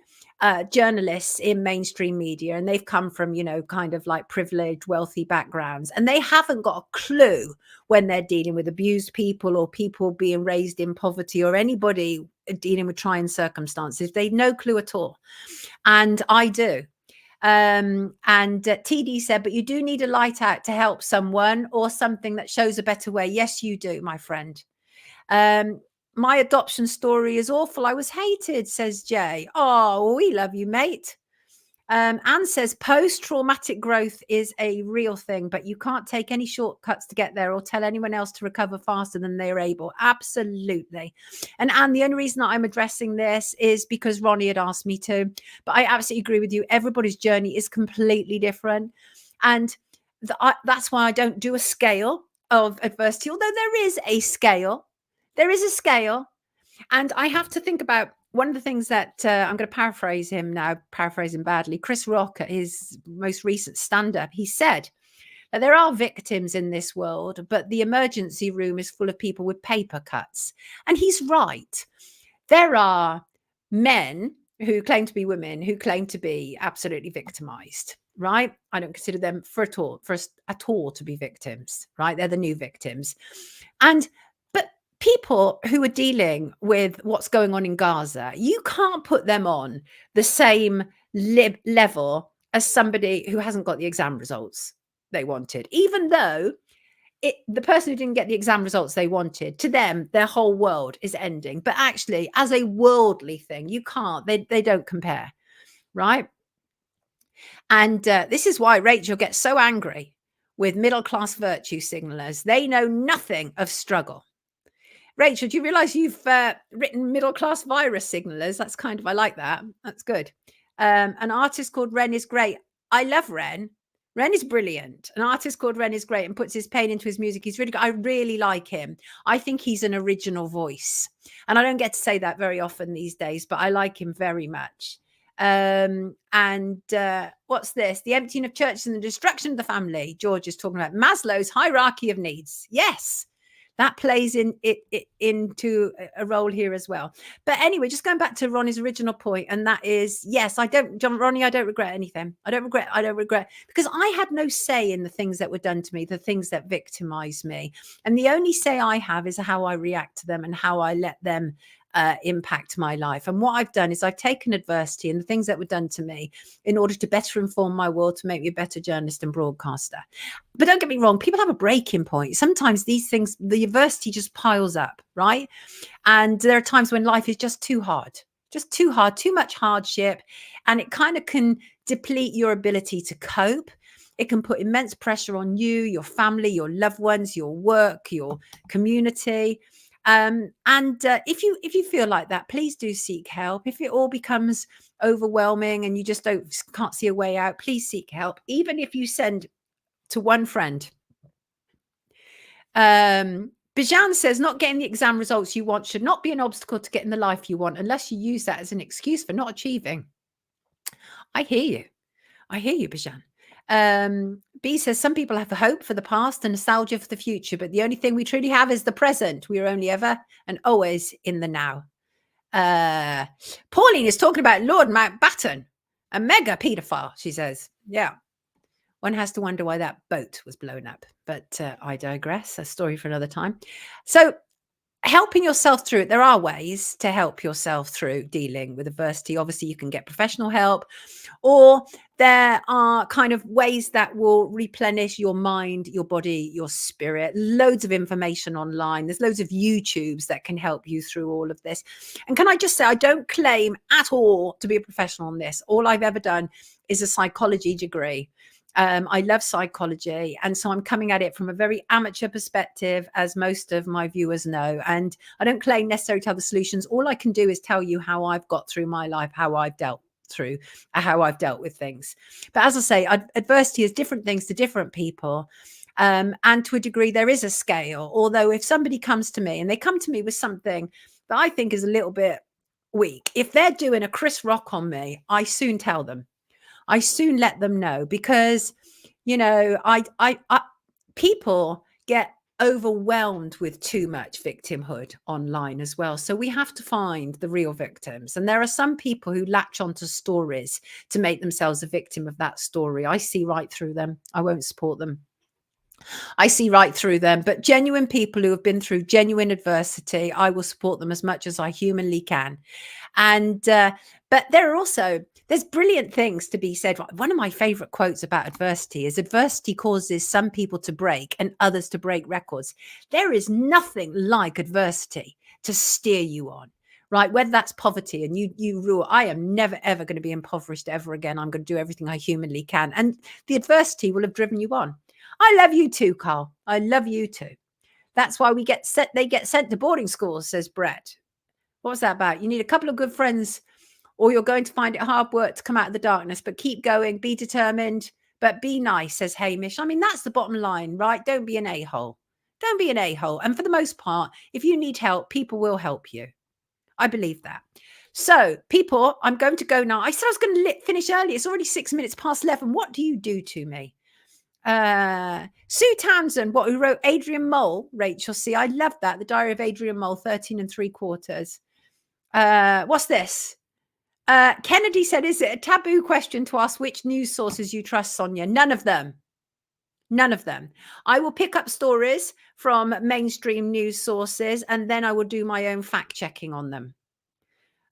journalists in mainstream media, and they've come from, kind of like privileged, wealthy backgrounds, and they haven't got a clue when they're dealing with abused people or people being raised in poverty or anybody dealing with trying circumstances. They've no clue at all. And I do. And TD said, but you do need a light out to help someone or something that shows a better way. Yes, you do, my friend. My adoption story is awful. I was hated, says Jay. Oh, we love you, mate. Anne says post-traumatic growth is a real thing, but you can't take any shortcuts to get there or tell anyone else to recover faster than they're able. Absolutely. And Anne, the only reason that I'm addressing this is because Ronnie had asked me to, but I absolutely agree with you. Everybody's journey is completely different. And that's why I don't do a scale of adversity, although there is a scale. There is a scale. And I have to think about one of the things that I'm going to paraphrase him now, paraphrasing badly. Chris Rock, at his most recent stand-up, he said that there are victims in this world, but the emergency room is full of people with paper cuts. And he's right. There are men who claim to be women who claim to be absolutely victimized, right? I don't consider them at all to be victims, right? They're the new victims. But people who are dealing with what's going on in Gaza, you can't put them on the same level as somebody who hasn't got the exam results they wanted, even though the person who didn't get the exam results they wanted, to them, their whole world is ending. But actually, as a worldly thing, you can't, they don't compare, right? And this is why Rachel gets so angry with middle-class virtue signalers. They know nothing of struggle. Rachel, do you realize you've written middle-class virus signalers? That's I like that. That's good. An artist called Ren is great. I love Ren. Ren is brilliant. An artist called Ren is great and puts his pain into his music. He's really good. I really like him. I think he's an original voice. And I don't get to say that very often these days, but I like him very much. What's this? The emptying of churches and the destruction of the family. George is talking about Maslow's hierarchy of needs. Yes. That plays into a role here as well. But anyway, just going back to Ronnie's original point, and that is, yes, Ronnie, I don't regret anything. I don't regret, because I had no say in the things that were done to me, the things that victimized me. And the only say I have is how I react to them and how I let them impact my life. And what I've done is I've taken adversity and the things that were done to me in order to better inform my world, to make me a better journalist and broadcaster. But don't get me wrong, people have a breaking point. Sometimes these things, the adversity just piles up, right? And there are times when life is just too hard, too much hardship, and it kind of can deplete your ability to cope. It can put immense pressure on you, your family, your loved ones, your work, your community. If you feel like that, please do seek help. If it all becomes overwhelming and you just can't see a way out, please seek help. Even if you send to one friend. Bijan says, not getting the exam results you want should not be an obstacle to getting the life you want unless you use that as an excuse for not achieving. I hear you, Bijan. B says, some people have hope for the past and nostalgia for the future, but the only thing we truly have is the present. We are only ever and always in the now. Pauline is talking about Lord Mountbatten, a mega paedophile, she says. Yeah. One has to wonder why that boat was blown up, but I digress. A story for another time. So helping yourself through it, there are ways to help yourself through dealing with adversity. Obviously, you can get professional help, or there are kind of ways that will replenish your mind, your body, your spirit. Loads of information online. There's loads of YouTubes that can help you through all of this. And can I just say, I don't claim at all to be a professional on this. All I've ever done is a psychology degree. I love psychology, and so I'm coming at it from a very amateur perspective, as most of my viewers know, and I don't claim necessarily to have the solutions. All I can do is tell you how I've got through my life, how I've dealt with things. But as I say, adversity is different things to different people, and to a degree there is a scale. Although if somebody comes to me and they come to me with something that I think is a little bit weak, if they're doing a Chris Rock on me, I soon tell them. I soon let them know, because, you know, people get overwhelmed with too much victimhood online as well. So we have to find the real victims. And there are some people who latch onto stories to make themselves a victim of that story. I see right through them. I won't support them. I see right through them. But genuine people who have been through genuine adversity, I will support them as much as I humanly can. And but there's brilliant things to be said. One of my favorite quotes about adversity is, adversity causes some people to break and others to break records. There is nothing like adversity to steer you on, right? Whether that's poverty and you rule, I am never, ever going to be impoverished ever again. I'm going to do everything I humanly can. And the adversity will have driven you on. I love you too, Carl. I love you too. That's why they get sent to boarding schools, says Brett. What was that about? You need a couple of good friends, or you're going to find it hard work to come out of the darkness. But keep going, be determined, but be nice, says Hamish. I mean, that's the bottom line, right? Don't be an a-hole. Don't be an a-hole. And for the most part, if you need help, people will help you. I believe that. So, people, I'm going to go now. I said I was going to finish early. It's already 6 minutes past 11. What do you do to me? Sue Townsend, who wrote Adrian Mole, Rachel C. I love that. The Diary of Adrian Mole, 13 3/4. What's this? Kennedy said, is it a taboo question to ask which news sources you trust, Sonia? None of them. None of them. I will pick up stories from mainstream news sources, and then I will do my own fact checking on them.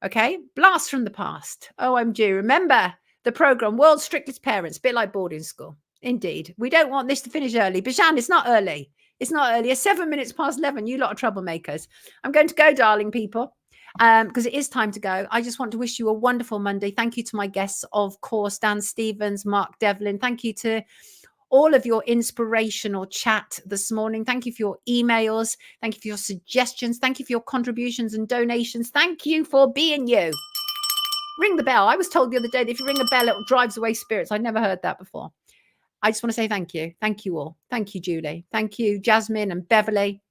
Okay. Blast from the past. OMG. Remember the program, World's Strictest Parents, a bit like boarding school. Indeed. We don't want this to finish early. Bijan, it's not early. It's not early. It's 7 minutes past 11. You lot are troublemakers. I'm going to go, darling people, because it is time to go. I just want to wish you a wonderful Monday. Thank you to my guests, of course, Dan Stevens, Mark Devlin. Thank you to all of your inspirational chat this morning. Thank you for your emails. Thank you for your suggestions. Thank you for your contributions and donations. Thank you for being you. Ring the bell. I was told the other day that if you ring a bell, it drives away spirits. I'd never heard that before. I just want to say thank you. Thank you all. Thank you, Julie. Thank you, Jasmine and Beverly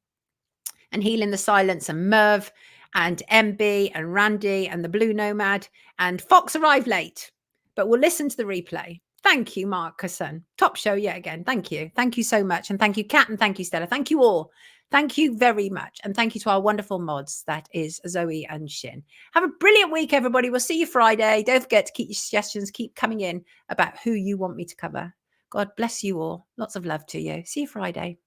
and Healing the Silence and Merv and MB and Randy and the Blue Nomad and Fox arrived late, but we'll listen to the replay. Thank you, Marcuson. Top show yet again. Thank you. Thank you so much. And thank you, Kat, and thank you, Stella. Thank you all. Thank you very much. And thank you to our wonderful mods. That is Zoe and Shin. Have a brilliant week, everybody. We'll see you Friday. Don't forget to keep your suggestions, keep coming in about who you want me to cover. God bless you all. Lots of love to you. See you Friday.